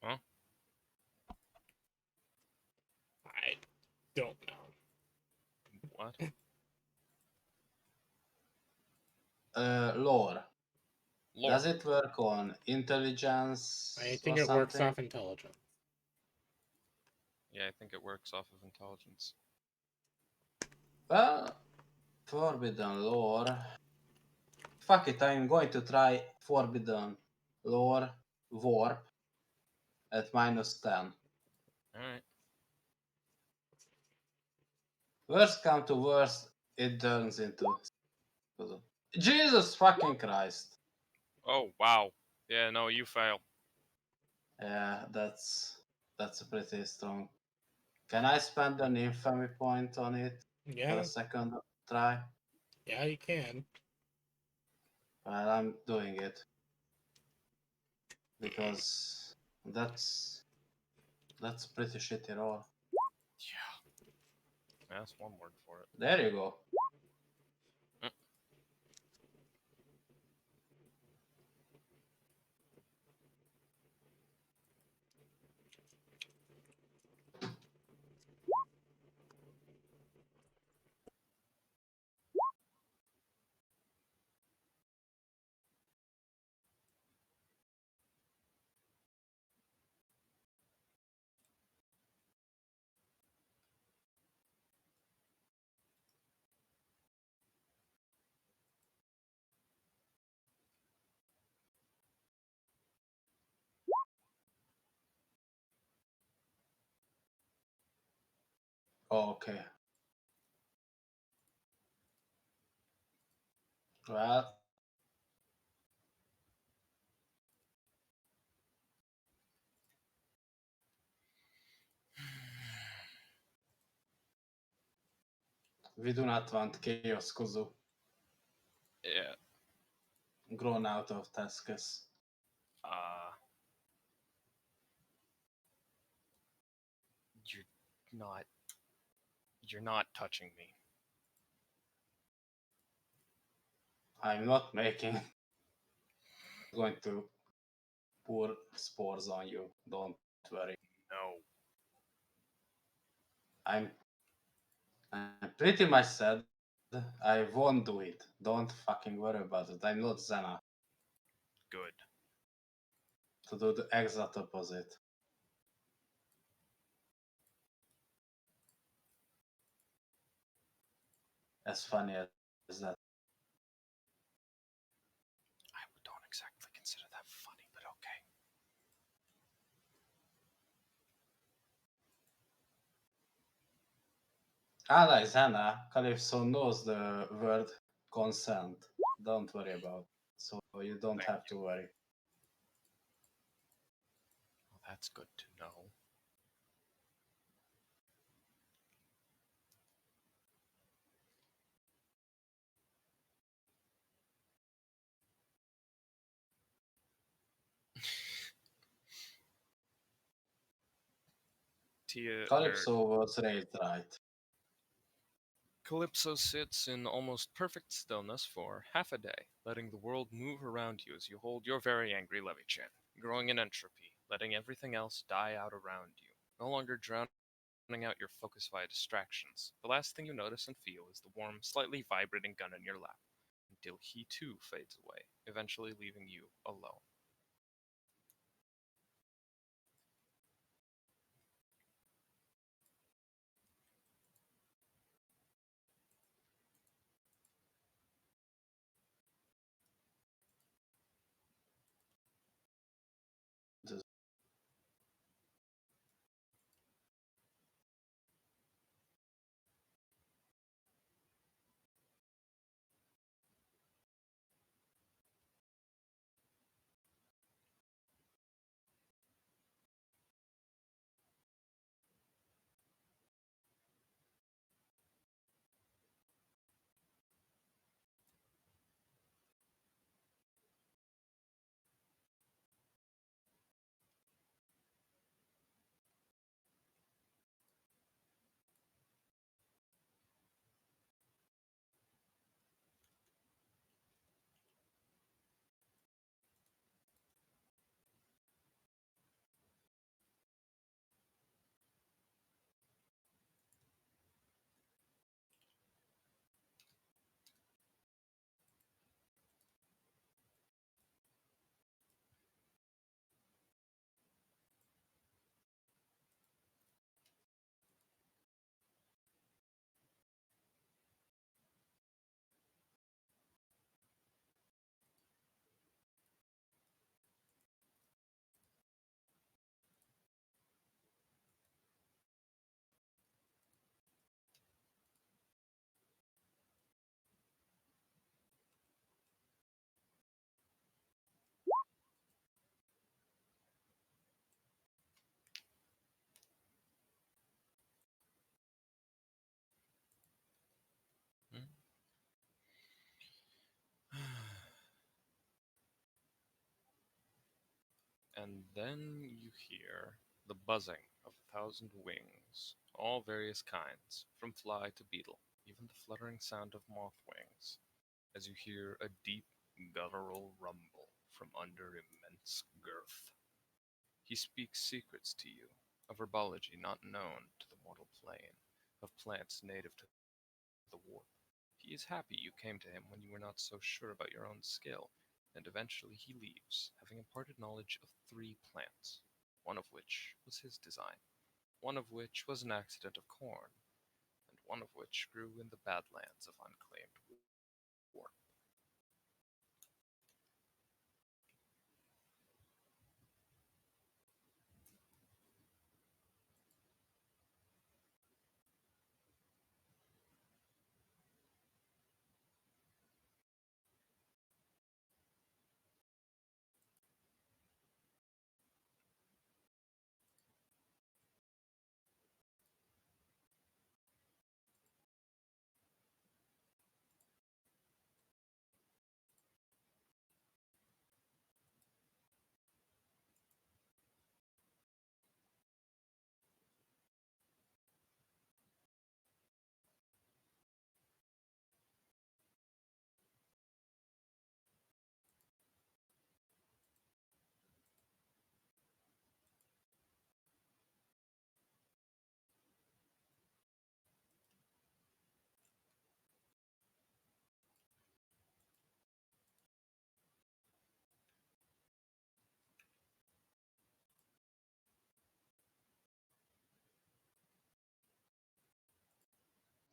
Huh? I don't know. What? Lore. Lore. Does it work on intelligence I or think it works something? off intelligence. Yeah, I think it works off of intelligence. Well, forbidden lore. Fuck it, I'm going to try forbidden lore warp at minus 10. Alright. Worst come to worst, it turns into Jesus fucking Christ. Oh wow. Yeah, no, you fail. Yeah, that's pretty strong. Can I spend an infamy point on it for a Yeah, second try? yeah, you can. Well, I'm doing it because that's a pretty shitty roll. Yeah. That's one word for it. There you go. Mm. Okay. Well, we do not want Chaos Kuzu Yeah. grown out of Taskus. Uh you're not you're not touching me. I'm not making going to pour spores on you. Don't worry. No. I'm I'm pretty much said I won't do it. Don't fucking worry about it. I'm not Zena Good. to do the exact opposite. As funny as that. I don't exactly consider that funny, but okay. Unlike Zena, Calypso knows the word consent. Don't worry about it. So you don't Thank have you. to worry. Well, that's good to know. Tia, Calypso was raised right. Calypso sits in almost perfect stillness for half a day, letting the world move around you as you hold your very angry Levy-chan, growing in entropy, letting everything else die out around you, no longer drowning out your focus via distractions. The last thing you notice and feel is the warm, slightly vibrating gun in your lap, until he too fades away, eventually leaving you alone. And then you hear the buzzing of 1,000 wings, all various kinds, from fly to beetle, even the fluttering sound of moth wings, as you hear a deep, guttural rumble from under immense girth. He speaks secrets to you, a verbology not known to the mortal plane, of plants native to the warp. He is happy you came to him when you were not so sure about your own skill, and eventually he leaves, having imparted knowledge of 3 plants, one of which was his design, one of which was an accident of corn, and one of which grew in the badlands of unclaimed warp.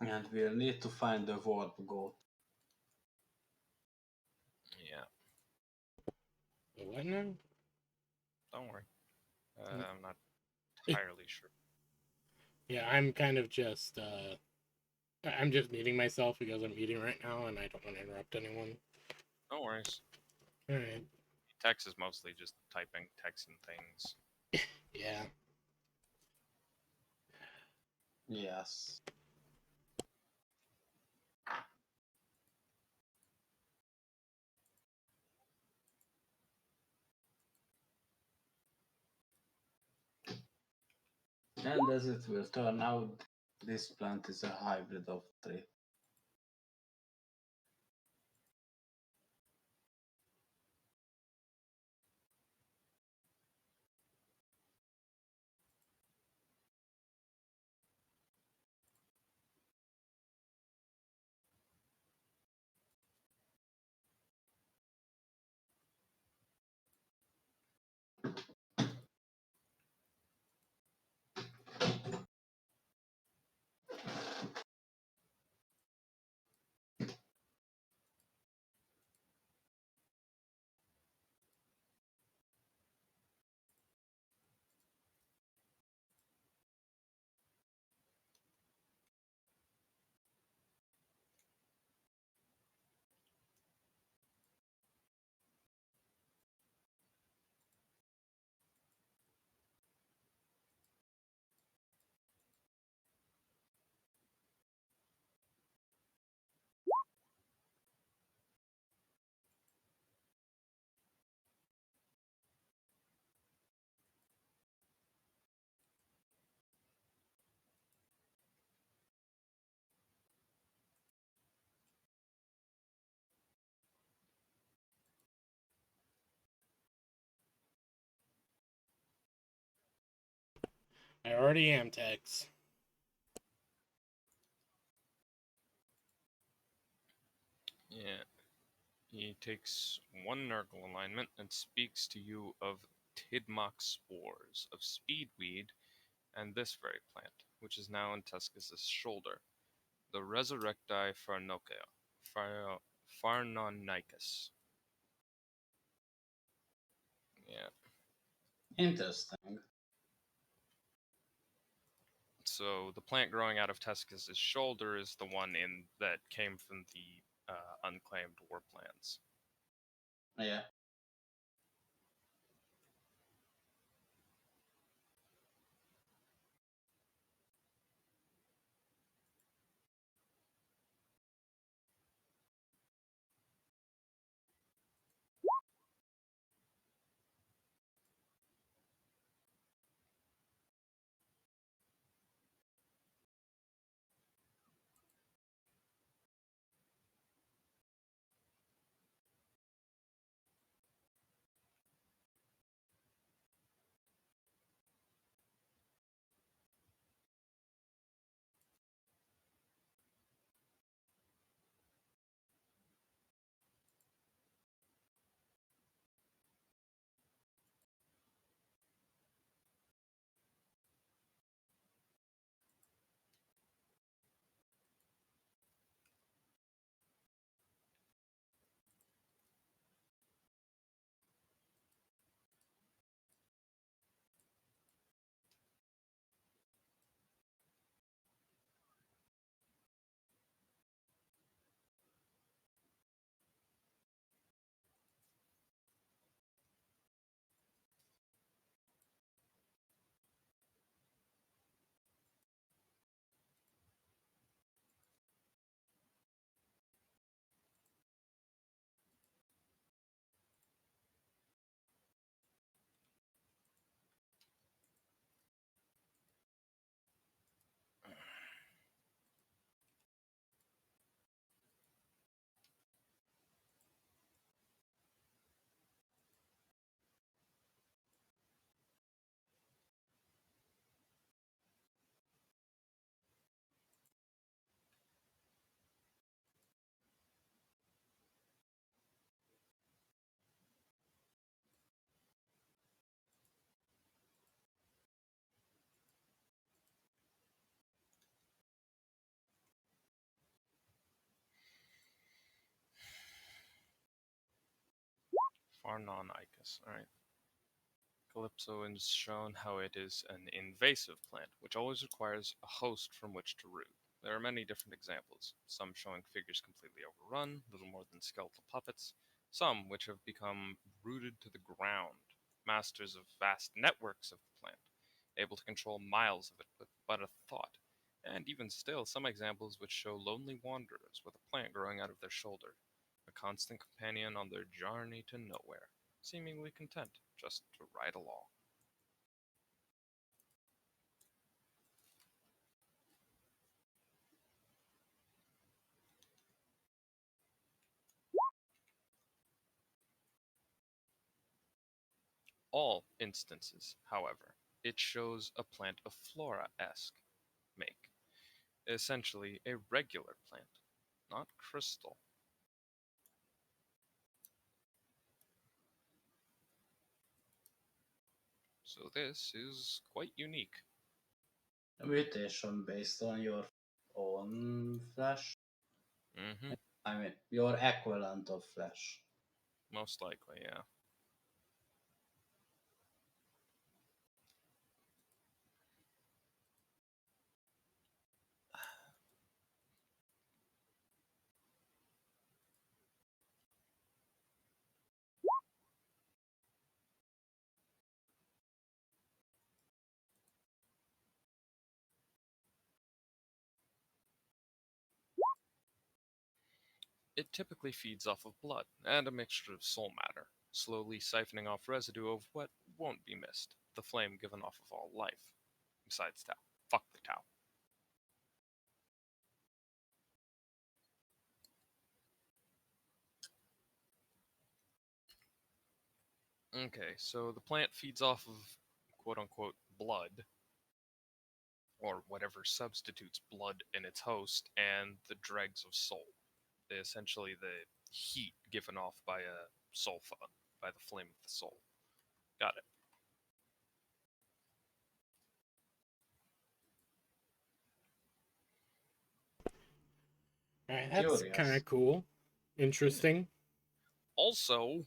And we'll need to find the warp goat. Yeah, What now? don't worry. Mm. I'm not entirely sure. Yeah, I'm kind of just I'm just muting myself because I'm eating right now and I don't want to interrupt anyone. No worries. Alright. Text is mostly just typing text and things. Yeah. Yes. And as it will turn out, this plant is a hybrid of tree. I already am, Tex. Yeah. He takes one Nurgle alignment and speaks to you of Tidmok spores, of speedweed, and this very plant, which is now in Tuscus's shoulder, the Resurrecti Farnonicus. Yeah. Interesting. So the plant growing out of Tuscus's shoulder is the one in that came from the unclaimed warplands. Yeah. Farnonicus. Alright. Calypso has shown how it is an invasive plant, which always requires a host from which to root. There are many different examples, some showing figures completely overrun, little more than skeletal puppets, some which have become rooted to the ground, masters of vast networks of the plant, able to control miles of it with but a thought, and even still some examples which show lonely wanderers with a plant growing out of their shoulder, a constant companion on their journey to nowhere, seemingly content just to ride along. all instances, however, it shows a plant of flora-esque make, essentially a regular plant, not crystal. So this is quite unique. A mutation based on your own flesh. Hmm. I mean, your equivalent of flesh. Most likely, yeah. It typically feeds off of blood and a mixture of soul matter, slowly siphoning off residue of what won't be missed, the flame given off of all life. Besides Tau. Fuck the Tau. Okay, so the plant feeds off of quote unquote blood, or whatever substitutes blood in its host, and the dregs of soul. Essentially, the heat given off by a sulfa, by the flame of the soul. Got it. Alright, that's kind Curious. of cool. Interesting. Also,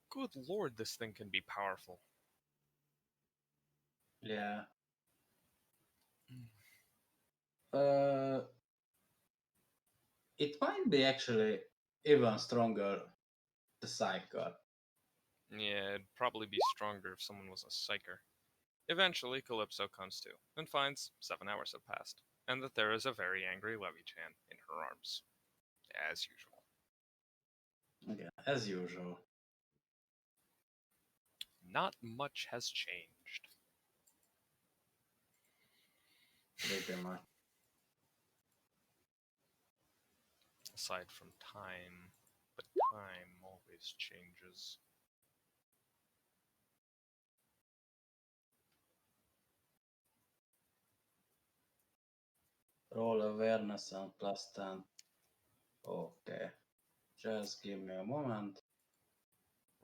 good lord, this thing can be powerful. Yeah. Uh, it might be actually even stronger, the cycle. Yeah, it'd probably be stronger if someone was a psyker. Eventually, Calypso comes to, and finds 7 hours have passed, and that there is a very angry Levy-chan in her arms. As usual. Okay, as usual. Not much has changed. Pretty much. Aside from time, but time always changes. Roll awareness and plus 10. Okay. Just give me a moment.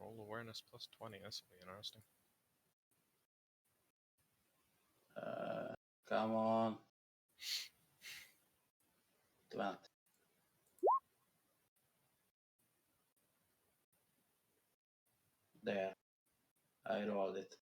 Roll awareness plus 20, this will be interesting. Come on. 20. There. I rolled it.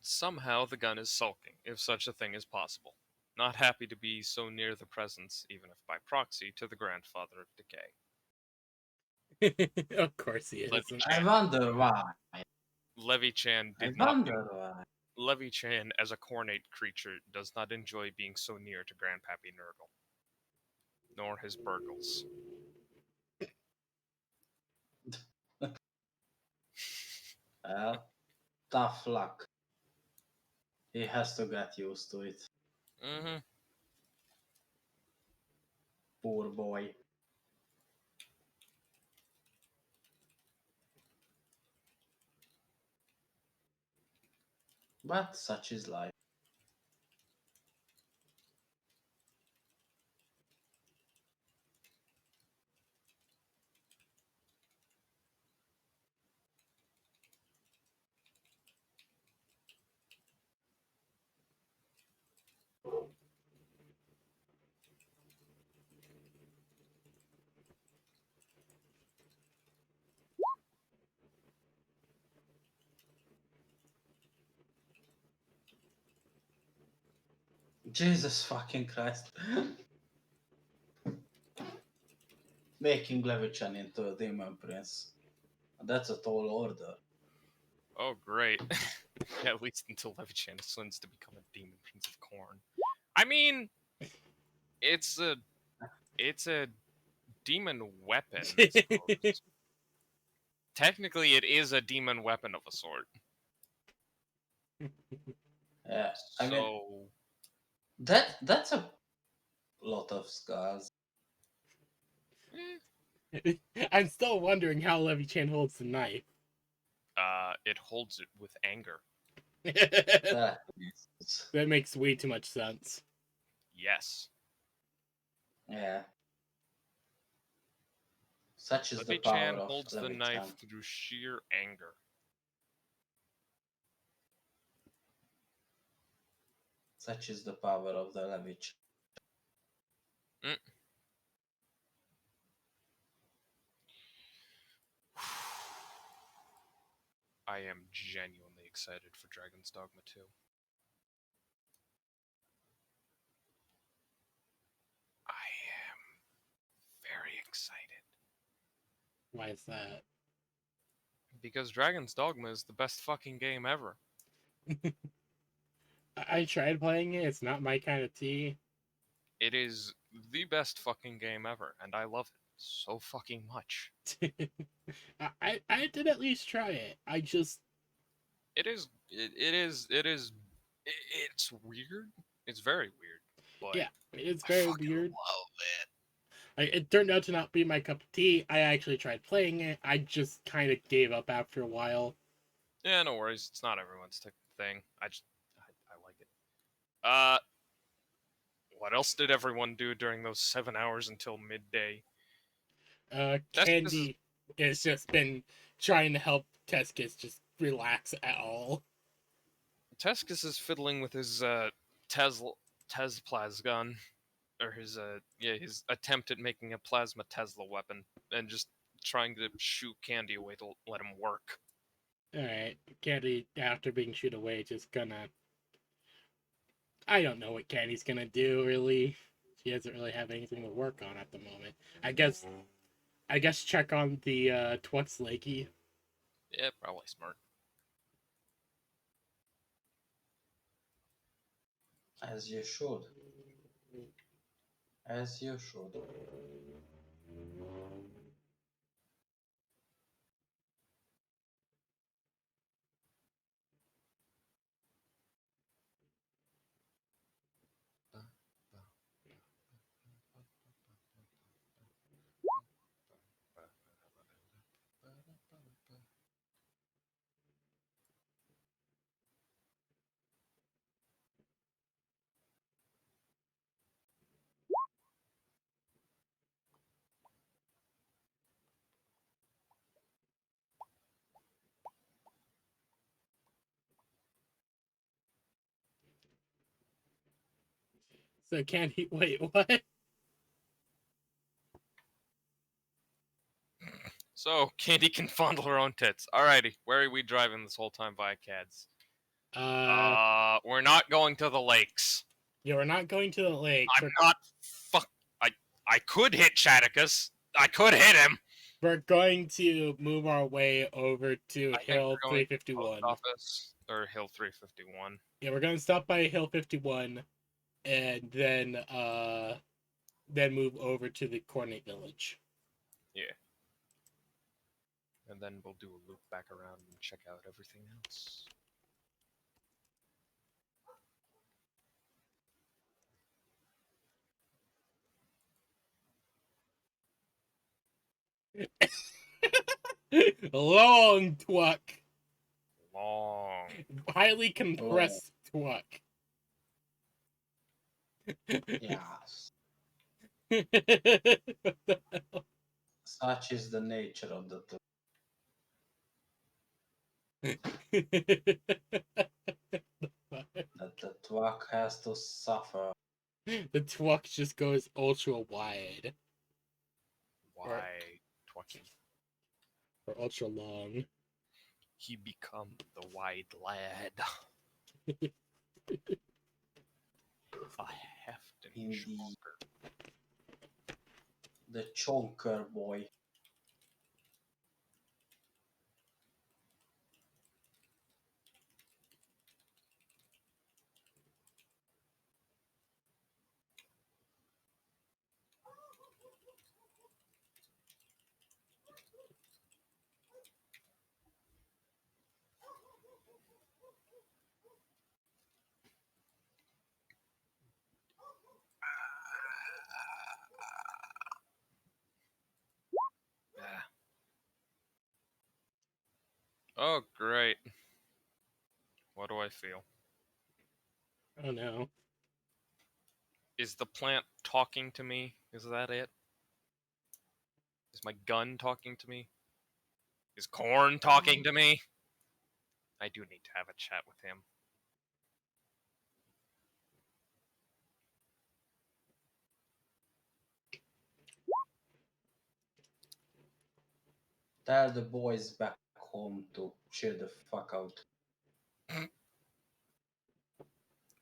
Somehow the gun is sulking, if such a thing is possible. Not happy to be so near the presence, even if by proxy, to the grandfather of decay. Of course he isn't. I wonder why. Levy-chan I did not. wonder why. Levy-chan, as a cornate creature, does not enjoy being so near to Grandpappy Nurgle. Nor his burgles. Well, tough luck. He has to get used to it. Mm-hmm. Poor boy. But such is life. Jesus fucking Christ. Making Levichan into a demon prince. That's a tall order. Oh, great. Yeah, at least until Levichan ascends to become a demon prince of corn. I mean, it's a demon weapon, I suppose. Technically, it is a demon weapon of a sort. Yeah, I mean So, that's a lot of scars. I'm still wondering how Levy-chan holds the knife. it holds it with anger. That That makes way too much sense. Yes. yeah. Such is the power Levichan of holds the Levichan. knife through sheer anger. Such is the power of the Levichan. Mm. I am genuinely excited for Dragon's Dogma 2. I am very excited. Why is that? Because Dragon's Dogma is the best fucking game ever. I tried playing it. It's not my kind of tea. It is the best fucking game ever, and I love it so fucking much. I did at least try it. I just It's weird. It's very weird. But yeah, it's I very fucking weird. love it. It turned out to not be my cup of tea. I actually tried playing it. I just kind of gave up after a while. Yeah, no worries. It's not everyone's thing. I like it. Uh, what else did everyone do during those 7 hours until midday? Candy has just been trying to help Teskis just relax at all. Tescus is fiddling with his Tez gun, or his attempt at making a plasma Tesla weapon, and just trying to shoot Candy away to let him work. Alright, Candy, after being shooed away, just gonna. I don't know what Candy's gonna do, really. She doesn't really have anything to work on at the moment. I guess check on the Twux Lakey. Yeah, probably smart. As you should. As you should. So Candy, wait, what? So Candy can fondle her own tits. Alrighty, where are we driving this whole time via CADs? We're not going to the lakes. Yeah, we're not going to the lakes. I'm not fuck. I could hit Chaticus. I could hit him. We're going to move our way over to I think Hill we're going to the 351. post office or Hill 351. Yeah, we're going to stop by Hill 51 and then move over to the Coordinate Village. Yeah. And then we'll do a loop back around and check out everything else. Long Twuck. Long. Highly compressed Twuck. Yes. Such is the nature of the that the Twak has to suffer. The Twuck just goes ultra wide. Why, Twacky? Or ultra long. He become the wide lad. A Hefton Indeed. Chonker. The Chonker boy. Ah. Oh, great. What do I feel? Oh no. Is the plant talking to me? Is that it? Is my gun talking to me? Is corn talking to me? I do need to have a chat with him. Tell the boys back home to chill the fuck out.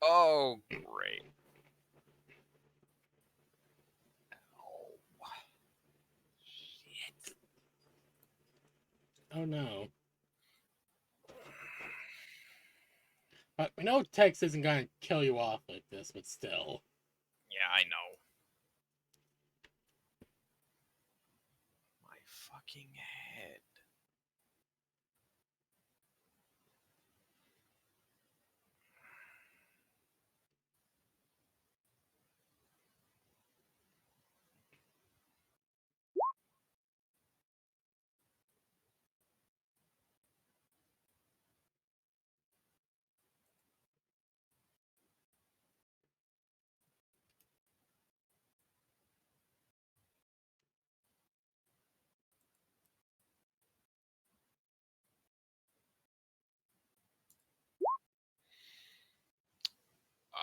Oh, great. Oh, shit. Oh no. I know Tex isn't gonna kill you off like this, but still. Yeah, I know. My fucking head.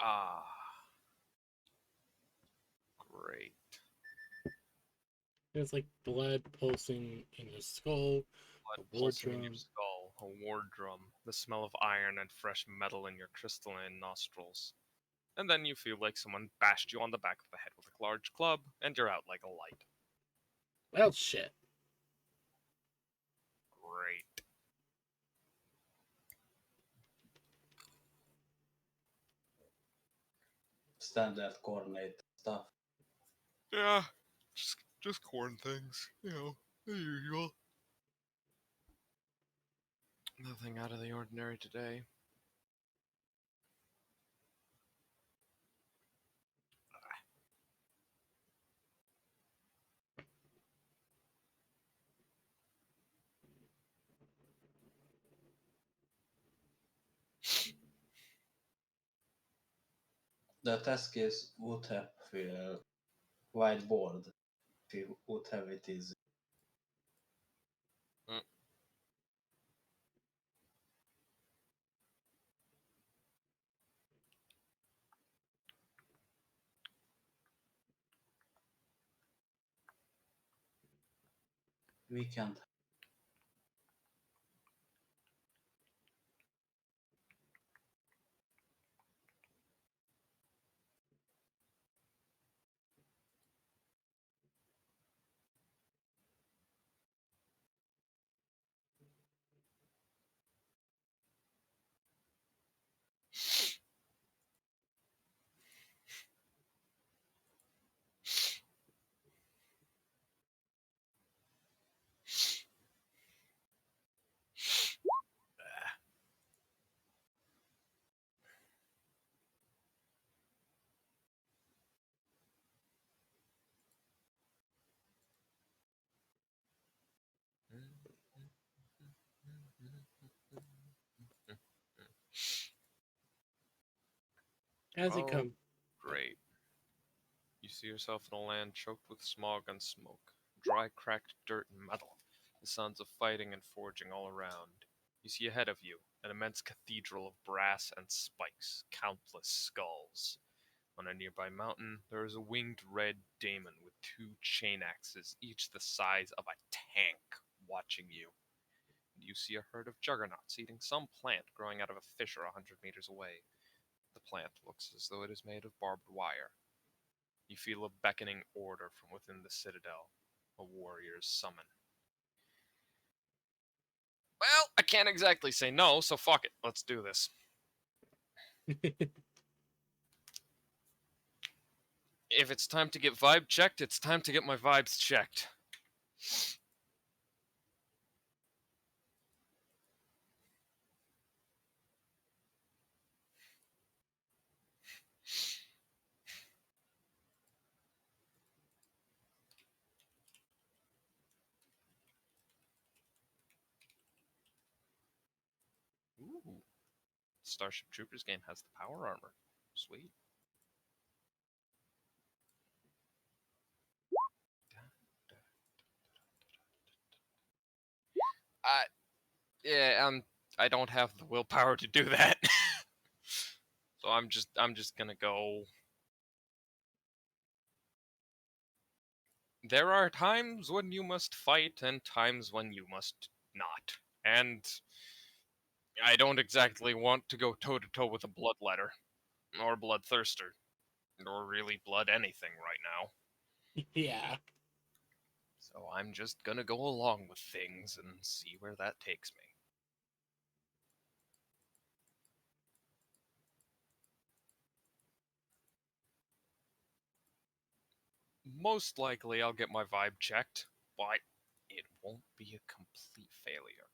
Ah, great. There's like blood pulsing in your skull, Blood a war pulsing in your drum. skull, a war drum, the smell of iron and fresh metal in your crystalline nostrils. And then you feel like someone bashed you on the back of the head with a large club, and you're out like a light. Well, shit. Great. Standard coordinate stuff. Yeah, just corn things, the usual. Nothing out of the ordinary today. The task is would have whiteboard if you would have it easy. Mm. Weekend. As you Oh, come. great. You see yourself in a land choked with smog and smoke, dry, cracked dirt and metal, the sounds of fighting and forging all around. You see ahead of you an immense cathedral of brass and spikes, countless skulls. On a nearby mountain, there is a winged red daemon with two chain axes, each the size of a tank, watching you. And you see a herd of juggernauts eating some plant growing out of a fissure 100 meters away. The plant looks as though it is made of barbed wire. You feel a beckoning order from within the citadel, a warrior's summon. Well, I can't exactly say no, so fuck it. Let's do this. If it's time to get vibe checked, it's time to get my vibes checked. Ooh. Starship Troopers game has the power armor. Sweet. I yeah, I don't have the willpower to do that. So I'm just gonna go. There are times when you must fight and times when you must not. And I don't exactly want to go toe to toe with a bloodletter or bloodthirster or really blood anything right now. Yeah. So I'm just gonna go along with things and see where that takes me. Most likely I'll get my vibe checked, but it won't be a complete failure.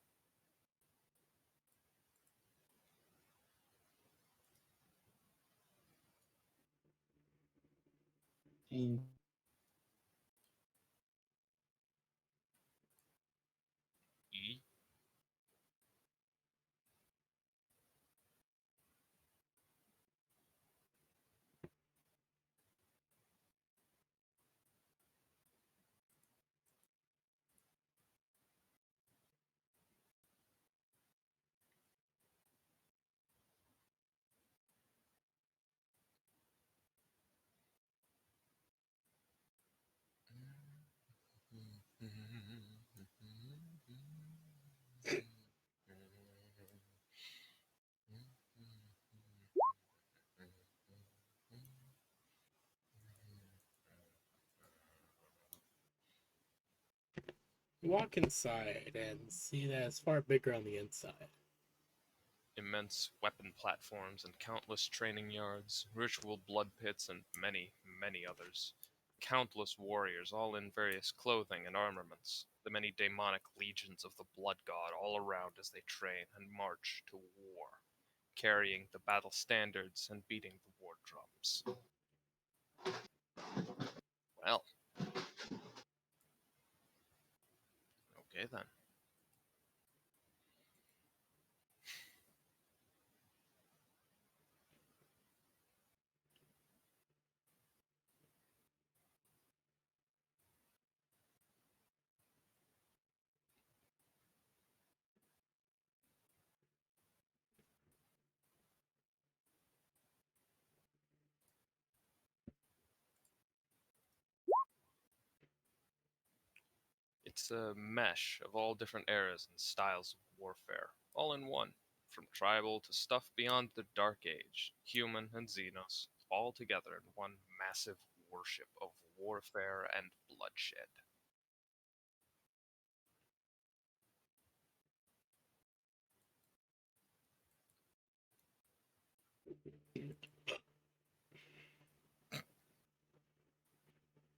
In E? Walk inside and see that it's far bigger on the inside. Immense weapon platforms and countless training yards, ritual blood pits, and many, many others. Countless warriors, all in various clothing and armaments. The many demonic legions of the blood god all around as they train and march to war, carrying the battle standards and beating the war drums. Well, okay then. It's a mesh of all different eras and styles of warfare, all in one, from tribal to stuff beyond the Dark Age, human and Xenos, all together in one massive worship of warfare and bloodshed.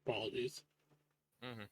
Apologies. Mm-hmm.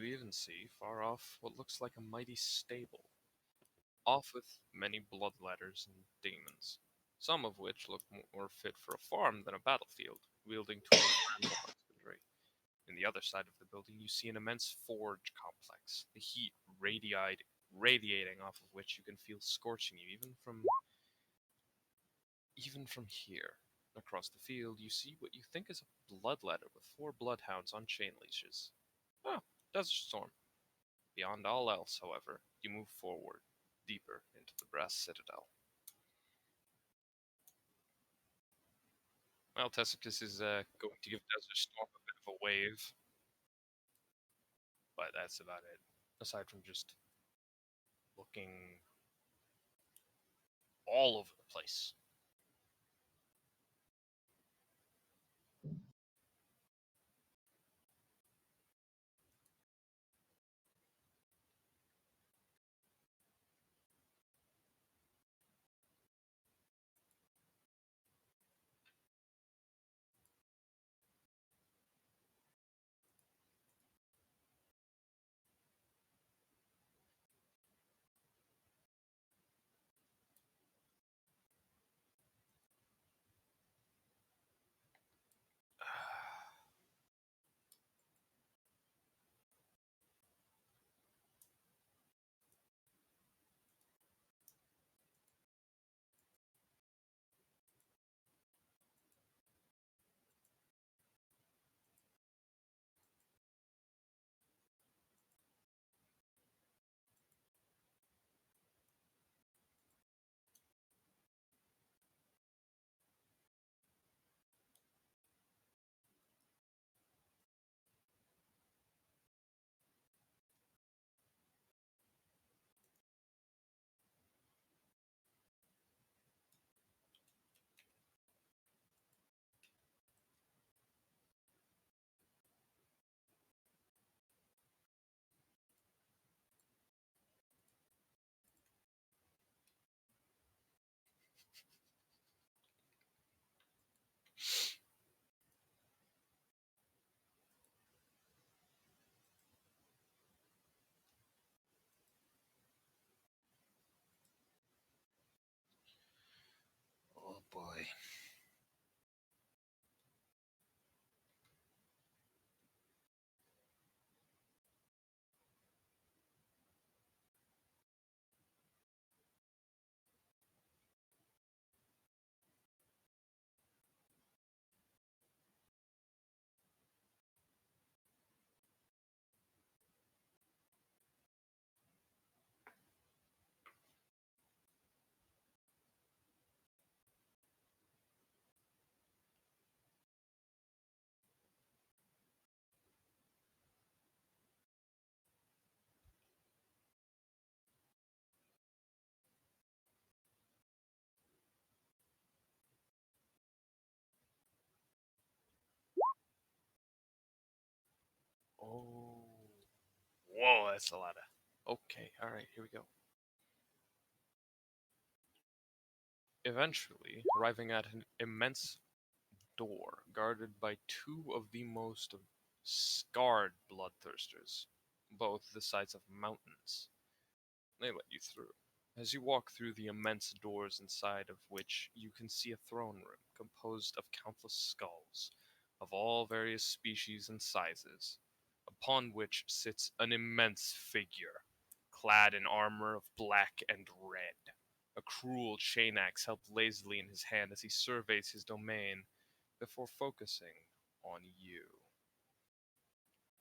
You even see, far off, what looks like a mighty stable, off with many bloodletters and demons, some of which look more fit for a farm than a battlefield, wielding tools for animal husbandry. In the other side of the building, you see an immense forge complex, the heat radiating off of which you can feel scorching you even from here. Across the field, you see what you think is a bloodletter with 4 bloodhounds on chain leashes. Ah, Desert Storm. Beyond all else, however, you move forward, deeper into the Brass Citadel. Well, Tessicus is going to give Desert Storm a bit of a wave, but that's about it. Aside from just looking all over the place. Oh boy. Oh. Whoa, that's a lot of. Okay, alright, here we go. Eventually, arriving at an immense door guarded by 2 of the most scarred bloodthirsters, both the size of mountains. They let you through. As you walk through the immense doors inside of which you can see a throne room composed of countless skulls of all various species and sizes, upon which sits an immense figure, clad in armor of black and red, a cruel chain axe held lazily in his hand as he surveys his domain before focusing on you.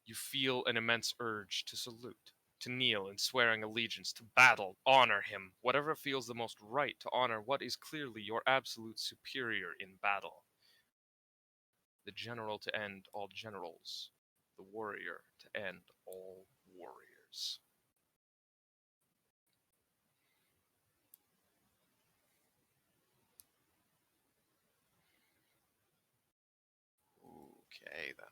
You feel an immense urge to salute, to kneel in swearing allegiance, to battle, honor him, whatever feels the most right to honor what is clearly your absolute superior in battle. The general to end all generals, the warrior to end all warriors. Okay, then.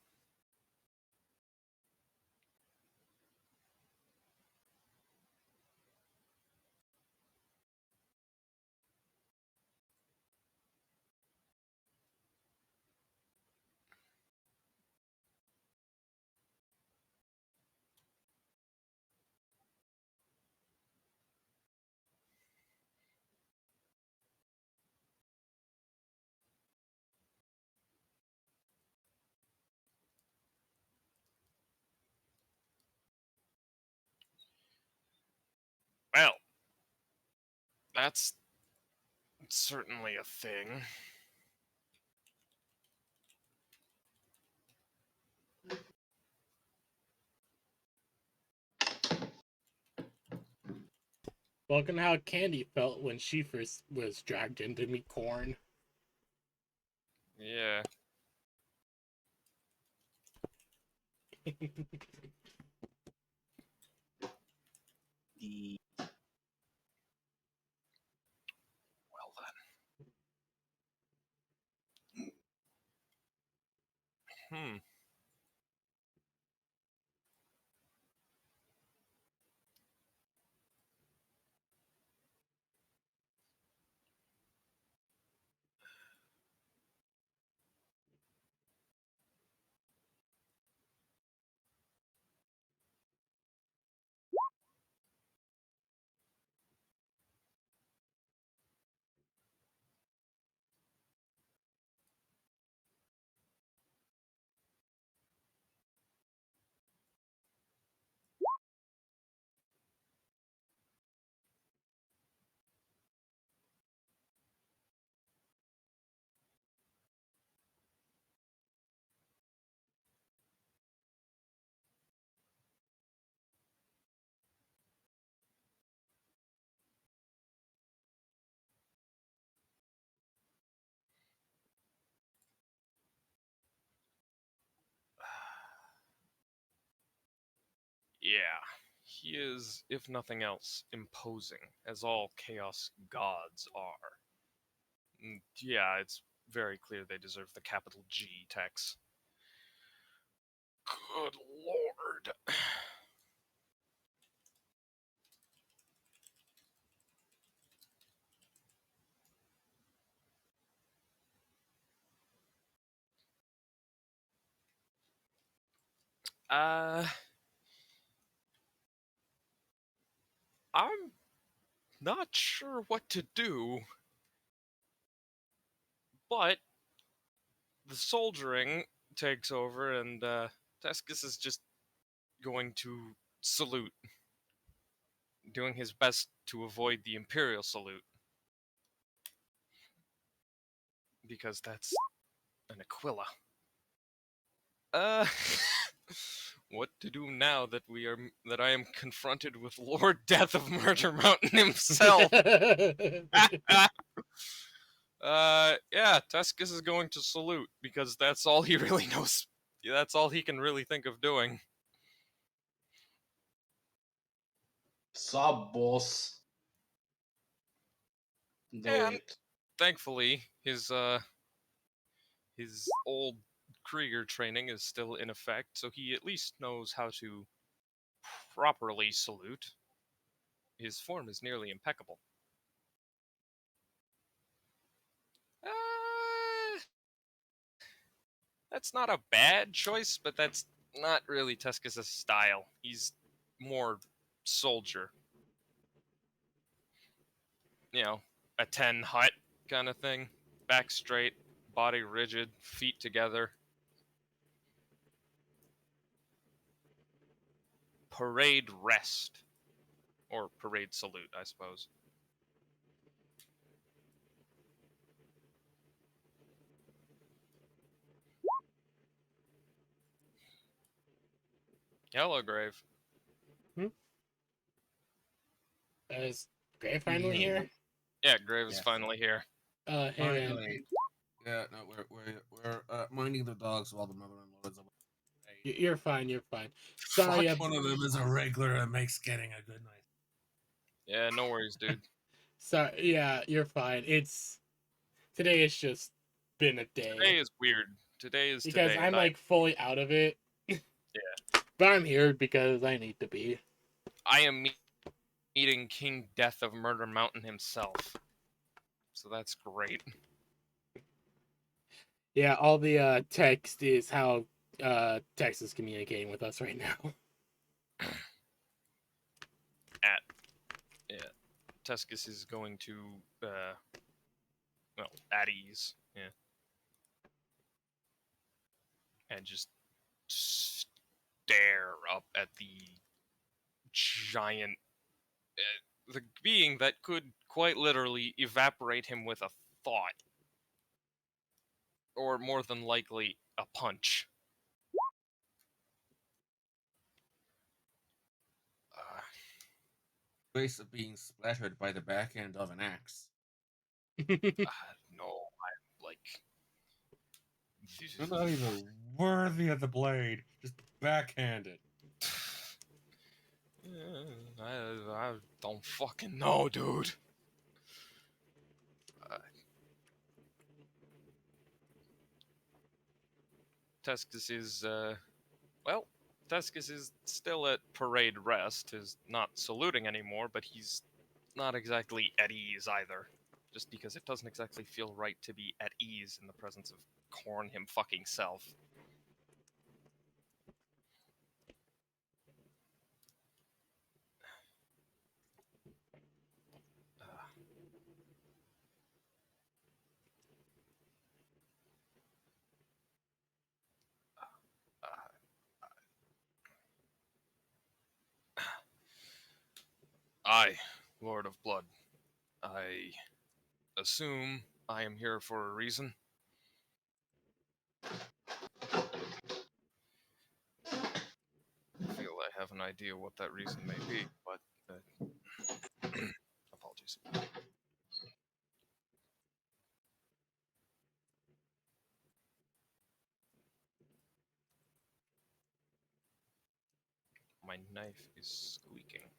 Well, that's certainly a thing. Welcome to how Candy felt when she first was dragged in to meet Corn. Yeah. The Well then. Yeah, he is, if nothing else, imposing, as all Chaos gods are. Yeah, it's very clear they deserve the capital G tax. Good lord. Uh, I'm not sure what to do, but the soldiering takes over, and Tescus is just going to salute, doing his best to avoid the Imperial salute, because that's an Aquila. Uh, what to do now that I am confronted with Lord Death of Murder Mountain himself? Yeah, Tuscus is going to salute because that's all he really knows. That's all he can really think of doing. sub boss do And it. thankfully, his old Krieger training is still in effect, so he at least knows how to properly salute. His form is nearly impeccable. Uh, that's not a bad choice, but that's not really Tuscus' style. He's more soldier. You know, a 10 hut kind of thing. Back straight, body rigid, feet together. Parade rest. Or parade salute, I suppose. Hello, Grave. Is Gray finally Yeah. here? Yeah, Grave is Yes. finally here. Hey man. Finally. Yeah, no, we're minding the dogs while the mother-in-law is away. You're fine, you're fine. Sorry, Fuck. One of them is a regular and makes getting a good night. Yeah, no worries, dude. sorry, yeah, you're fine. Today it's just been a Today day. is weird. Today is Because today, I'm and like fully out of it. Yeah. But I'm here because I need to be. I am meeting King Death of Murder Mountain himself. So that's great. Yeah, all the text is how text is communicating with us right now. Yeah, Tuscus is going to, well, at ease, yeah, and just stare up at the giant, the being that could quite literally evaporate him with a thought. Or more than likely, a punch. Uh, Waste of being splattered by the back end of an axe. no, I'm like. You're not even worthy of the blade. Just backhanded. I don't fucking know, dude. Uh, Tescus is, well, Tescus is still at parade rest, is not saluting anymore, but he's not exactly at ease either. Just because it doesn't exactly feel right to be at ease in the presence of Korn him fucking self. Uh, uh, I, Lord of Blood, I assume I am here for a reason. I feel I have an idea what that reason may be, but apologies. My knife is squeaking.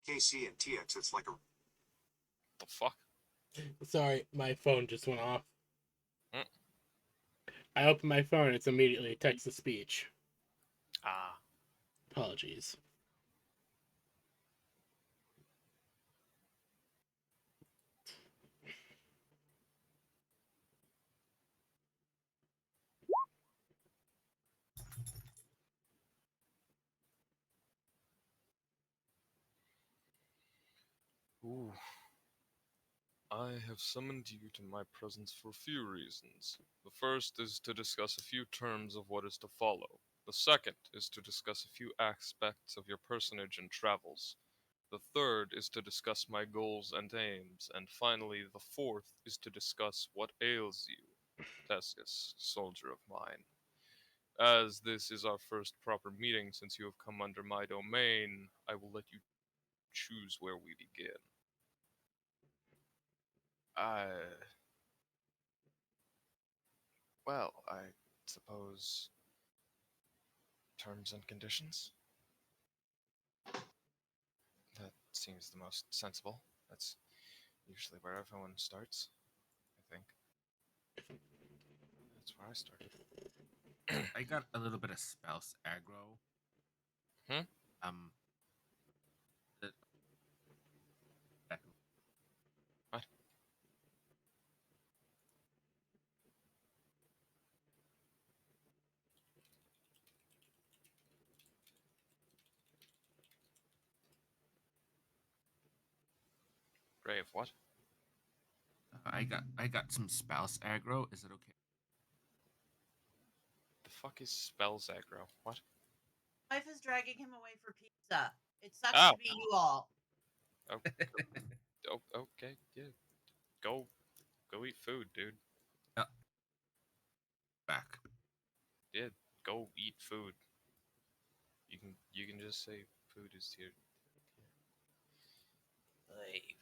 KC and TX, it's like a The fuck? Sorry, my phone just went off. Mm. I open my phone, it's immediately text to speech. Ah. Apologies. Ooh. I have summoned you to my presence for a few reasons. The first is to discuss a few terms of what is to follow. The second is to discuss a few aspects of your personage and travels. The third is to discuss my goals and aims. And finally, the fourth is to discuss what ails you, Tescus, soldier of mine. As this is our first proper meeting since you have come under my domain, I will let you choose where we begin. I. Well, I suppose. Terms and conditions? That seems the most sensible. That's usually where everyone starts, I think. That's where I started. I got a little bit of spouse aggro. Hmm? Um. the- that- What? Grave, what? I got some spouse aggro. Is it okay? The fuck is spells aggro? What? Life is dragging him away for pizza. It sucks Oh. to be you all. Oh, okay, yeah. Go eat food, dude. Back. Yeah, go eat food. You can just say food is here. Leave.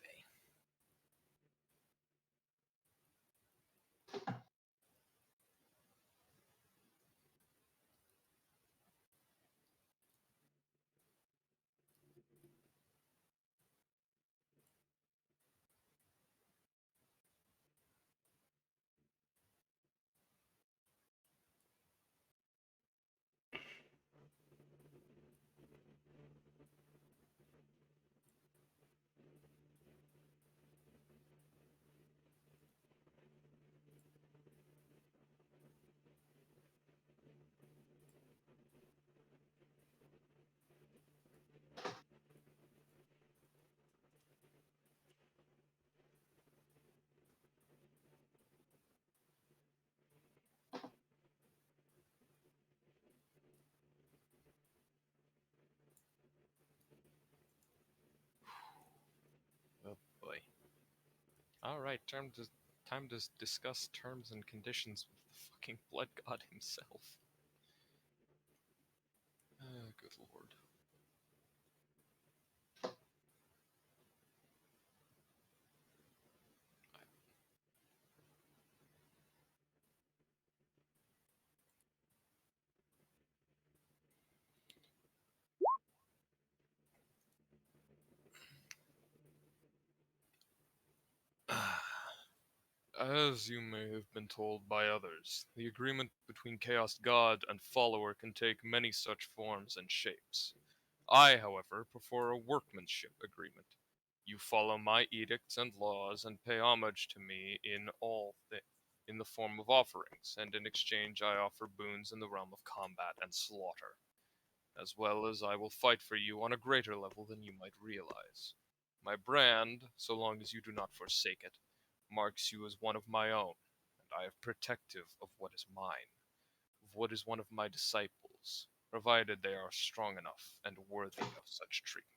All right, time to discuss terms and conditions with the fucking blood god himself. Good lord. As you may have been told by others, the agreement between Chaos God and Follower can take many such forms and shapes. I, however, prefer a workmanship agreement. You follow my edicts and laws and pay homage to me in the form of offerings, and in exchange I offer boons in the realm of combat and slaughter, as well as I will fight for you on a greater level than you might realize. My brand, so long as you do not forsake it, marks you as one of my own, and I am protective of what is mine, of what is one of my disciples, provided they are strong enough and worthy of such treatment.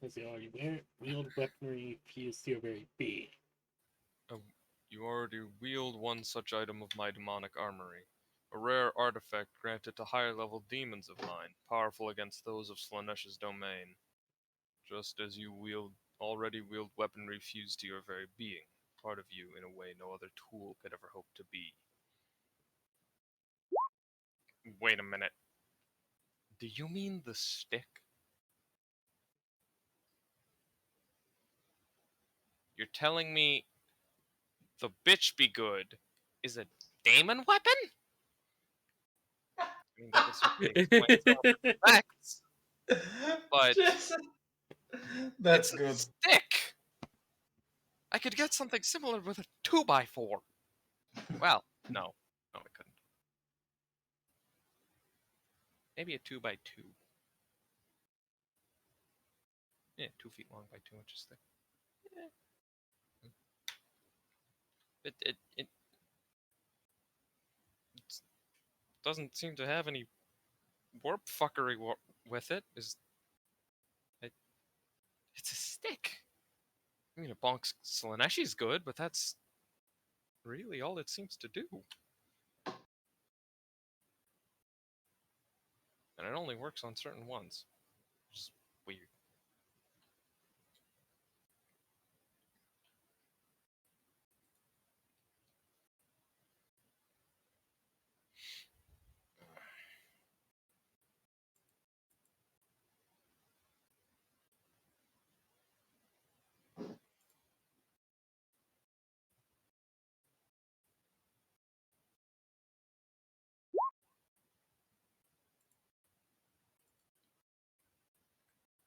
Let's see, wield weaponry fused to a very B. You already wield one such item of my demonic armory. A rare artifact granted to higher level demons of mine, powerful against those of Slaaneish's domain. Just as you already wield weaponry fused to your very being, part of you in a way no other tool could ever hope to be. Wait a minute. Do you mean the stick? You're telling me the bitch be good is a daemon weapon? I mean, that would certainly explain some of its effects, but Just- it's That's a good. stick! I could get something similar with a 2x4. Well, no. No, I couldn't. Maybe a 2x2. Yeah, 2 feet long by 2 inches thick. Yeah. It doesn't seem to have any warp fuckery with it. It, it's a stick. I mean, it bonks Slaaneish's good, but that's really all it seems to do. And it only works on certain ones. Which is weird.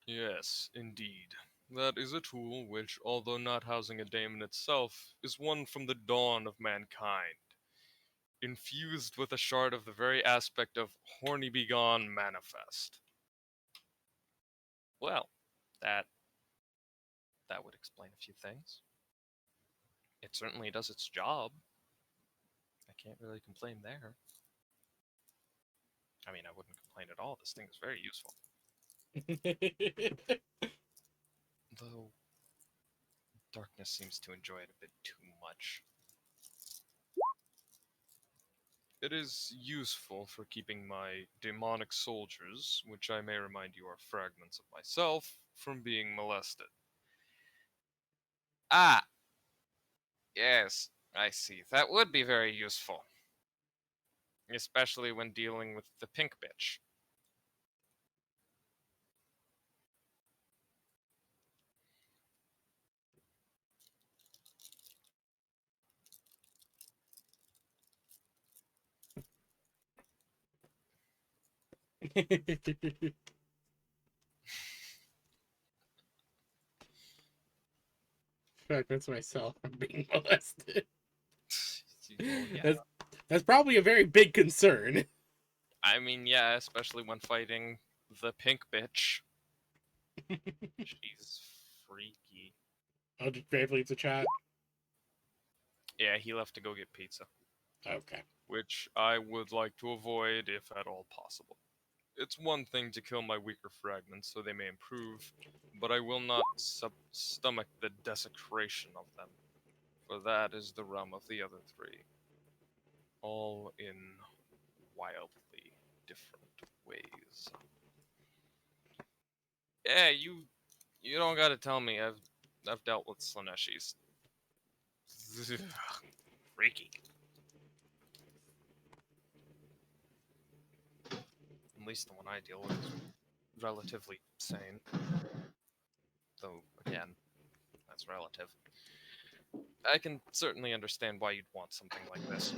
Yes, indeed. That is a tool which, although not housing a daemon itself, is one from the dawn of mankind, infused with a shard of the very aspect of horny begone manifest. Well, that would explain a few things. It certainly does its job. I can't really complain there. I mean, I wouldn't complain at all. This thing is very useful. Though darkness seems to enjoy it a bit too much. It is useful for keeping my demonic soldiers, which I may remind you are fragments of myself, from being molested. Ah, yes, I see. That would be very useful. Especially when dealing with the pink bitch. Fragments myself from being molested. Well, yeah. That's probably a very big concern. I mean, yeah, especially when fighting the pink bitch. She's freaky. Oh, did Grave leave the chat? Yeah, he left to go get pizza, Okay. which I would like to avoid if at all possible. It's one thing to kill my weaker fragments so they may improve, but I will not stomach the desecration of them, for that is the realm of the other three. All in wildly different ways. Yeah, you don't gotta tell me. I've dealt with Slaneshis. Freaky. At least the one I deal with is relatively sane. Though again, that's relative. I can certainly understand why you'd want something like this.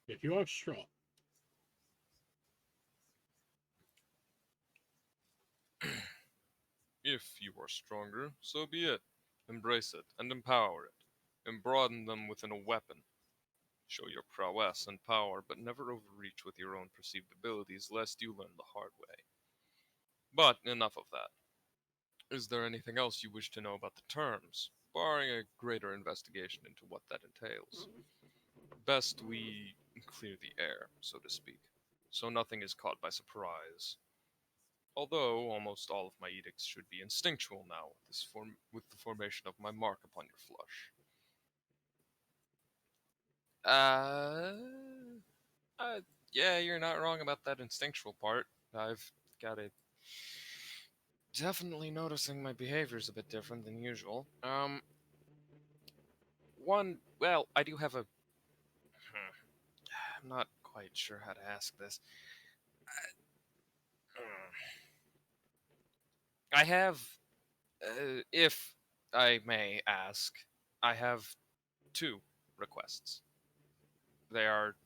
If you are strong. If you are stronger, so be it. Embrace it and empower it, and broaden them within a weapon. Show your prowess and power, but never overreach with your own perceived abilities, lest you learn the hard way. But enough of that. Is there anything else you wish to know about the terms, barring a greater investigation into what that entails? Best we clear the air, so to speak, so nothing is caught by surprise. Although almost all of my edicts should be instinctual now with the formation of my mark upon your flesh. Uh, yeah, you're not wrong about that instinctual part. I've got it. Definitely noticing my behavior's a bit different than usual. Well, I do have a. I'm not quite sure how to ask this. I have, if I may ask, I have two requests. They are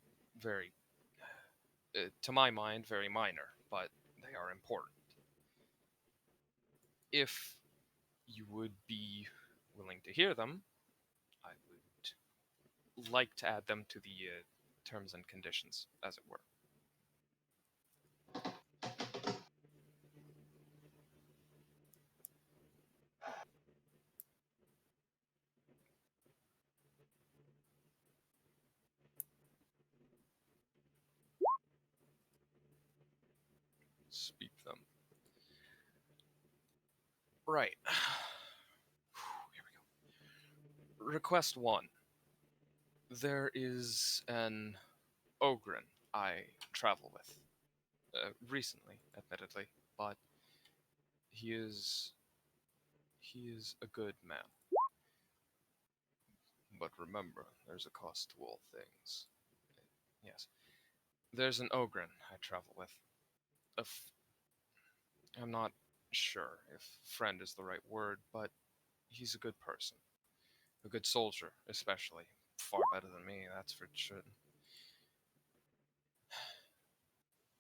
very, to my mind, very minor, but they are important. If you would be willing to hear them, I would like to add them to the terms and conditions, as it were. Speak them. Right. Here we go. Request 1. There is an Ogren I travel with. Recently, admittedly, but he is a good man. But remember, there's a cost to all things. Yes. There's an Ogren I travel with. I'm not sure if friend is the right word, but he's a good person. A good soldier, especially. Far better than me, that's for sure.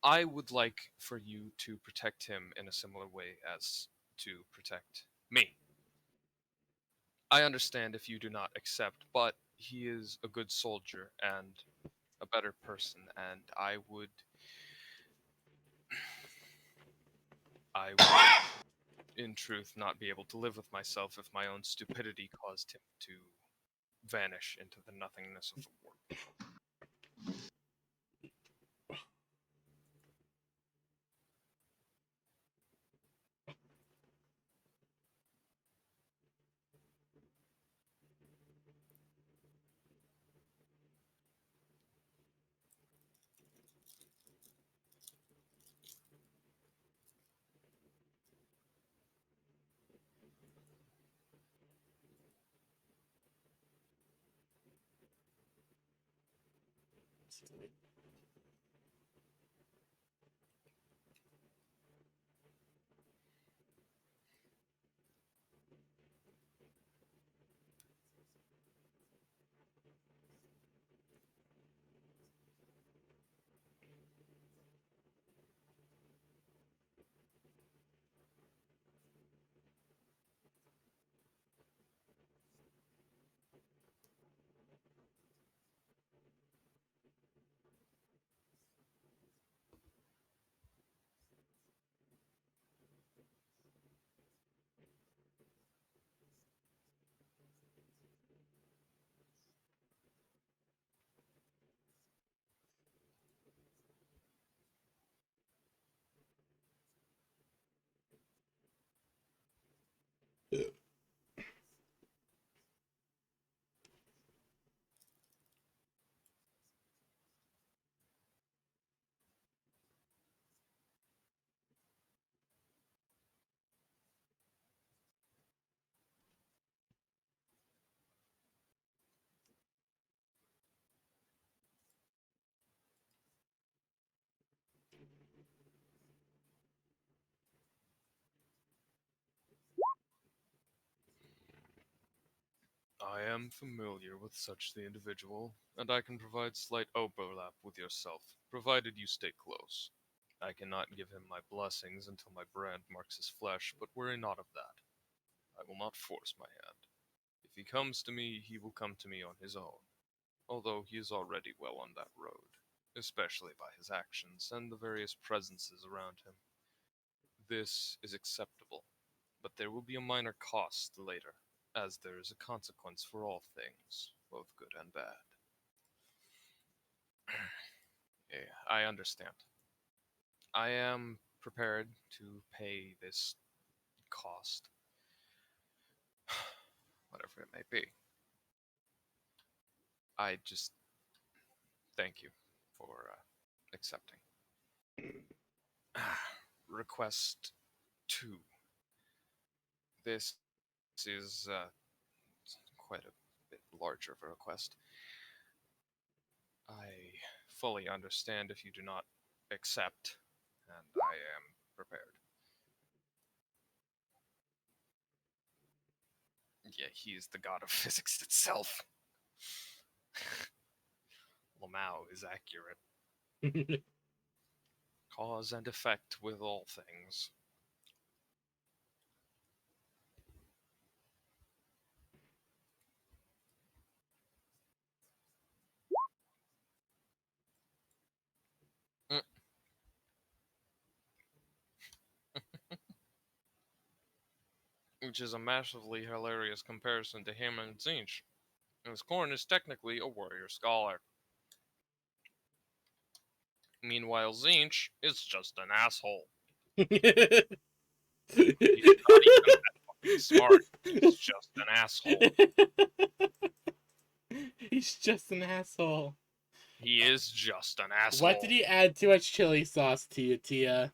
I would like for you to protect him in a similar way as to protect me. I understand if you do not accept, but he is a good soldier and a better person, and I would, in truth, not be able to live with myself if my own stupidity caused him to vanish into the nothingness of the world. I am familiar with such the individual, and I can provide slight overlap with yourself, provided you stay close. I cannot give him my blessings until my brand marks his flesh, but worry not of that. I will not force my hand. If he comes to me, he will come to me on his own, although he is already well on that road, especially by his actions and the various presences around him. This is acceptable, but there will be a minor cost later, as there is a consequence for all things, both good and bad. Yeah, I understand. I am prepared to pay this cost, whatever it may be. I just thank you for accepting. Request 2. This is quite a bit larger of a request. I fully understand if you do not accept, and I am prepared. Yeah, he is the god of physics itself. Lamau is accurate. Cause and effect with all things. which is a massively hilarious comparison to him and Zinch, as Korn is technically a warrior scholar. Meanwhile, Zinch is just an asshole. He's not even that fucking smart. He's just an asshole. He's just an asshole. He is just an asshole. What did he add too much chili sauce to you, Tia?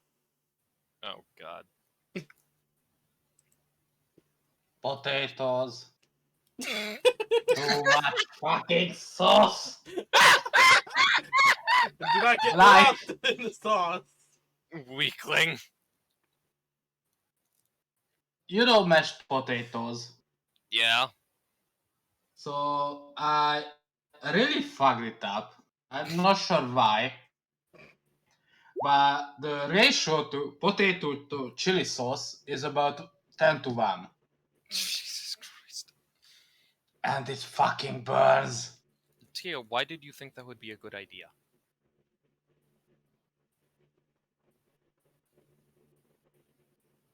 Oh god. Potatoes. Too much fucking sauce. Do not get Like- lost in the sauce. Weakling. You know mashed potatoes. Yeah. So I really fucked it up. I'm not sure why. But the ratio to potato to chili sauce is about 10 to 1. Jesus Christ. And it fucking burns. Tia, why did you think that would be a good idea?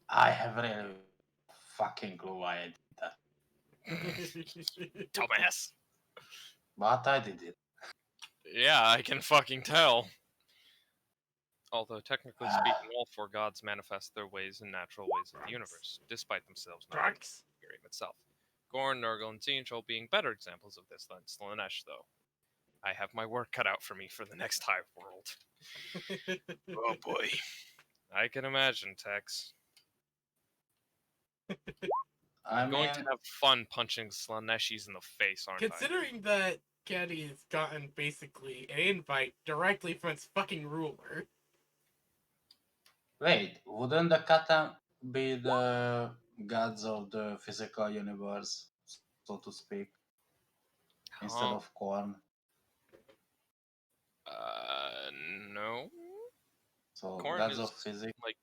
I have really fucking clue why I did that. Dumbass. But I did it. Yeah, I can fucking tell. Although, technically speaking, all four gods manifest their ways in natural ways of the universe, despite themselves not being Drunks. the game itself. Gorn, Nurgle, and Zinchel being better examples of this than Slanesh, though. I have my work cut out for me for the next Hive World. Oh boy. I can imagine, Tex. I'm going to have fun punching Slaneshis in the face, aren't Considering that Candy has gotten basically an invite directly from its fucking ruler. Wait, wouldn't the Katan be the gods of the physical universe, so to speak, I? instead of corn? No. So Corn gods is of physics. like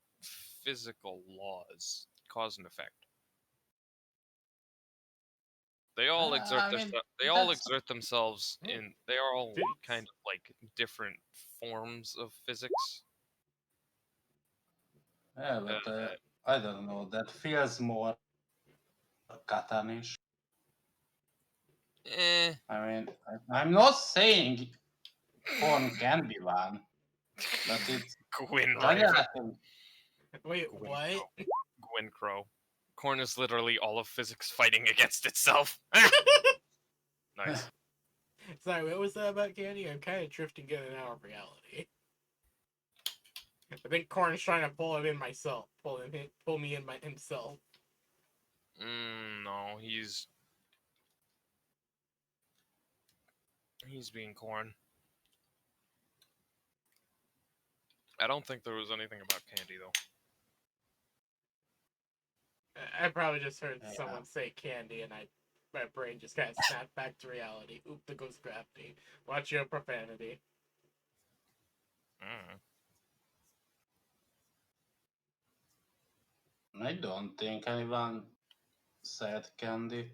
physical laws, cause and effect. They all exert I mean, they all that's- exert themselves in. They are all Physics. kind of like different forms of physics. Yeah, but I don't know. That feels more Katanish. Eh. I mean, I'm not saying corn can be one, but it's Gwyn kind Raven. of like a Wait, Gwyn what? Crow. Gwyn Crow. Corn is literally all of physics fighting against itself. Nice. Sorry, what was that about Candy? I'm kind of drifting in and out of reality. I think Korn's trying to pull it in myself. Pull me in by himself. No, he's being Corn. I don't think there was anything about Candy though. I probably just heard Yeah. someone say Candy, and my brain just kind of snapped back to reality. Oop, the ghost crafty. Watch your profanity. I don't think anyone said candy.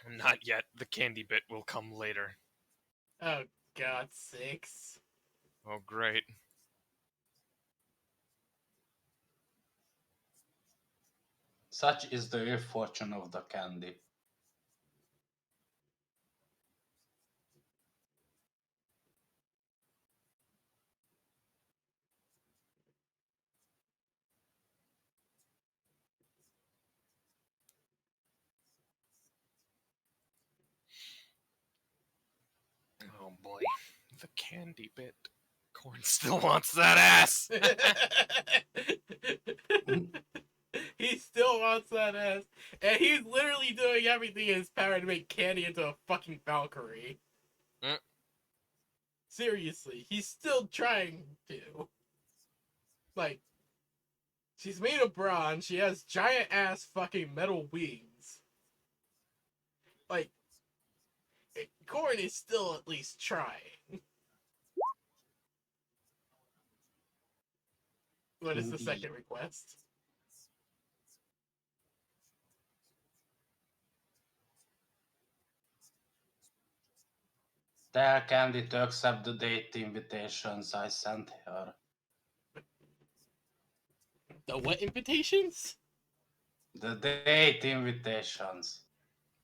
Not yet. The candy bit will come later. Oh, God's sakes. Oh, great. Such is the ill fortune of the candy. Oh boy. The candy bit. Corn still wants that ass. He still wants that ass, and he's literally doing everything in his power to make Candy into a fucking Valkyrie. Mm. Seriously, he's still trying to. Like, she's made of bronze. She has giant ass fucking metal wings. Like, Corn is still at least trying. What is the Indeed. second request? Tell Candy to accept the date invitations I sent her. The what invitations? The date invitations.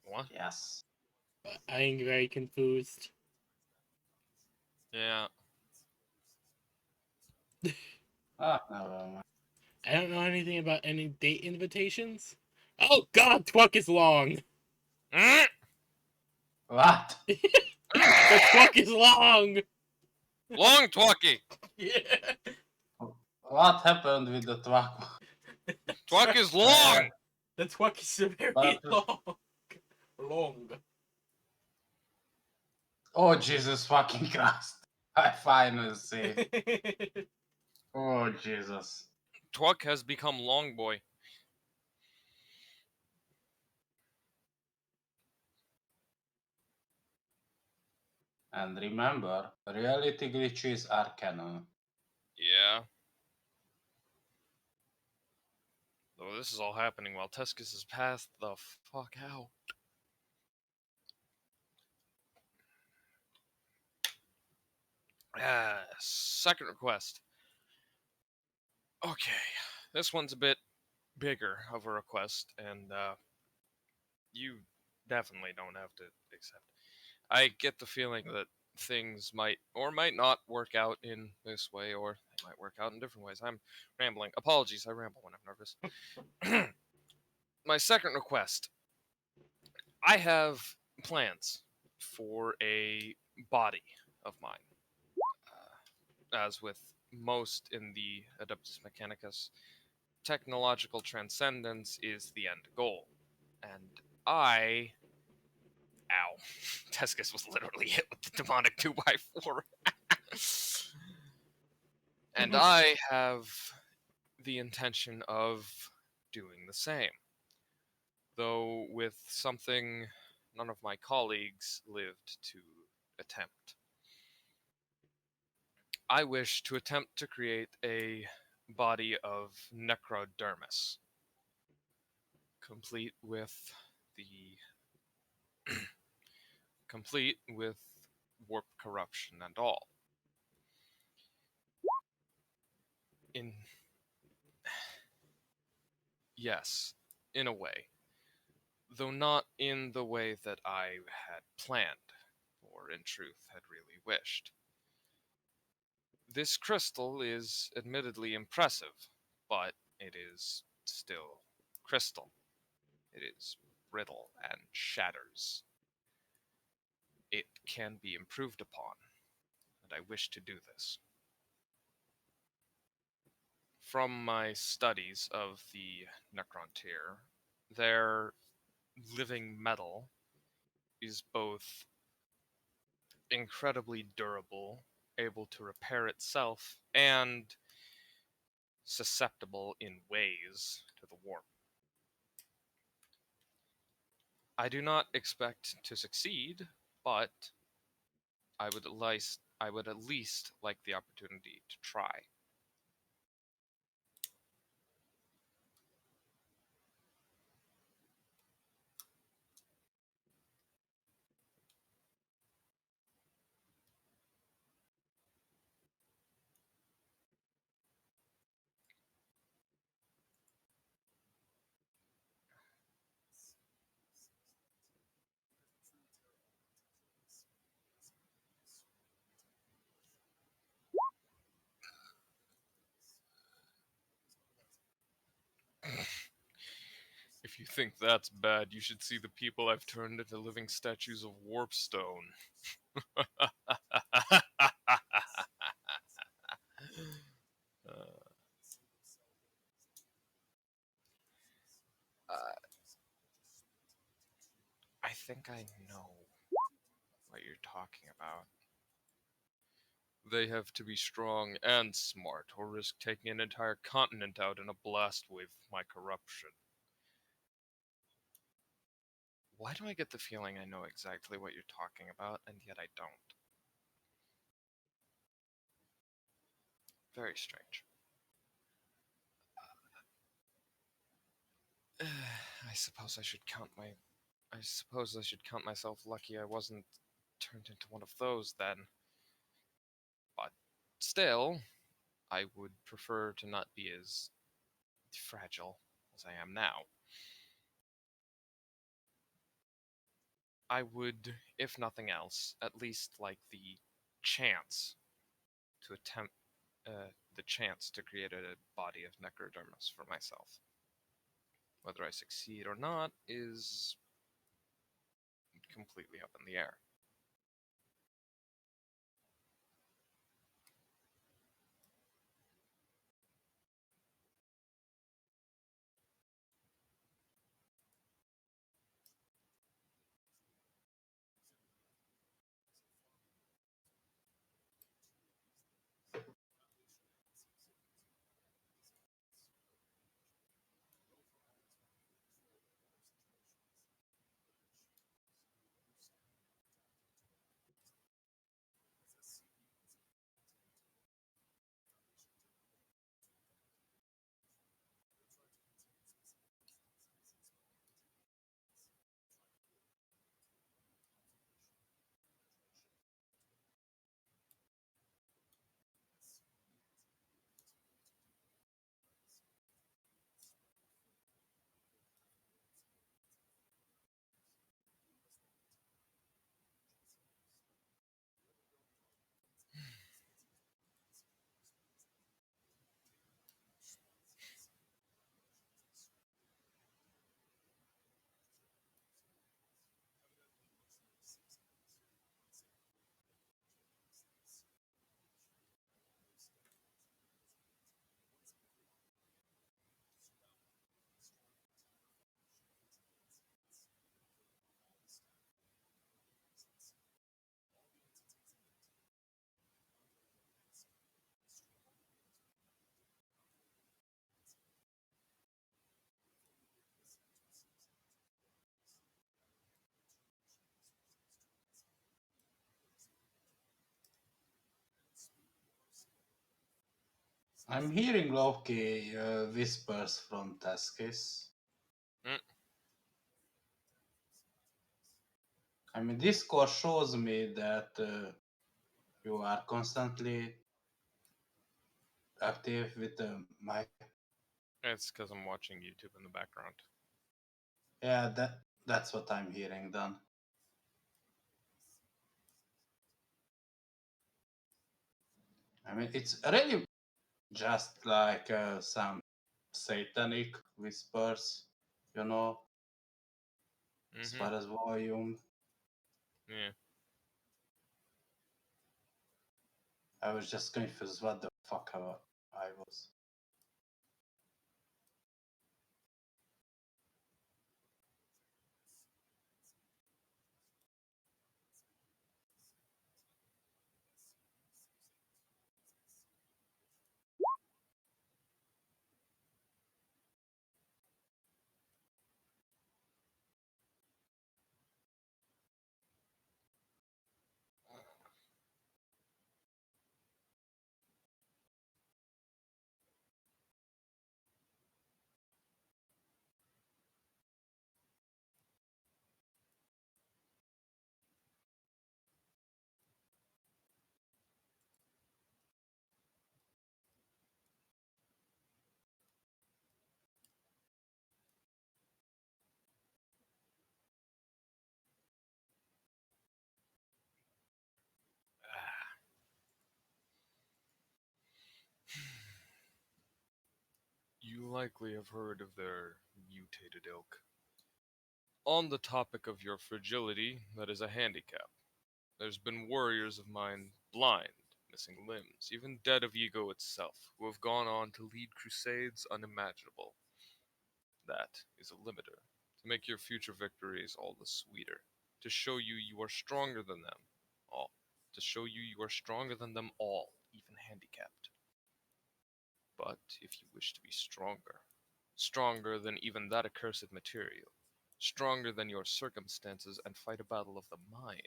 What? Yes. I'm very confused. Yeah. Ah, never mind. I don't know anything about any date invitations. Oh god, Twuck is long! Mm. What? The Twuck is long! Long Twucky. Yeah. What happened with the truck? Twuck is long. The Twuck is very But- long. Long. Oh, Jesus fucking Christ. I finally see. Oh, Jesus. Twuck has become Long Boy. And remember, reality glitches are canon. Yeah. Though this is all happening while Tuscus is passed the fuck out. Second request. Okay, this one's a bit bigger of a request, and you definitely don't have to accept. I get the feeling that things might or might not work out in this way, or they might work out in different ways. I'm rambling. Apologies, I ramble when I'm nervous. My second request. I have plans for a body of mine. As with most in the Adeptus Mechanicus, technological transcendence is the end goal. And I. Ow. Tescus was literally hit with the demonic 2x4. And I have the intention of doing the same. Though with something none of my colleagues lived to attempt. I wish to attempt to create a body of necrodermis, complete with the complete with warp corruption and all. In yes, in a way, though not in the way that I had planned, or in truth had really wished. This crystal is admittedly impressive, but it is still crystal. It is brittle and shatters. It can be improved upon, and I wish to do this. From my studies of the Necrontyr, their living metal is both incredibly durable, able to repair itself, and susceptible in ways to the warp. I do not expect to succeed, but I would at least like the opportunity to try. If you think that's bad, you should see the people I've turned into living statues of Warpstone. think I know what you're talking about. They have to be strong and smart, or risk taking an entire continent out in a blast wave of my corruption. Why do I get the feeling I know exactly what you're talking about, and yet I don't? Very strange. I suppose I should count my. I suppose I should count myself lucky I wasn't turned into one of those then. But still, I would prefer to not be as fragile as I am now. I would, if nothing else, at least like chance to attempt the chance to create a body of necrodermis for myself. Whether I succeed or not is completely up in the air. I'm hearing low-key whispers from Teskis. Mm. I mean, Discord shows me that you are constantly active with the mic. It's because I'm watching YouTube in the background. Yeah, that's what I'm hearing then. I mean, it's really just like some satanic whispers, you know, as Mm-hmm. far as volume. Yeah. I was just confused what the fuck I was. You likely have heard of their mutated ilk. On the topic of your fragility, that is a handicap. There's been warriors of mine blind, missing limbs, even dead of ego itself, who have gone on to lead crusades unimaginable. That is a limiter, to make your future victories all the sweeter. to show you you are stronger than them all. To show you you are stronger than them all, even handicapped. But if you wish to be stronger, stronger than even that accursed material, stronger than your circumstances, and fight a battle of the mind,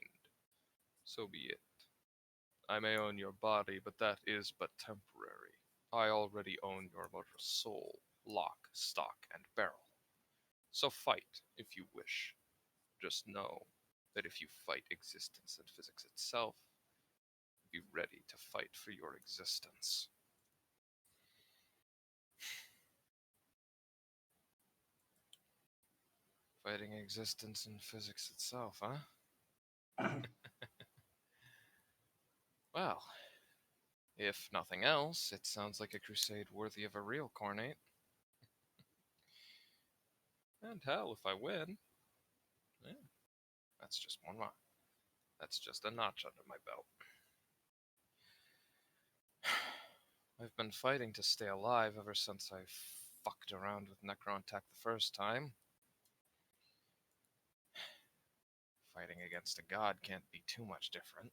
so be it. I may own your body, but that is but temporary. I already own your mortal soul, lock, stock, and barrel. So fight, if you wish. Just know that if you fight existence and physics itself, be ready to fight for your existence. Fighting existence and physics itself, huh? Well, if nothing else, it sounds like a crusade worthy of a real Cornate. And hell, if I win, yeah, that's just one more. That's just a notch under my belt. I've been fighting to stay alive ever since I fucked around with Necron-Tech the first time. Fighting against a god can't be too much different.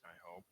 I hope.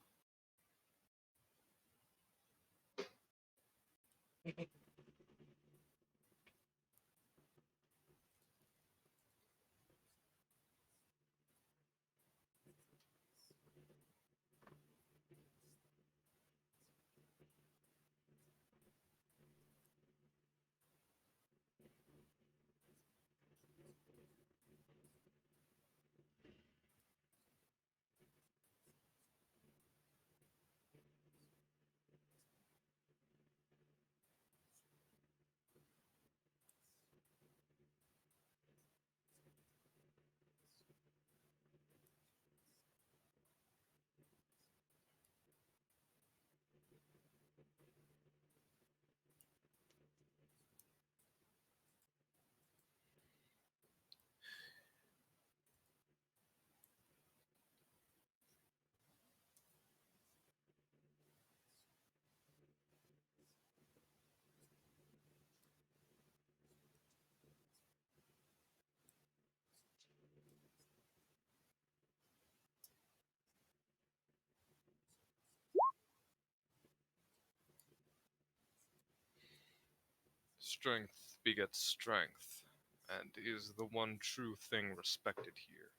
Strength begets strength, and is the one true thing respected here.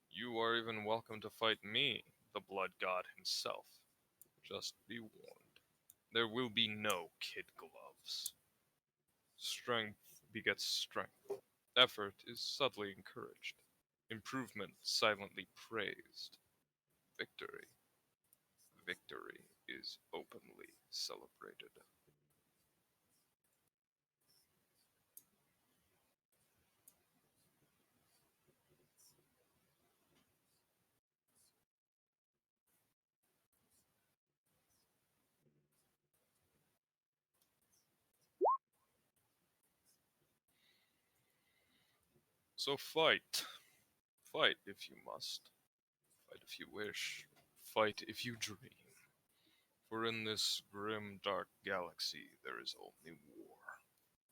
You are even welcome to fight me, the blood god himself. Just be warned. There will be no kid gloves. Strength begets strength. Effort is subtly encouraged. Improvement silently praised. Victory. Victory is openly celebrated. So fight. Fight if you must. Fight if you wish. Fight if you dream. For in this grim, dark galaxy there is only war.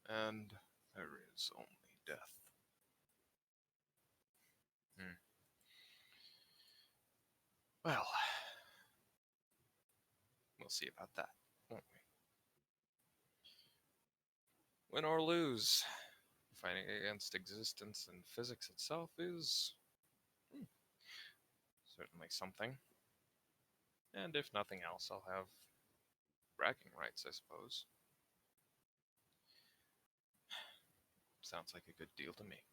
And there is only death. Well, we'll see about that, won't we? Win or lose, fighting against existence and physics itself is certainly something. And if nothing else, I'll have bragging rights, I suppose. Sounds like a good deal to me.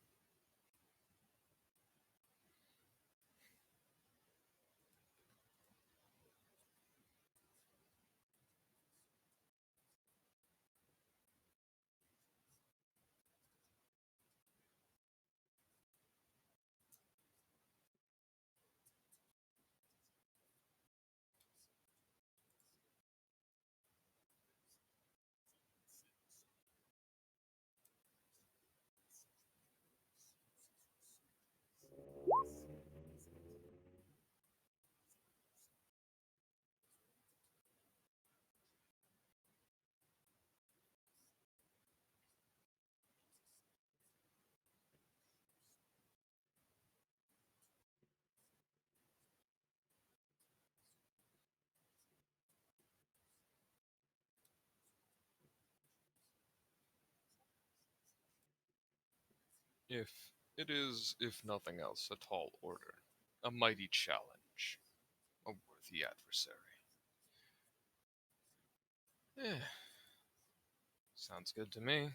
If it is, if nothing else, a tall order, a mighty challenge, a worthy adversary. Eh, sounds good to me.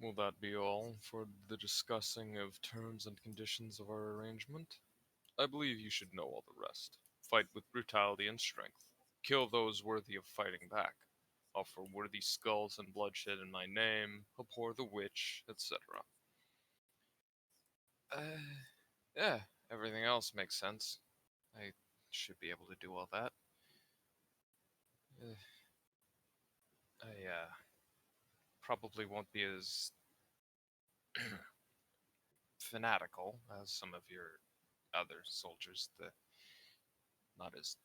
Will that be all for the discussing of terms and conditions of our arrangement? I believe you should know all the rest. Fight with brutality and strength. Kill those worthy of fighting back. Offer worthy skulls and bloodshed in my name. Abhor the witch, etc. Yeah, everything else makes sense. I should be able to do all that. Uh, I probably won't be as fanatical as some of your other soldiers. Not as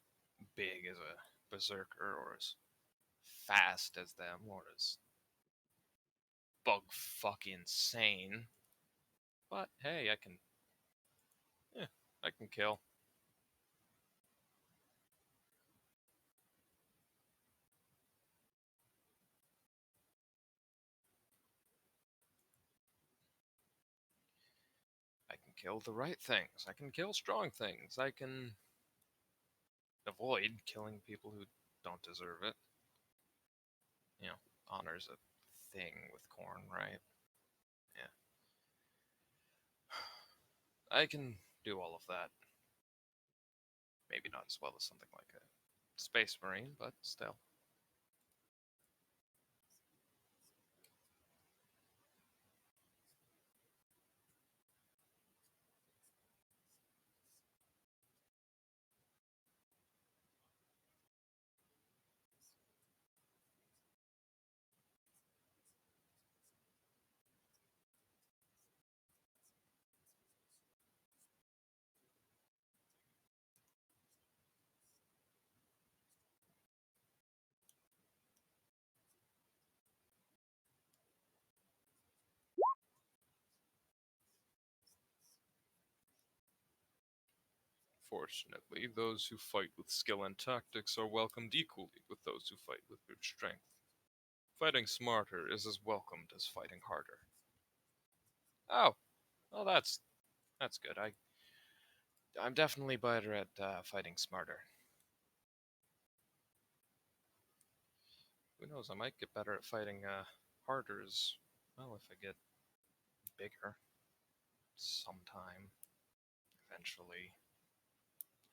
big as a berserker or as fast as them or as bug fuck insane. But hey, I can kill. I can kill the right things. I can kill strong things. I can avoid killing people who don't deserve it. You know, honor's a thing with corn, right? Yeah. I can do all of that. Maybe not as well as something like a space marine, but still. Fortunately, those who fight with skill and tactics are welcomed equally with those who fight with brute strength. Fighting smarter is as welcomed as fighting harder. Oh, well, that's good. I'm definitely better at fighting smarter. Who knows? I might get better at fighting harder as well if I get bigger sometime. Eventually.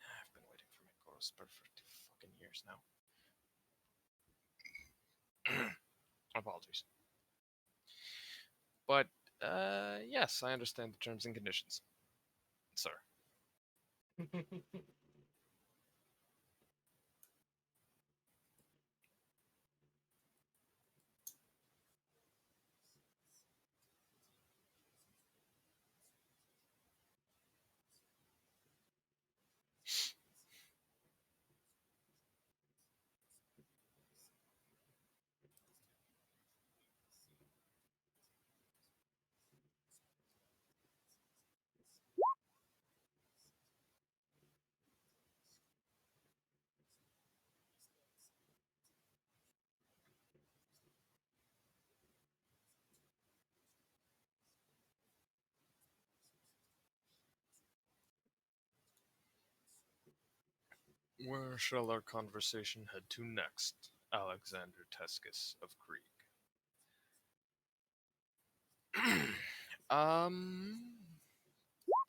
I've been waiting for my growth spurt for 2 fucking years now. Apologies. But yes, I understand the terms and conditions, sir. Where shall our conversation head to next, Alexander Tescus of Krieg?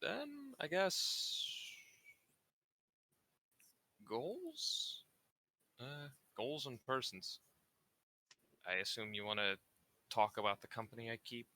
Then I guess goals? Goals and persons. I assume you want to talk about the company I keep?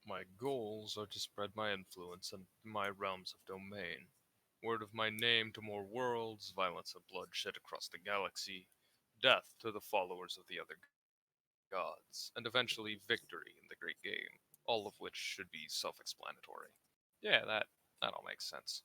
My goals are to spread my influence and my realms of domain. Word of my name to more worlds, violence and bloodshed across the galaxy, death to the followers of the other gods, and eventually victory in the great game, all of which should be self-explanatory. Yeah, that all makes sense.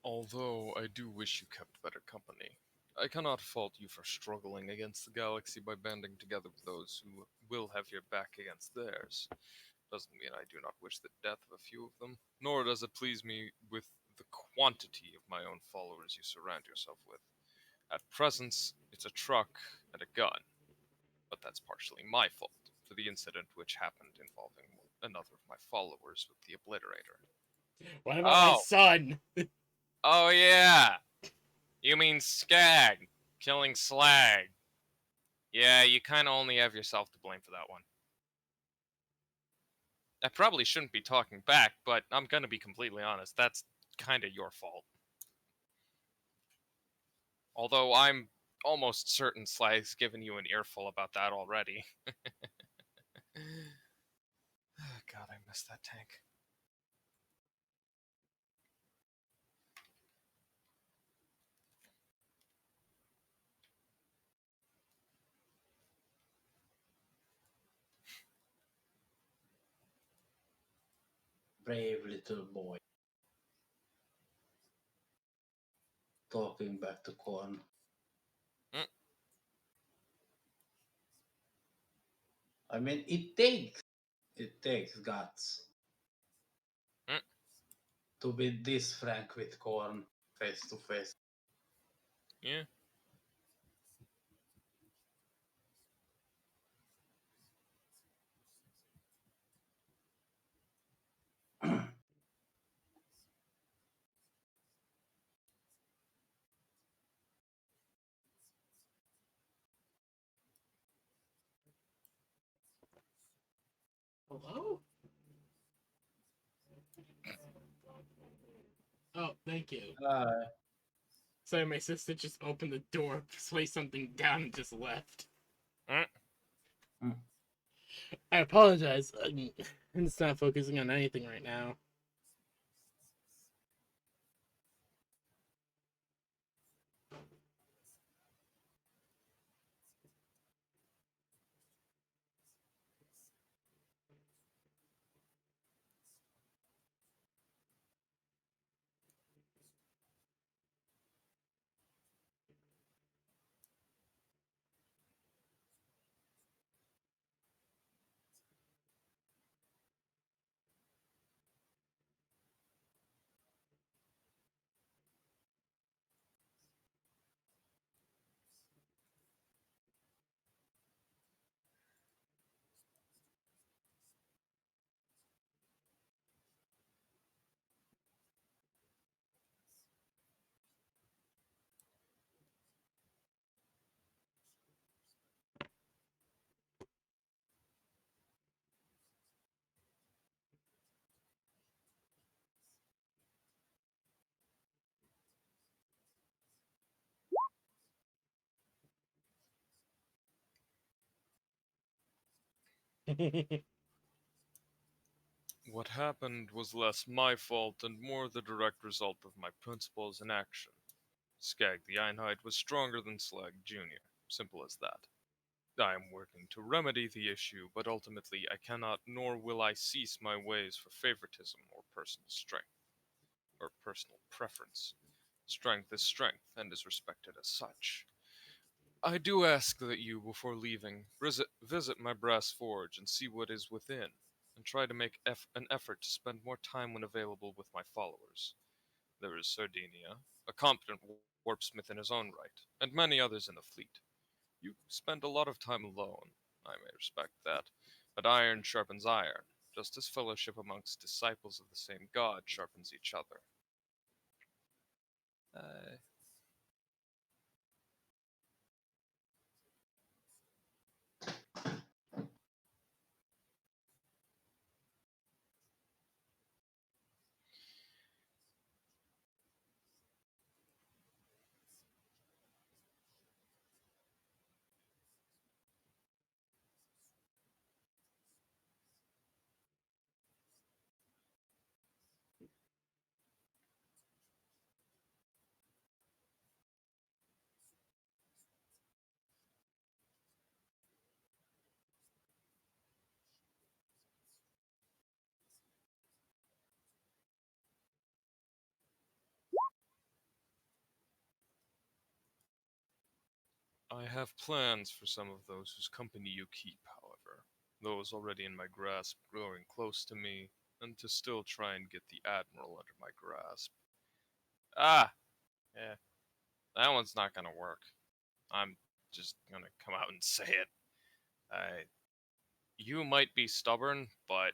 Although I do wish you kept better company. I cannot fault you for struggling against the galaxy by banding together with those who will have your back against theirs. Doesn't mean I do not wish the death of a few of them, nor does it please me with the quantity of my own followers you surround yourself with. At present, it's a truck and a gun, but that's partially my fault for the incident which happened involving another of my followers with the Obliterator. What about my Oh, son? oh yeah! You mean Skag, killing Slag. Yeah, you kinda only have yourself to blame for that one. I probably shouldn't be talking back, but I'm gonna be completely honest, that's kinda your fault. Although I'm almost certain Slag's given you an earful about that already. God, I miss that tank. Brave little boy. Talking back to Korn. Mm. I mean, it takes guts Mm. to be this frank with Korn face to face. Yeah. Hello? Oh, thank you. Sorry, my sister just opened the door, placed something down, and just left. Mm. I apologize. I'm just not focusing on anything right now. What happened was less my fault and more the direct result of my principles in action. Skag the Einheit was stronger than Slag Jr. Simple as that. I am working to remedy the issue, but ultimately I cannot nor will I cease my ways for favoritism or personal strength, or personal preference. Strength is strength and is respected as such. I do ask that you, before leaving, visit my brass forge and see what is within, and try to make an effort to spend more time when available with my followers. There is Sardinia, a competent warpsmith in his own right, and many others in the fleet. You spend a lot of time alone, I may respect that, but iron sharpens iron, just as fellowship amongst disciples of the same God sharpens each other. Uh, I have plans for some of those whose company you keep, however. Those already in my grasp growing close to me, and to still try and get the Admiral under my grasp. Ah! Yeah, that one's not gonna work. I'm just gonna come out and say it. I, you might be stubborn, but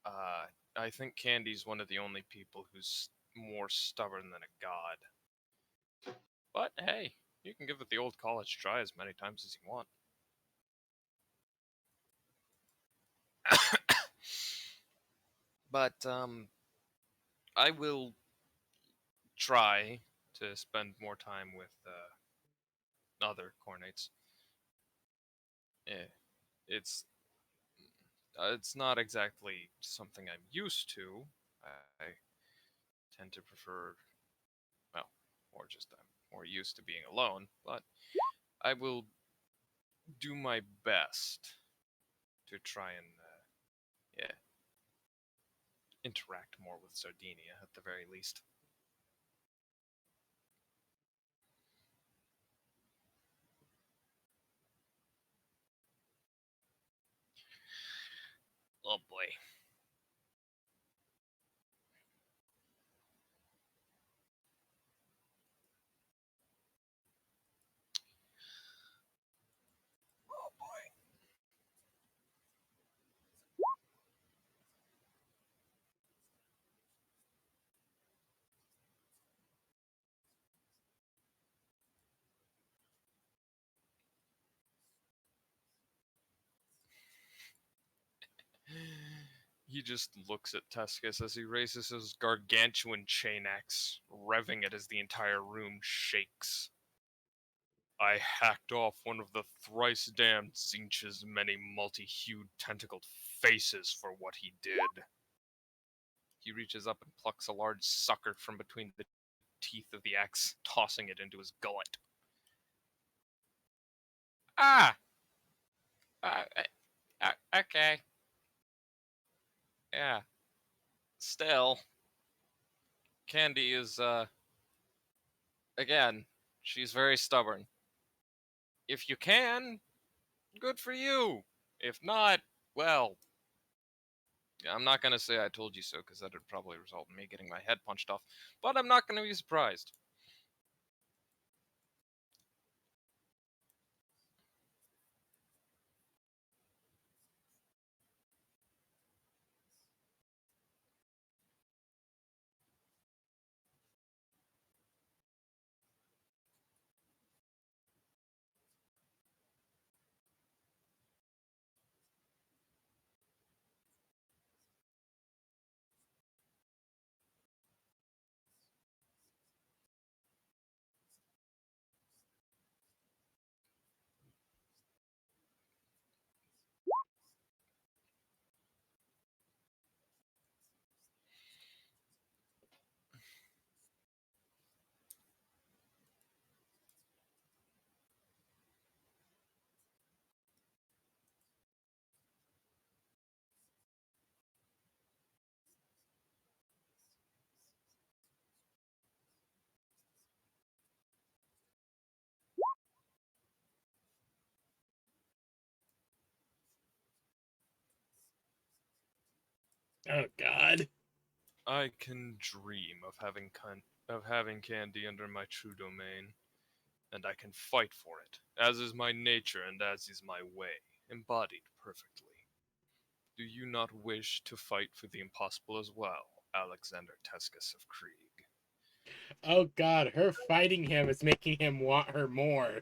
I think Candy's one of the only people who's more stubborn than a god. But hey, you can give it the old college try as many times as you want. But I will try to spend more time with other cornates. Eh, it's it's not exactly something I'm used to. I tend to prefer, well, or just I'm more used to being alone. But I will do my best to try and yeah, interact more with Sardinia at the very least. Oh boy. Oh boy. He just looks at Tuscus as he raises his gargantuan chain axe, revving it as the entire room shakes. I hacked off one of the thrice damned Zinch's many multi-hued tentacled faces for what he did. He reaches up and plucks a large sucker from between the teeth of the axe, tossing it into his gullet. Ah! Okay. Yeah. Still, Candy is, again, she's very stubborn. If you can, good for you. If not, well, I'm not gonna say I told you so, because that would probably result in me getting my head punched off, but I'm not gonna be surprised. Oh God. I can dream of having Candy under my true domain, and I can fight for it, as is my nature and as is my way, embodied perfectly. Do you not wish to fight for the impossible as well, Alexander Tescus of Krieg? Oh God, her fighting him is making him want her more.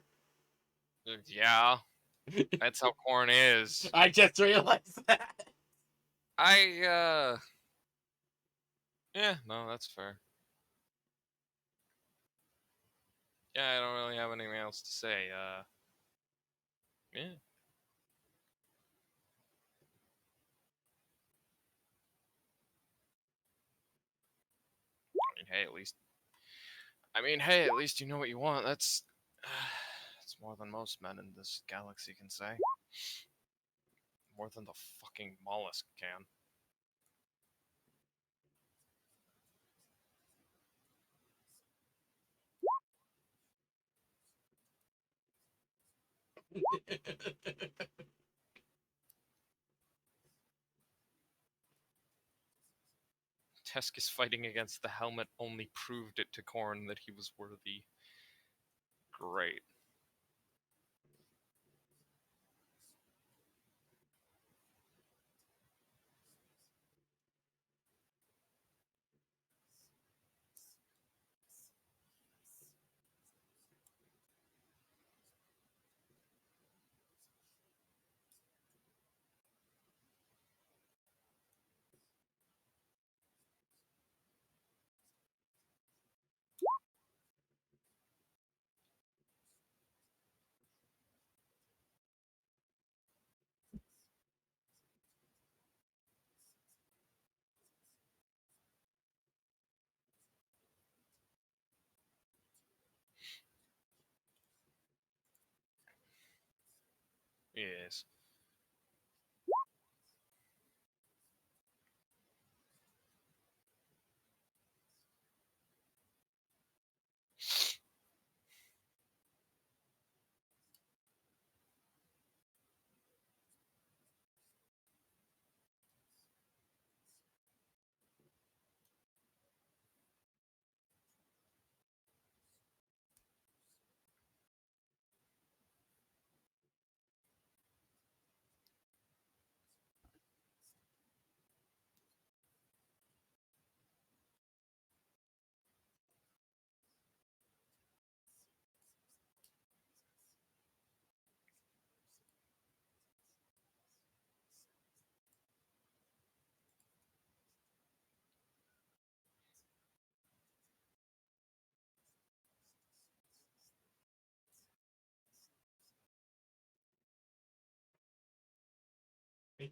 Yeah, that's how Corn is. I just realized that. Yeah, no, that's fair. Yeah, I don't really have anything else to say. Yeah. Hey, at least. Hey, at least you know what you want. That's. It's more than most men in this galaxy can say. More than the fucking mollusk can. Teskis fighting against the helmet only proved it to Korn that he was worthy. Great. Yes.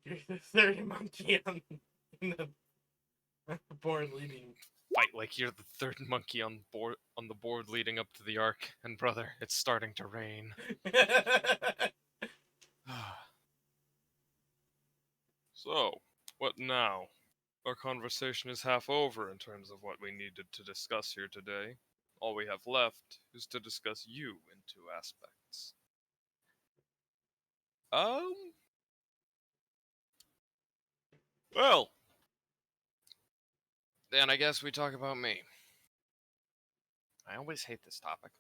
You're the third monkey on the board leading. Fight like you're the third monkey on the board leading up to the arc, and brother, it's starting to rain. So, what now? Our conversation is half over in terms of what we needed to discuss here today. All we have left is to discuss you in two aspects. Well, then I guess we talk about me. I always hate this topic.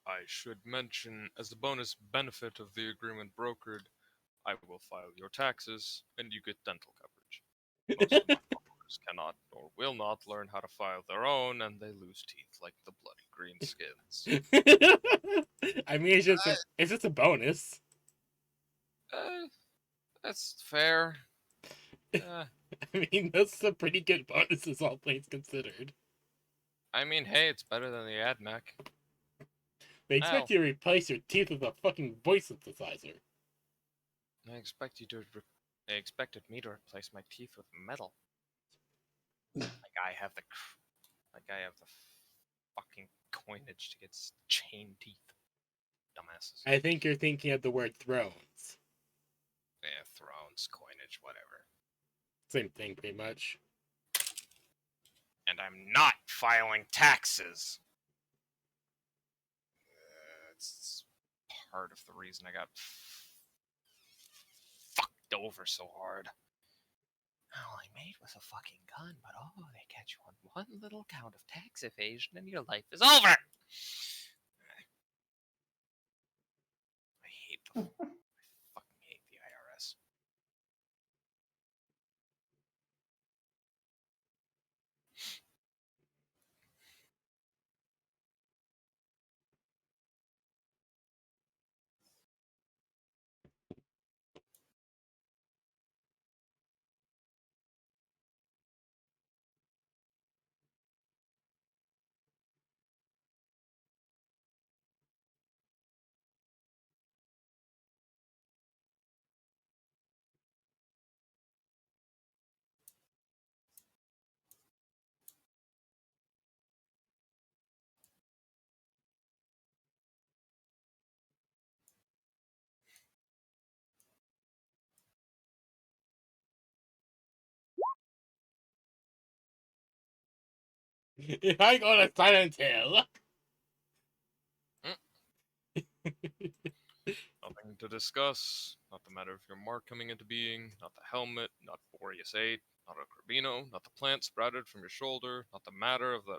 I should mention, as a bonus benefit of the agreement brokered, I will file your taxes, and you get dental coverage. Most of my followers cannot or will not learn how to file their own, and they lose teeth like the bloody green skins. I mean, it's just a bonus. That's fair. Uh, I mean, that's a pretty good bonuses, all things considered. I mean, hey, it's better than the AdMech. They expect you to replace your teeth with a fucking voice synthesizer. They expected me to replace my teeth with metal. Like I have the fucking coinage to get chain teeth. Dumbasses. I think you're thinking of the word thrones. Yeah, thrones, coinage, whatever. Same thing, pretty much. And I'm not filing taxes. It's part of the reason I got fucked over so hard. All I made was a fucking gun, but oh, they catch you on one little count of tax evasion and your life is over! I hate the... I fucking hate the IRS. If I go to Silent Hill. Nothing to discuss. Not the matter of your mark coming into being, not the helmet, not Boreas 8, not a Carbino, not the plant sprouted from your shoulder, not the matter of the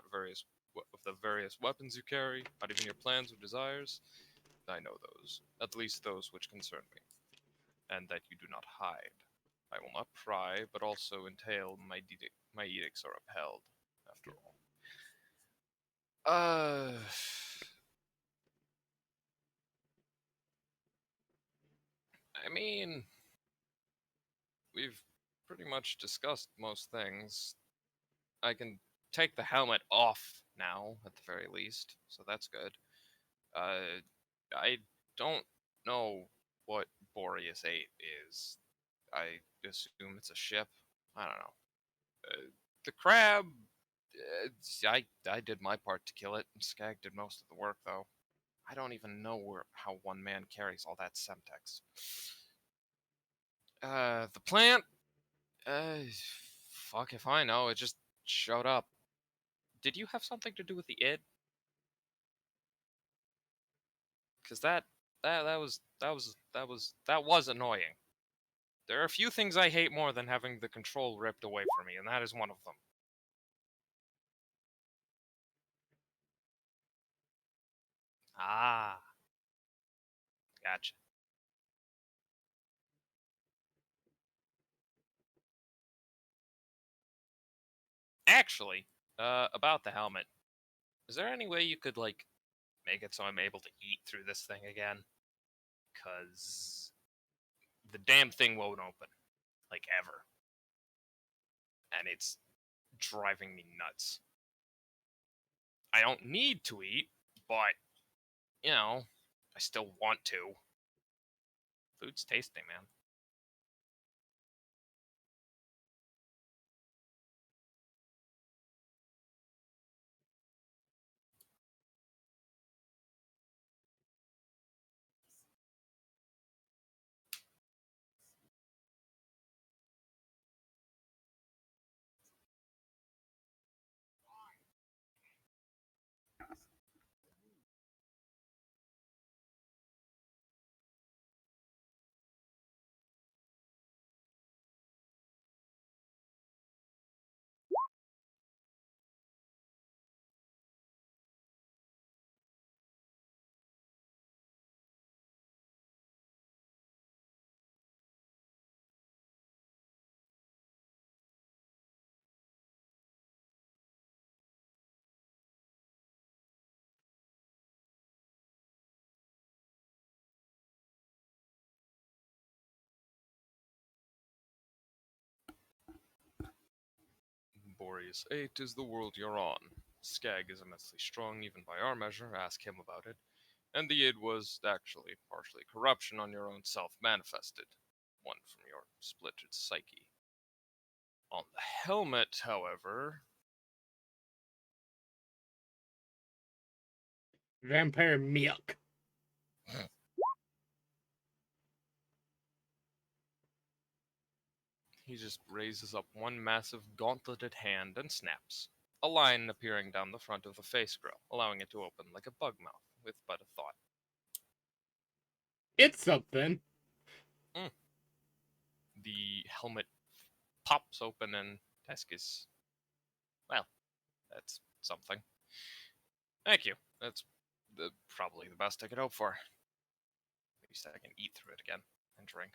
various weapons you carry, not even your plans or desires. I know those, at least those which concern me, and that you do not hide. I will not pry, but also entail my edicts are upheld, after all. I mean, we've pretty much discussed most things. I can take the helmet off now, at the very least, so that's good. I don't know what Boreas 8 is. I assume it's a ship. I don't know. The crab, I did my part to kill it. Skag did most of the work, though. I don't even know how one man carries all that Semtex. The plant, fuck if I know. It just showed up. Did you have something to do with the id? Because that was annoying. There are a few things I hate more than having the control ripped away from me, and that is one of them. Ah, gotcha. Actually, about the helmet, is there any way you could, like, make it so I'm able to eat through this thing again? Because the damn thing won't open, like, ever. And it's driving me nuts. I don't need to eat, but, you know, I still want to. Food's tasty, man. Boreas 8 is the world you're on. Skag is immensely strong even by our measure, ask him about it. And the id was actually partially corruption on your own self-manifested, one from your splitted psyche. On the helmet, however, Vampire milk. He just raises up one massive gauntleted hand and snaps, a line appearing down the front of the face grill, allowing it to open like a bug mouth with but a thought. It's something. The helmet pops open and desk is, well, that's something. Thank you. That's probably the best I could hope for. At least I can eat through it again and drink.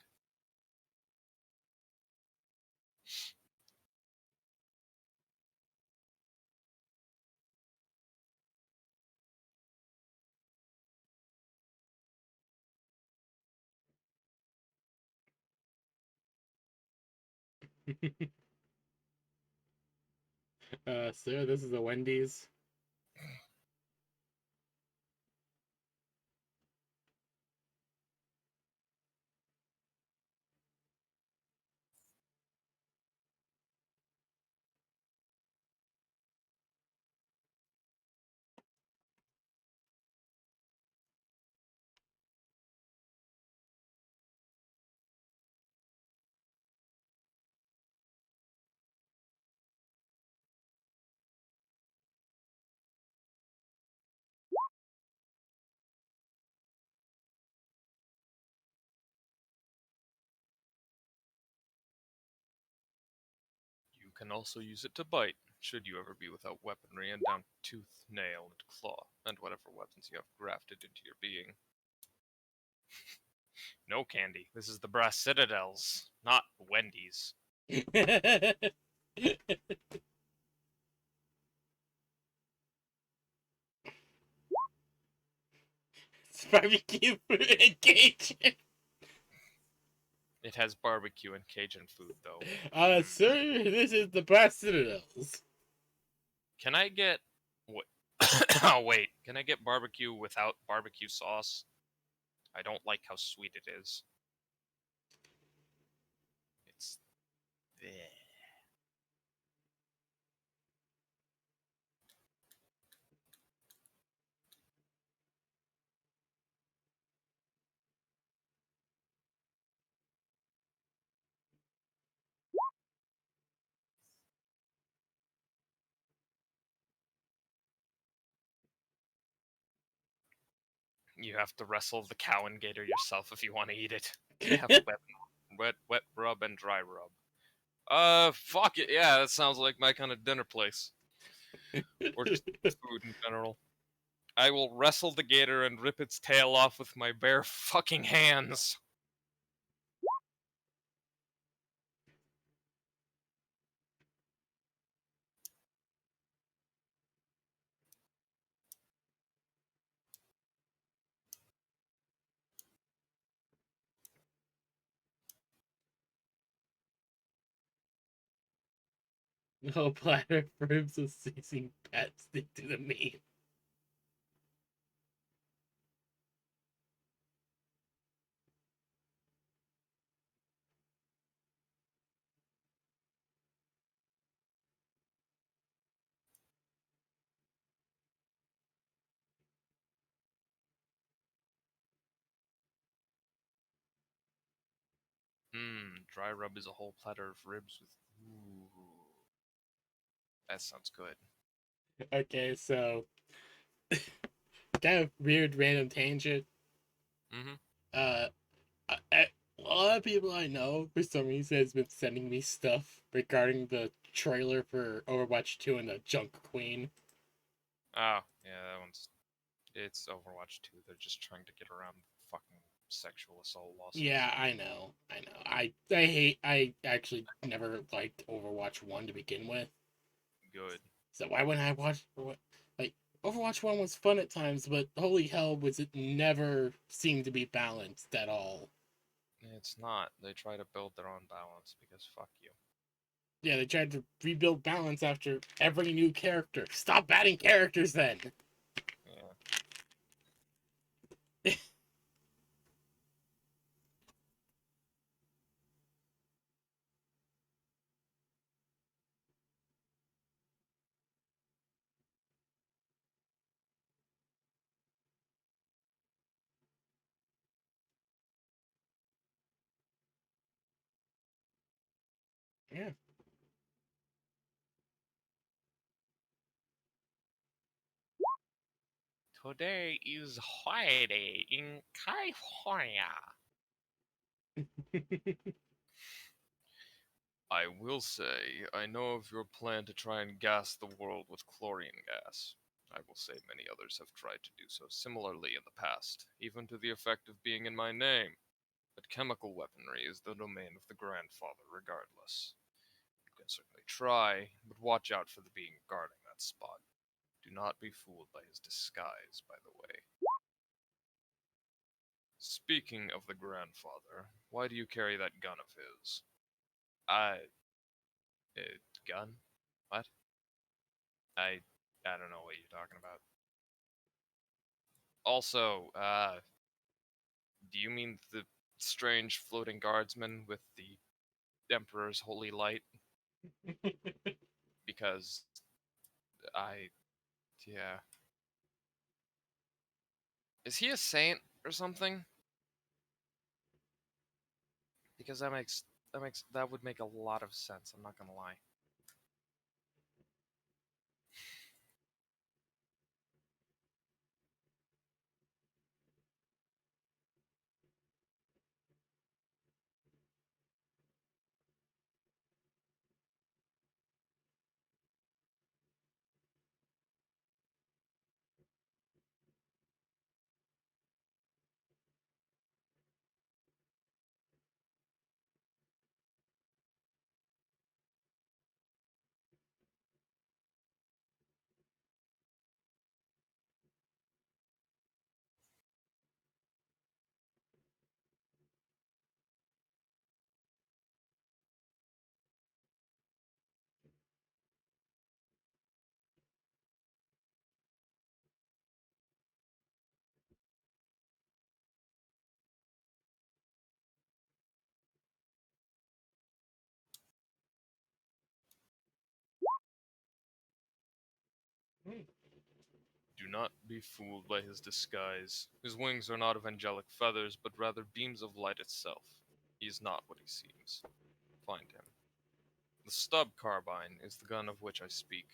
Sir, this is a Wendy's. You can also use it to bite, should you ever be without weaponry and down tooth, nail, and claw, and whatever weapons you have grafted into your being. No, Candy, this is the Brass Citadels, not Wendy's. It's barbecue food and Cajun. It has barbecue and Cajun food, though. Sir, this is the Brass Citadels. Can I get... What? Oh, wait. Can I get barbecue without barbecue sauce? I don't like how sweet it is. It's... Bleh. You have to wrestle the cow and gator yourself if you want to eat it. They have wet rub and dry rub. Fuck it. Yeah, that sounds like my kind of dinner place. Or just food in general. I will wrestle the gator and rip its tail off with my bare fucking hands. No platter of ribs with seasoning pat stick to the meat. Dry rub is a whole platter of ribs with. Ooh. That sounds good. Okay, so kind of weird random tangent. Mm-hmm. Uh, a lot of people I know for some reason has been sending me stuff regarding the trailer for Overwatch 2 and the Junk Queen. Oh, yeah, that one's. It's Overwatch 2. They're just trying to get around fucking sexual assault lawsuits. Yeah, I know. I actually never liked Overwatch 1 to begin with. Good. So why wouldn't I watch what like Overwatch 1 was fun at times, but holy hell was it never seemed to be balanced at all. It's not. They try to build their own balance because fuck you. Yeah, they tried to rebuild balance after every new character. Stop adding characters then. Yeah. Yeah. Today is Friday in California. I will say, I know of your plan to try and gas the world with chlorine gas. I will say many others have tried to do so similarly in the past, even to the effect of being in my name. But chemical weaponry is the domain of the grandfather regardless. You can certainly try, but watch out for the being guarding that spot. Do not be fooled by his disguise, by the way. Speaking of the grandfather, why do you carry that gun of his? I... gun? What? I don't know what you're talking about. Also, do you mean the strange floating guardsman with the Emperor's holy light? Because yeah. Is he a saint or something? Because that would make a lot of sense, I'm not gonna lie. Do not be fooled by his disguise. His wings are not of angelic feathers, but rather beams of light itself. He is not what he seems. Find him. The stub carbine is the gun of which I speak.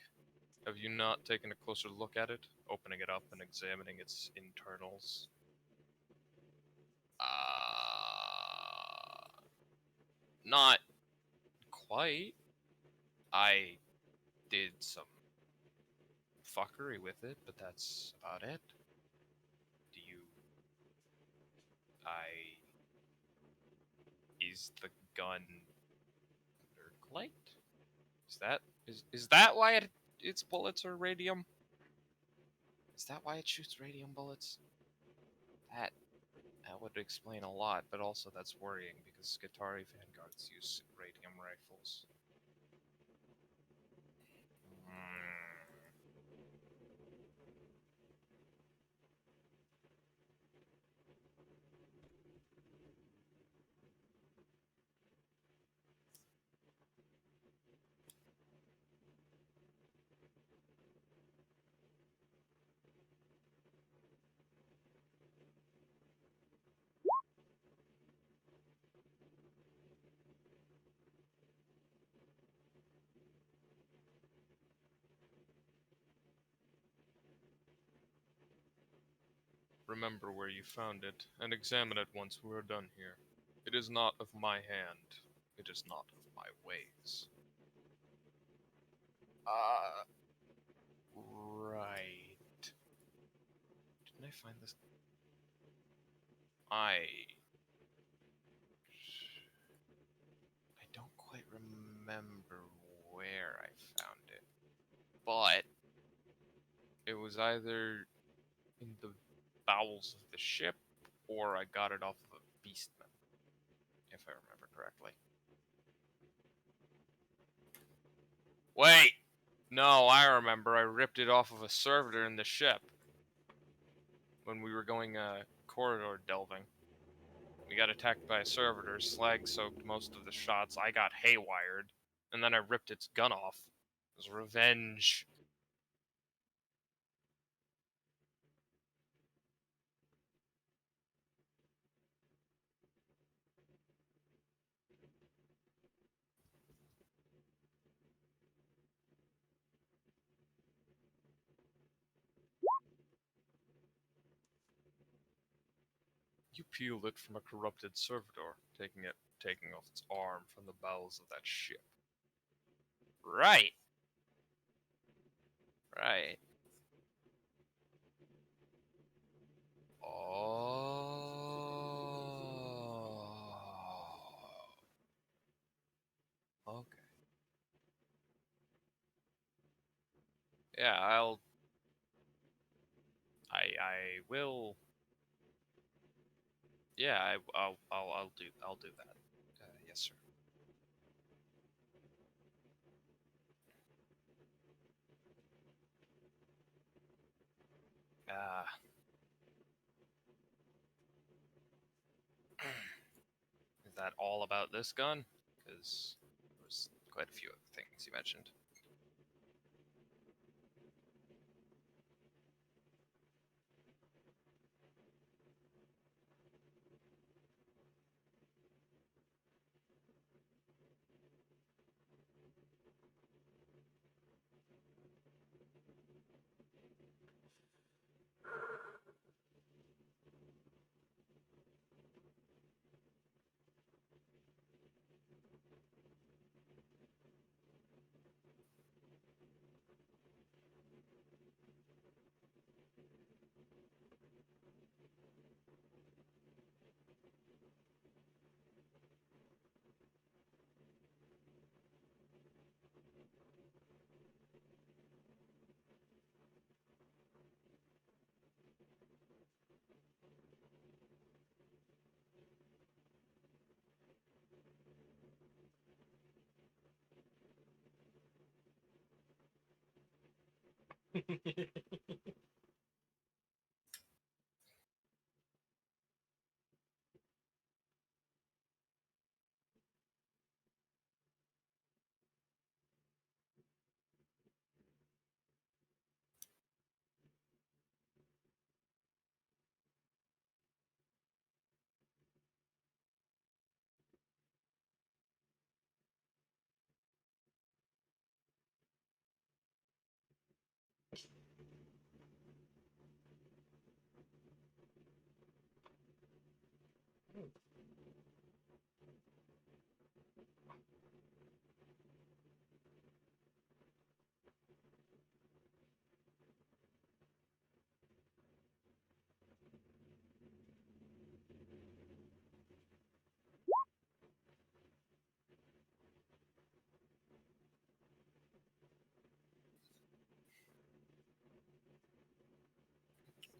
Have you not taken a closer look at it, opening it up and examining its internals? Not quite. I did some fuckery with it, but that's about it. Do you... I... Is the gun Nerdlight? Is that why its bullets are radium? Is that why it shoots radium bullets? That would explain a lot, but also that's worrying because Skitarii vanguards use radium rifles. Remember where you found it, and examine it once we are done here. It is not of my hand. It is not of my ways. Right. Didn't I find this? I don't quite remember where I found it, but it was either in the bowels of the ship, or I got it off of a beastman, if I remember correctly. Wait! No, I remember. I ripped it off of a servitor in the ship when we were going corridor delving. We got attacked by a servitor, slag soaked most of the shots, I got haywired, and then I ripped its gun off. It was revenge. You peeled it from a corrupted servitor, taking off its arm from the bowels of that ship. Right. Right. Oh. Okay. Yeah, I will. Yeah, I'll do that. Yes, sir. Uh, is that all about this gun? Because there's quite a few other things you mentioned.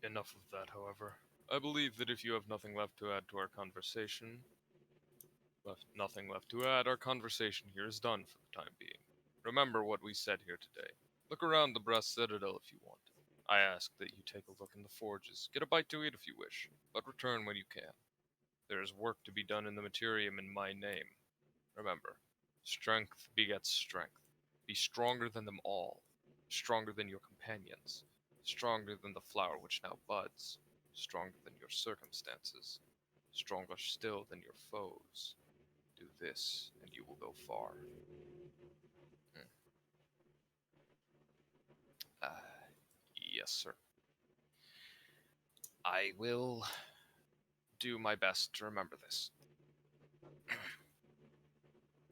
Enough of that, however. I believe that if you have nothing left to add to our conversation, nothing left to add, our conversation here is done for the time being. Remember what we said here today. Look around the Brass Citadel if you want. I ask that you take a look in the forges, get a bite to eat if you wish, but return when you can. There is work to be done in the Materium in my name. Remember, strength begets strength. Be stronger than them all, stronger than your companions, stronger than the flower which now buds, stronger than your circumstances, stronger still than your foes. Do this, and you will go far. Hmm. Yes, sir. I will do my best to remember this.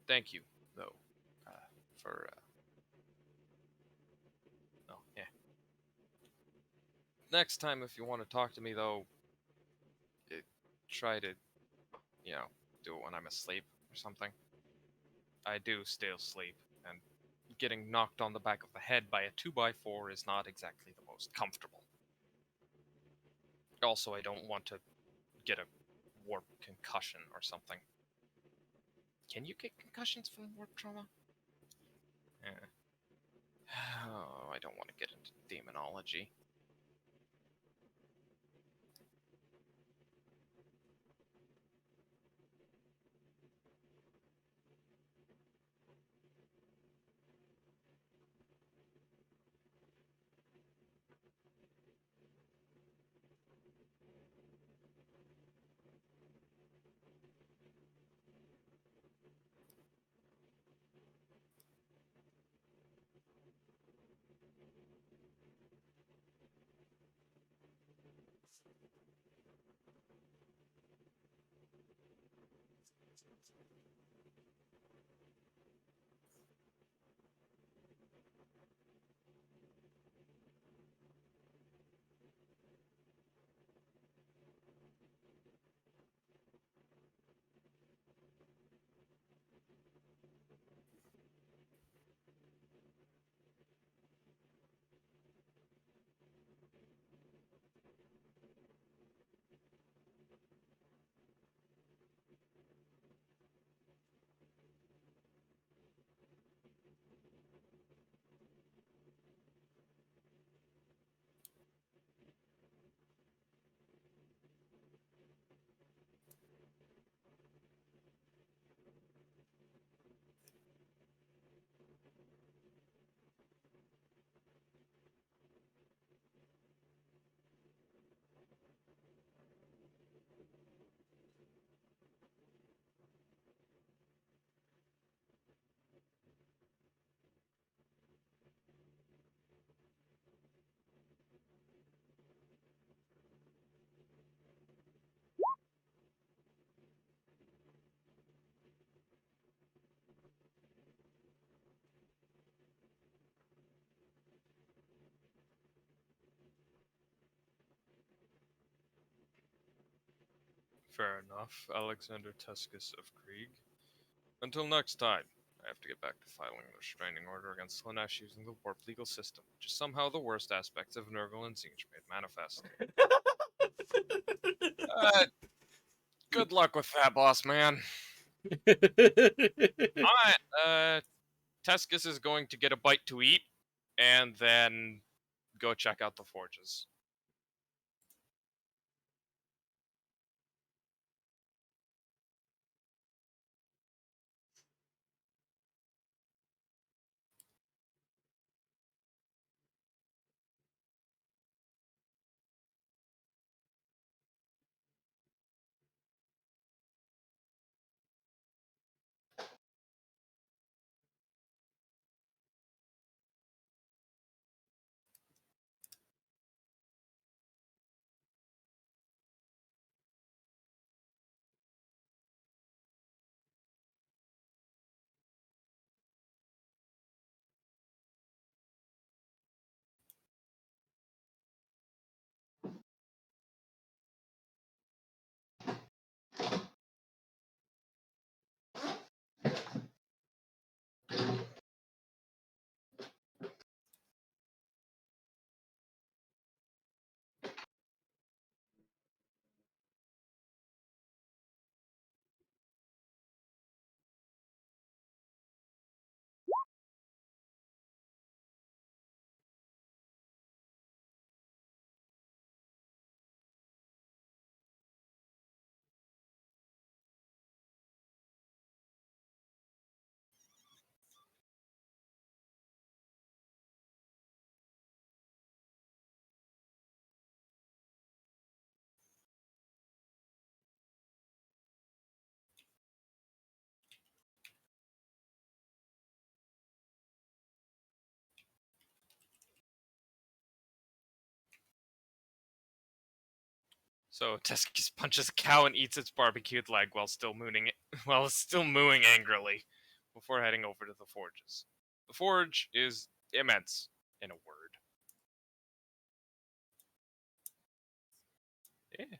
Thank you, though, for. Oh, yeah. Next time, if you want to talk to me, though, try to, you know, do it when I'm asleep or something. I do still sleep, and getting knocked on the back of the head by a 2x4 is not exactly the most comfortable. Also, I don't want to get a warp concussion or something. Can you get concussions from warp trauma? Eh. Oh, I don't want to get into demonology. Fair enough, Alexander Tuscus of Krieg. Until next time, I have to get back to filing a restraining order against Slanesh using the warp legal system, which is somehow the worst aspects of Nurgle and Zinj made manifest. Good luck with that, boss man. Alright, Tuscus is going to get a bite to eat, and then go check out the forges. So Tuscus punches a cow and eats its barbecued leg while still mooing angrily, before heading over to the forges. The forge is immense, in a word. Yeah.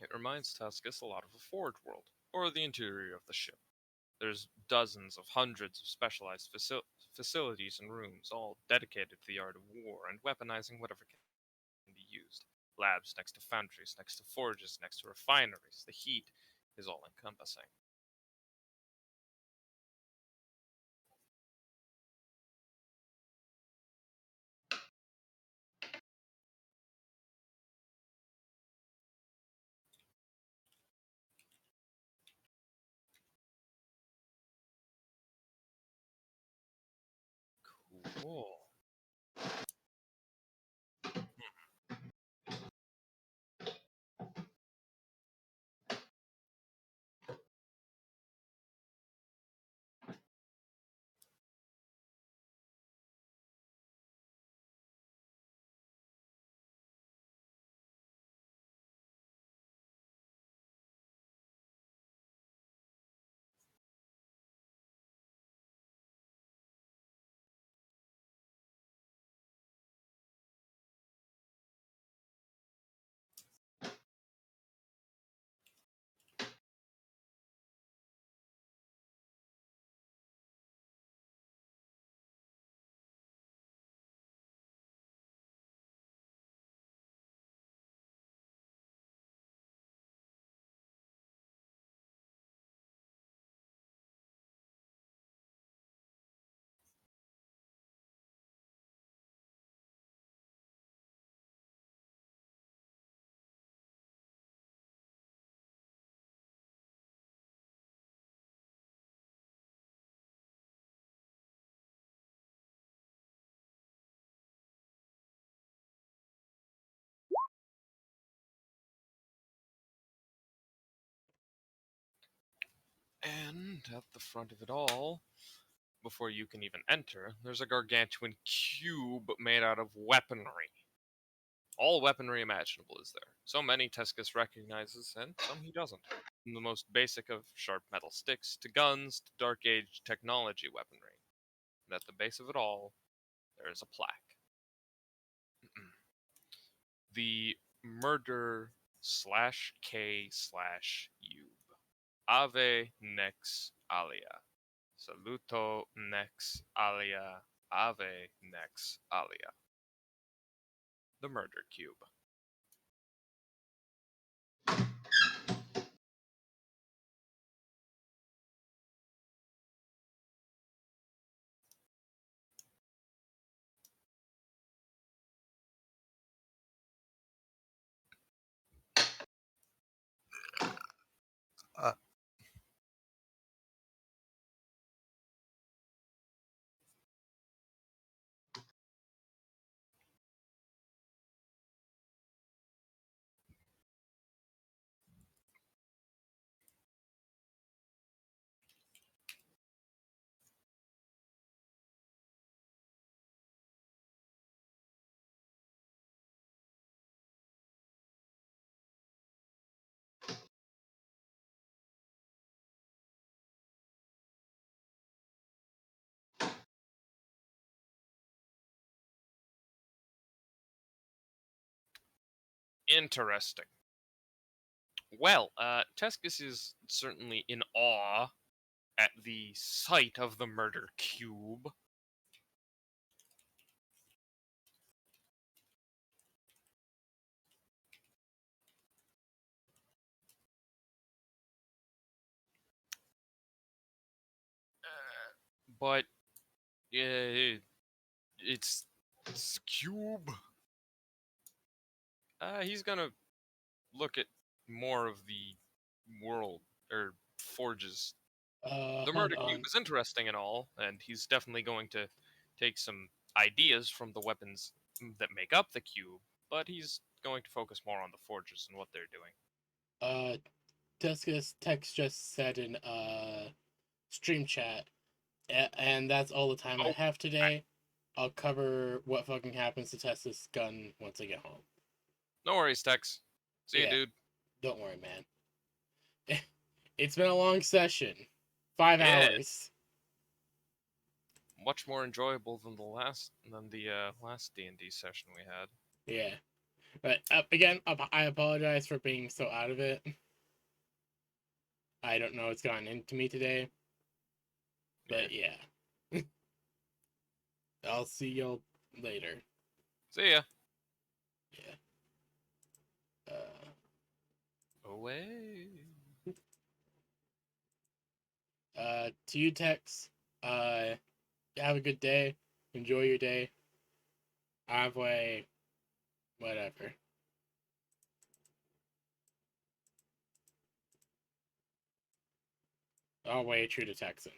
It reminds Tuscus a lot of a Forge world, or the interior of the ship. There's dozens of hundreds of specialized facilities and rooms, all dedicated to the art of war and weaponizing whatever can be used. Labs next to foundries, next to forges, next to refineries. The heat is all encompassing. Cool. And at the front of it all, before you can even enter, there's a gargantuan cube made out of weaponry. All weaponry imaginable is there. So many Tescus recognizes, and some he doesn't. From the most basic of sharp metal sticks to guns to Dark Age technology weaponry. And at the base of it all, there is a plaque. The murder /K/Ube. Ave nex alia. Saluto nex alia. Ave nex alia. The murder cube. Interesting. Well, Tescus is certainly in awe at the sight of the murder cube. But it's cube. He's gonna look at more of the world or forges. The Hold murder cube on. is interesting and all, and he's definitely going to take some ideas from the weapons that make up the cube, but he's going to focus more on the forges and what they're doing. Tescus text just said in stream chat, and that's all the time I Oh, have today. I'll cover what fucking happens to Tescus' gun once I get home. No worries, Tex. See you, Yeah. dude. Don't worry, man. It's been a long session. 5 Yeah. hours. Much more enjoyable than the last D&D session we had. Yeah. But again, I apologize for being so out of it. I don't know what's gone into me today. But yeah. I'll see y'all later. See ya. Yeah. Away. To you, Tex. Have a good day. Enjoy your day. Halfway. Whatever. I'll wait true to Texan.